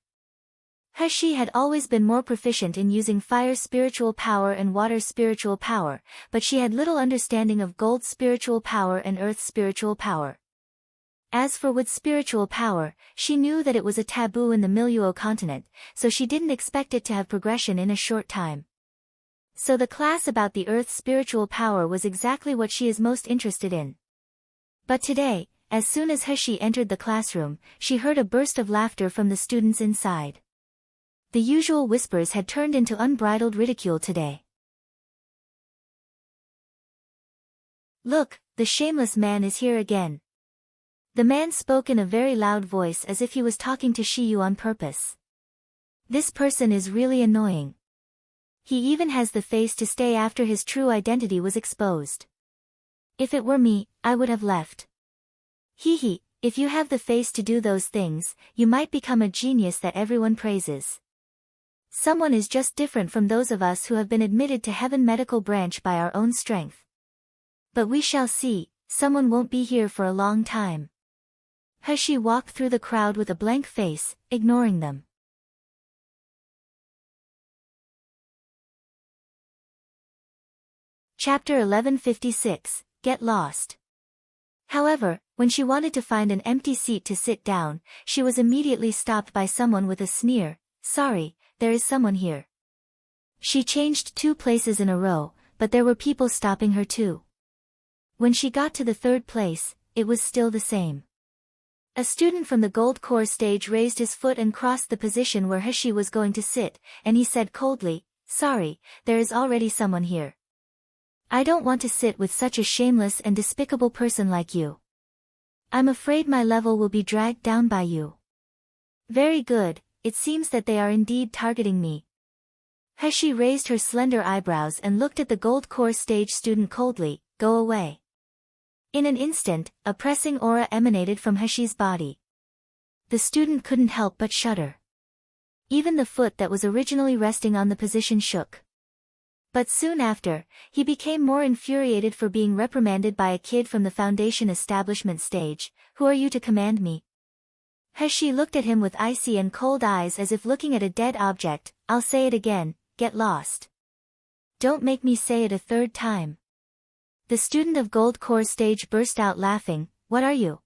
Heshi had always been more proficient in using fire spiritual power and water spiritual power, but she had little understanding of gold spiritual power and earth spiritual power. As for wood spiritual power, she knew that it was a taboo in the Miluo continent, so she didn't expect it to have progression in a short time. So the class about the Earth's spiritual power was exactly what she is most interested in. But today, as soon as He entered the classroom, she heard a burst of laughter from the students inside. The usual whispers had turned into unbridled ridicule today. "Look, the shameless man is here again." The man spoke in a very loud voice as if he was talking to Xi Yue on purpose. "This person is really annoying. He even has the face to stay after his true identity was exposed. If it were me, I would have left. Hee, if you have the face to do those things, you might become a genius that everyone praises. Someone is just different from those of us who have been admitted to Heaven Medical Branch by our own strength. But we shall see, someone won't be here for a long time." He walked through the crowd with a blank face, ignoring them. Chapter 1156, Get Lost. However, when she wanted to find an empty seat to sit down, she was immediately stopped by someone with a sneer. "Sorry, there is someone here." She changed 2 places in a row, but there were people stopping her too. When she got to the 3rd place, it was still the same. A student from the gold core stage raised his foot and crossed the position where He was going to sit, and he said coldly, "Sorry, there is already someone here. I don't want to sit with such a shameless and despicable person like you. I'm afraid my level will be dragged down by you." "Very good, it seems that they are indeed targeting me." He raised her slender eyebrows and looked at the gold core stage student coldly. "Go away." In an instant, a pressing aura emanated from He's body. The student couldn't help but shudder. Even the foot that was originally resting on the position shook. But soon after, he became more infuriated for being reprimanded by a kid from the Foundation establishment stage. "Who are you to command me?" He looked at him with icy and cold eyes as if looking at a dead object. "I'll say it again, get lost. Don't make me say it a 3rd time." The student of gold core stage burst out laughing. "What are you?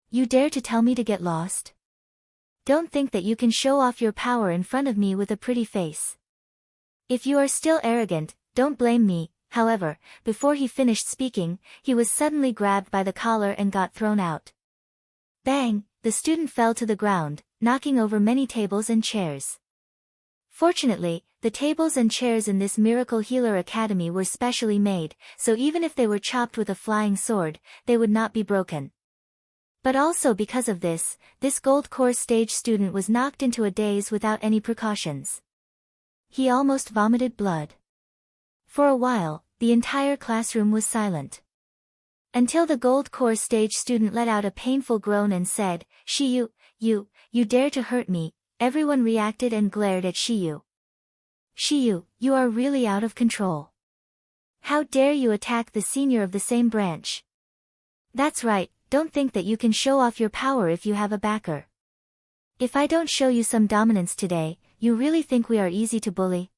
You dare to tell me to get lost? Don't think that you can show off your power in front of me with a pretty face. If you are still arrogant, don't blame me." However, before he finished speaking, he was suddenly grabbed by the collar and got thrown out. Bang! The student fell to the ground, knocking over many tables and chairs. Fortunately, the tables and chairs in this Miracle Healer Academy were specially made, so even if they were chopped with a flying sword, they would not be broken. But also because of this gold core stage student was knocked into a daze without any precautions. He almost vomited blood. For a while, the entire classroom was silent. Until the gold core stage student let out a painful groan and said, "Xi Yue, you dare to hurt me." Everyone reacted and glared at Xi Yue. "Xi Yue, you are really out of control. How dare you attack the senior of the same branch? That's right, don't think that you can show off your power if you have a backer. If I don't show you some dominance today, you really think we are easy to bully?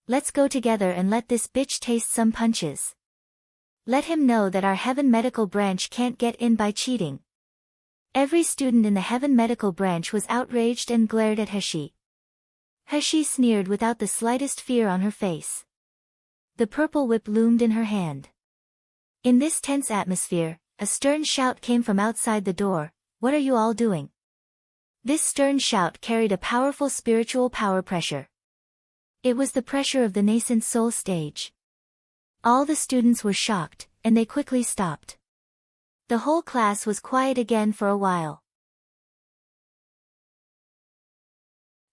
Let's go together and let this bitch taste some punches. Let him know that our Heaven Medical Branch can't get in by cheating." Every student in the Heaven Medical Branch was outraged and glared at He. He sneered without the slightest fear on her face. The purple whip loomed in her hand. In this tense atmosphere, a stern shout came from outside the door. "What are you all doing?" This stern shout carried a powerful spiritual power pressure. It was the pressure of the nascent soul stage. All the students were shocked, and they quickly stopped. The whole class was quiet again for a while.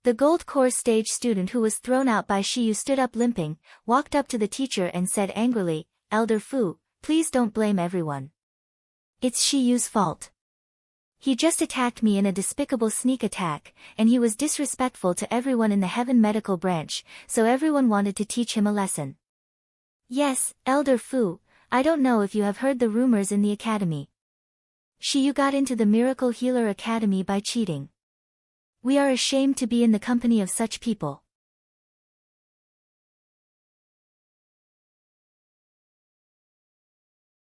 The gold core stage student who was thrown out by Xi Yue stood up limping, walked up to the teacher and said angrily, "Elder Fu, please don't blame everyone. It's Xi Yue's fault. He just attacked me in a despicable sneak attack, and he was disrespectful to everyone in the Heaven Medical Branch, so everyone wanted to teach him a lesson." "Yes, Elder Fu, I don't know if you have heard the rumors in the academy. Xi Yue got into the Miracle Healer Academy by cheating. We are ashamed to be in the company of such people."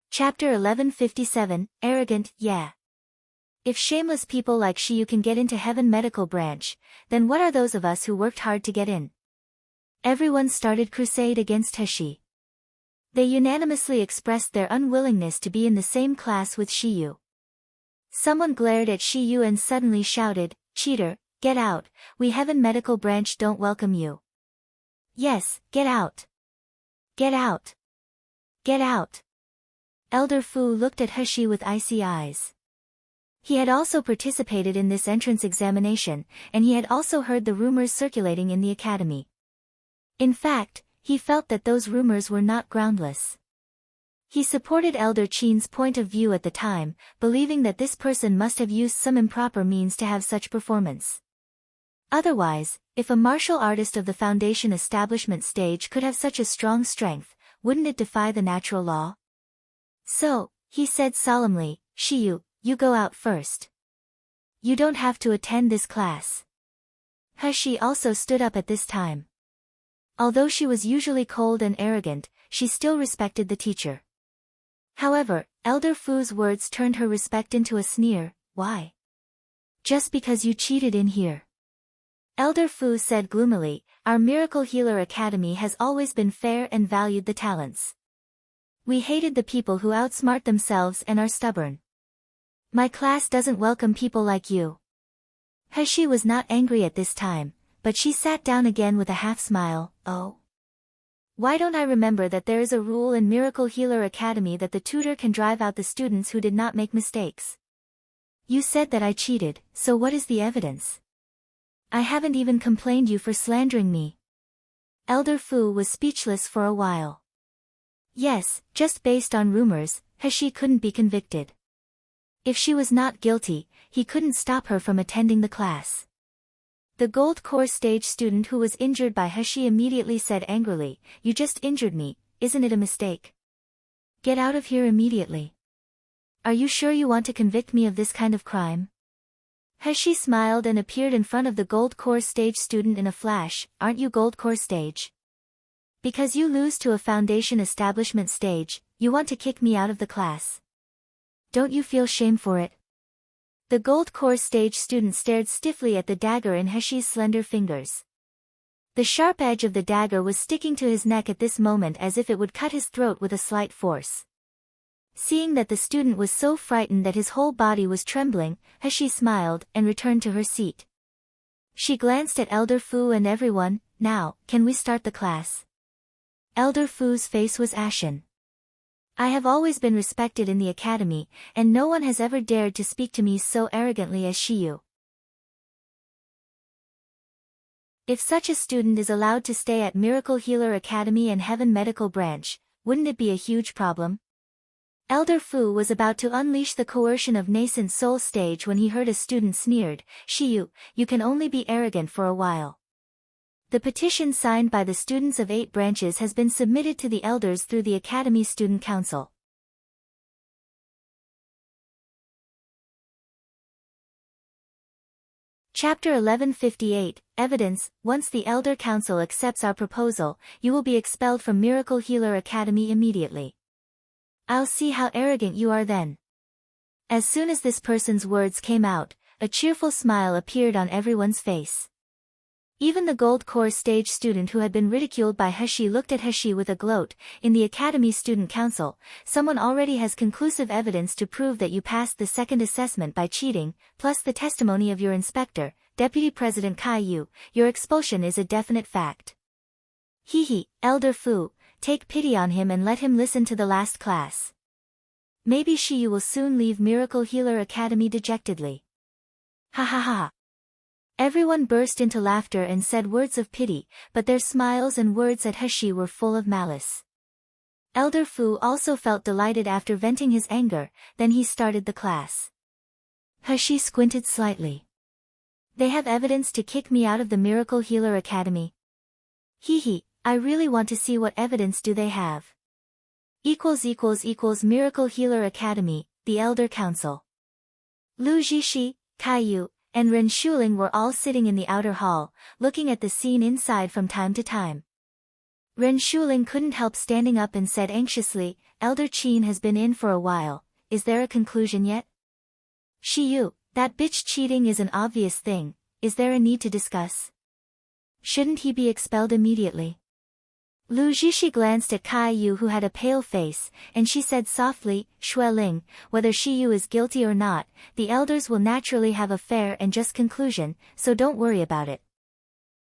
Chapter 1157, Arrogant, Yeah. If shameless people like Xi Yue can get into Heaven Medical Branch, then what are those of us who worked hard to get in? Everyone started crusade against Xi. They unanimously expressed their unwillingness to be in the same class with Xi Yue. Someone glared at Xi Yue and suddenly shouted, "Cheater, get out, we Heaven Medical Branch don't welcome you." Yes, get out. Get out. Get out. Elder Fu looked at Xi with icy eyes. He had also participated in this entrance examination, and he had also heard the rumors circulating in the academy. In fact, he felt that those rumors were not groundless. He supported Elder Qin's point of view at the time, believing that this person must have used some improper means to have such performance. Otherwise, if a martial artist of the Foundation establishment stage could have such a strong strength, wouldn't it defy the natural law? So, he said solemnly, "Xi Yue, you go out first. You don't have to attend this class." Xi also stood up at this time. Although she was usually cold and arrogant, she still respected the teacher. However, Elder Fu's words turned her respect into a sneer. "Why? Just because you cheated in here?" Elder Fu said gloomily, "Our Miracle Healer Academy has always been fair and valued the talents. We hated the people who outsmart themselves and are stubborn. My class doesn't welcome people like you." Xi was not angry at this time, but she sat down again with a half-smile. "Oh. Why don't I remember that there is a rule in Miracle Healer Academy that the tutor can drive out the students who did not make mistakes? You said that I cheated, so what is the evidence? I haven't even complained you for slandering me." Elder Fu was speechless for a while. Yes, just based on rumors, Xi couldn't be convicted. If she was not guilty, he couldn't stop her from attending the class. The gold core stage student who was injured by Xi immediately said angrily, "You just injured me, isn't it a mistake? Get out of here immediately. Are you sure you want to convict me of this kind of crime?" Xi smiled and appeared in front of the gold core stage student in a flash. "Aren't you gold core stage? Because you lose to a Foundation establishment stage, you want to kick me out of the class? Don't you feel shame for it?" The gold core stage student stared stiffly at the dagger in Xi's slender fingers. The sharp edge of the dagger was sticking to his neck at this moment as if it would cut his throat with a slight force. Seeing that the student was so frightened that his whole body was trembling, Xi smiled and returned to her seat. She glanced at Elder Fu and everyone. "Now, can we start the class?" Elder Fu's face was ashen. "I have always been respected in the academy, and no one has ever dared to speak to me so arrogantly as Xi Yue. If such a student is allowed to stay at Miracle Healer Academy and Heaven Medical Branch, wouldn't it be a huge problem?" Elder Fu was about to unleash the coercion of nascent soul stage when he heard a student sneered, "Xi Yue, you can only be arrogant for a while. The petition signed by the students of 8 branches has been submitted to the elders through the Academy Student Council. Chapter 1158, Evidence. Once the Elder Council accepts our proposal, you will be expelled from Miracle Healer Academy immediately. I'll see how arrogant you are then." As soon as this person's words came out, a cheerful smile appeared on everyone's face. Even the gold core stage student who had been ridiculed by Xi looked at Xi with a gloat. "In the Academy Student Council, someone already has conclusive evidence to prove that you passed the second assessment by cheating, plus the testimony of your inspector, Deputy President Kai Yu. Your expulsion is a definite fact." "Hee, Elder Fu, take pity on him and let him listen to the last class. Maybe Xi Yue will soon leave Miracle Healer Academy dejectedly." Ha ha ha. Everyone burst into laughter and said words of pity, but their smiles and words at Xi were full of malice. Elder Fu also felt delighted after venting his anger, then he started the class. Xi squinted slightly. "They have evidence to kick me out of the Miracle Healer Academy? Hee, I really want to see what evidence do they have. Miracle Healer Academy, the Elder Council." Lu Zhishi, Kai Yu, and Ren Shuling were all sitting in the outer hall, looking at the scene inside from time to time. Ren Shuling couldn't help standing up and said anxiously, "Elder Qin has been in for a while, is there a conclusion yet?" "Xi Yue, that bitch cheating is an obvious thing, is there a need to discuss?" Shouldn't he be expelled immediately? Lu Zixi glanced at Kai Yu, who had a pale face, and she said softly, Xueling, whether Xi Yu is guilty or not, the elders will naturally have a fair and just conclusion, so don't worry about it.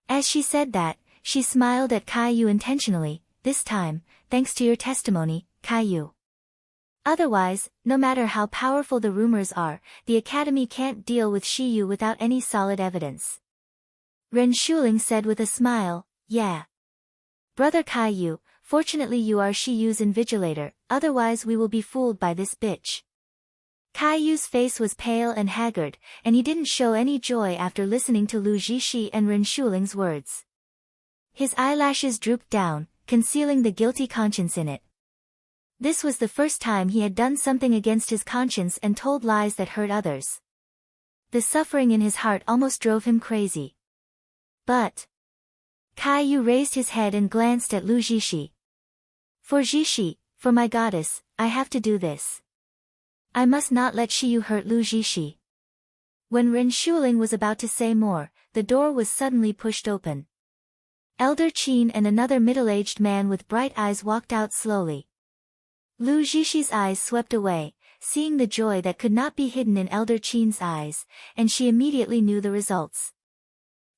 As she said that, she smiled at Kai Yu intentionally, this time, thanks to your testimony, Kai Yu. Otherwise, no matter how powerful the rumors are, the academy can't deal with Xi Yu without any solid evidence. Ren Shuling said with a smile, yeah. Brother Kai Yu, fortunately you are Xi Yu's invigilator, otherwise we will be fooled by this bitch. Kai Yu's face was pale and haggard, and he didn't show any joy after listening to Lu Zixi and Ren Shuling's words. His eyelashes drooped down, concealing the guilty conscience in it. This was the first time he had done something against his conscience and told lies that hurt others. The suffering in his heart almost drove him crazy. But Kai Yu raised his head and glanced at Lu Zixi. For Zixi, for my goddess, I have to do this. I must not let Xi Yu hurt Lu Zixi. When Ren Shuling was about to say more, the door was suddenly pushed open. Elder Qin and another middle-aged man with bright eyes walked out slowly. Lu Zixi's eyes swept away, seeing the joy that could not be hidden in Elder Qin's eyes, and she immediately knew the results.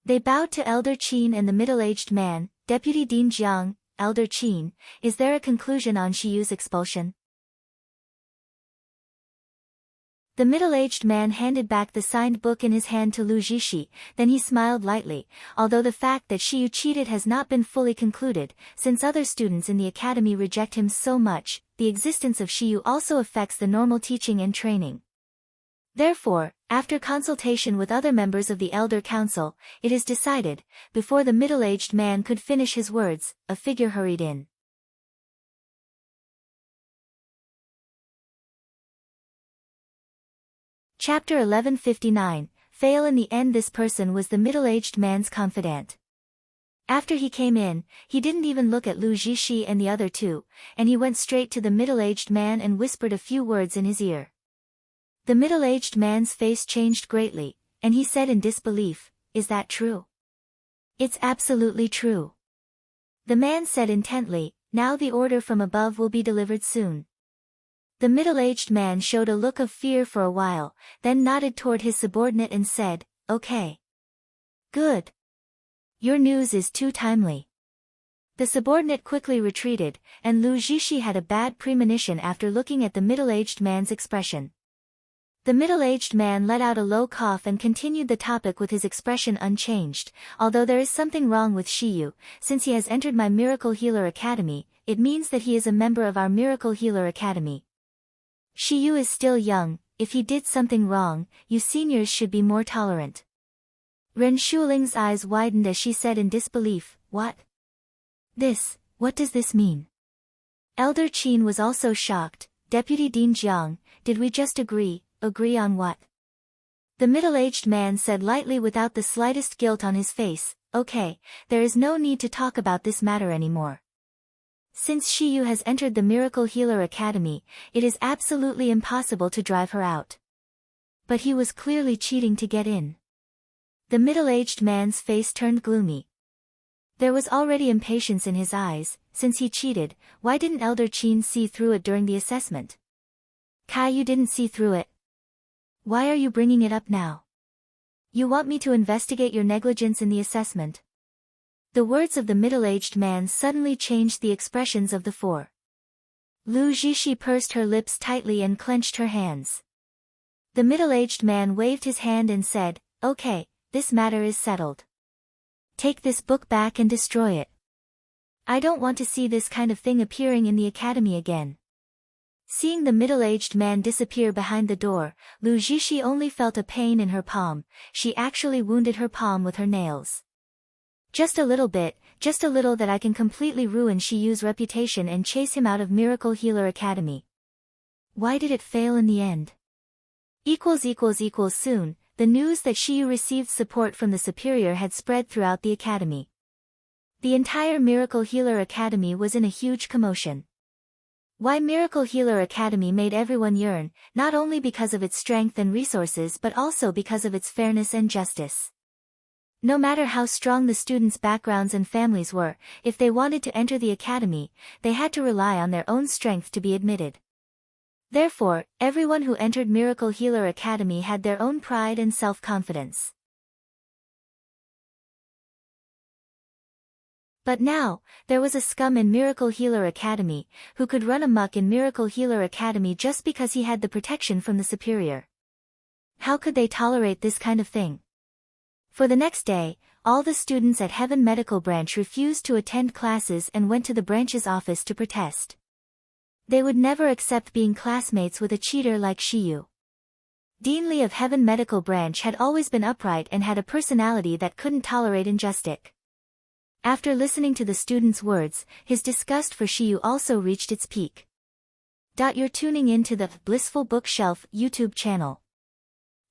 They bowed to Elder Qin and the middle-aged man, Deputy Dean Jiang. Elder Qin, is there a conclusion on Xi Yu's expulsion? The middle-aged man handed back the signed book in his hand to Lu Zixi, then he smiled lightly, although the fact that Xi Yu cheated has not been fully concluded, since other students in the academy reject him so much, the existence of Xi Yu also affects the normal teaching and training. Therefore, after consultation with other members of the Elder Council, it is decided, before the middle-aged man could finish his words, a figure hurried in. Chapter 1159, Fail in the end. This person was the middle-aged man's confidant. After he came in, he didn't even look at Lu Zixi and the other two, and he went straight to the middle-aged man and whispered a few words in his ear. The middle-aged man's face changed greatly, and he said in disbelief, is that true? It's absolutely true. The man said intently, now the order from above will be delivered soon. The middle-aged man showed a look of fear for a while, then nodded toward his subordinate and said, okay. Good. Your news is too timely. The subordinate quickly retreated, and Lu Zixi had a bad premonition after looking at the middle-aged man's expression. The middle-aged man let out a low cough and continued the topic with his expression unchanged, although there is something wrong with Xi Yu, since he has entered my Miracle Healer Academy, it means that he is a member of our Miracle Healer Academy. Xi Yu is still young, if he did something wrong, you seniors should be more tolerant. Ren Shuling's eyes widened as she said in disbelief, what? What does this mean? Elder Qin was also shocked, Deputy Dean Jiang, did we just agree on what? The middle-aged man said lightly without the slightest guilt on his face, okay, there is no need to talk about this matter anymore. Since Xi Yu has entered the Miracle Healer Academy, it is absolutely impossible to drive her out. But he was clearly cheating to get in. The middle-aged man's face turned gloomy. There was already impatience in his eyes, since he cheated, why didn't Elder Qin see through it during the assessment? Kai Yu didn't see through it. Why are you bringing it up now? You want me to investigate your negligence in the assessment? The words of the middle-aged man suddenly changed the expressions of the four. Lu Zixi pursed her lips tightly and clenched her hands. The middle-aged man waved his hand and said, okay, this matter is settled. Take this book back and destroy it. I don't want to see this kind of thing appearing in the academy again. Seeing the middle-aged man disappear behind the door, Lu Zixi only felt a pain in her palm, she actually wounded her palm with her nails. Just a little that I can completely ruin Xi Yu's reputation and chase him out of Miracle Healer Academy. Why did it fail in the end? Soon, the news that Xi Yu received support from the superior had spread throughout the academy. The entire Miracle Healer Academy was in a huge commotion. Why Miracle Healer Academy made everyone yearn, not only because of its strength and resources but also because of its fairness and justice. No matter how strong the students' backgrounds and families were, if they wanted to enter the academy, they had to rely on their own strength to be admitted. Therefore, everyone who entered Miracle Healer Academy had their own pride and self-confidence. But now, there was a scum in Miracle Healer Academy, who could run amok in Miracle Healer Academy just because he had the protection from the superior. How could they tolerate this kind of thing? For the next day, all the students at Heaven Medical Branch refused to attend classes and went to the branch's office to protest. They would never accept being classmates with a cheater like Xi Yue. Dean Li of Heaven Medical Branch had always been upright and had a personality that couldn't tolerate injustice. After listening to the students' words, his disgust for Xi Yue also reached its peak. You're tuning in to the Blissful Bookshelf YouTube channel.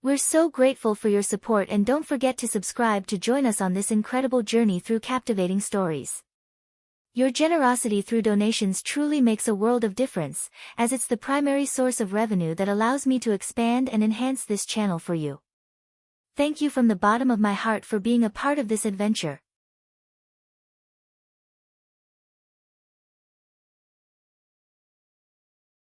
We're so grateful for your support, and don't forget to subscribe to join us on this incredible journey through captivating stories. Your generosity through donations truly makes a world of difference, as it's the primary source of revenue that allows me to expand and enhance this channel for you. Thank you from the bottom of my heart for being a part of this adventure.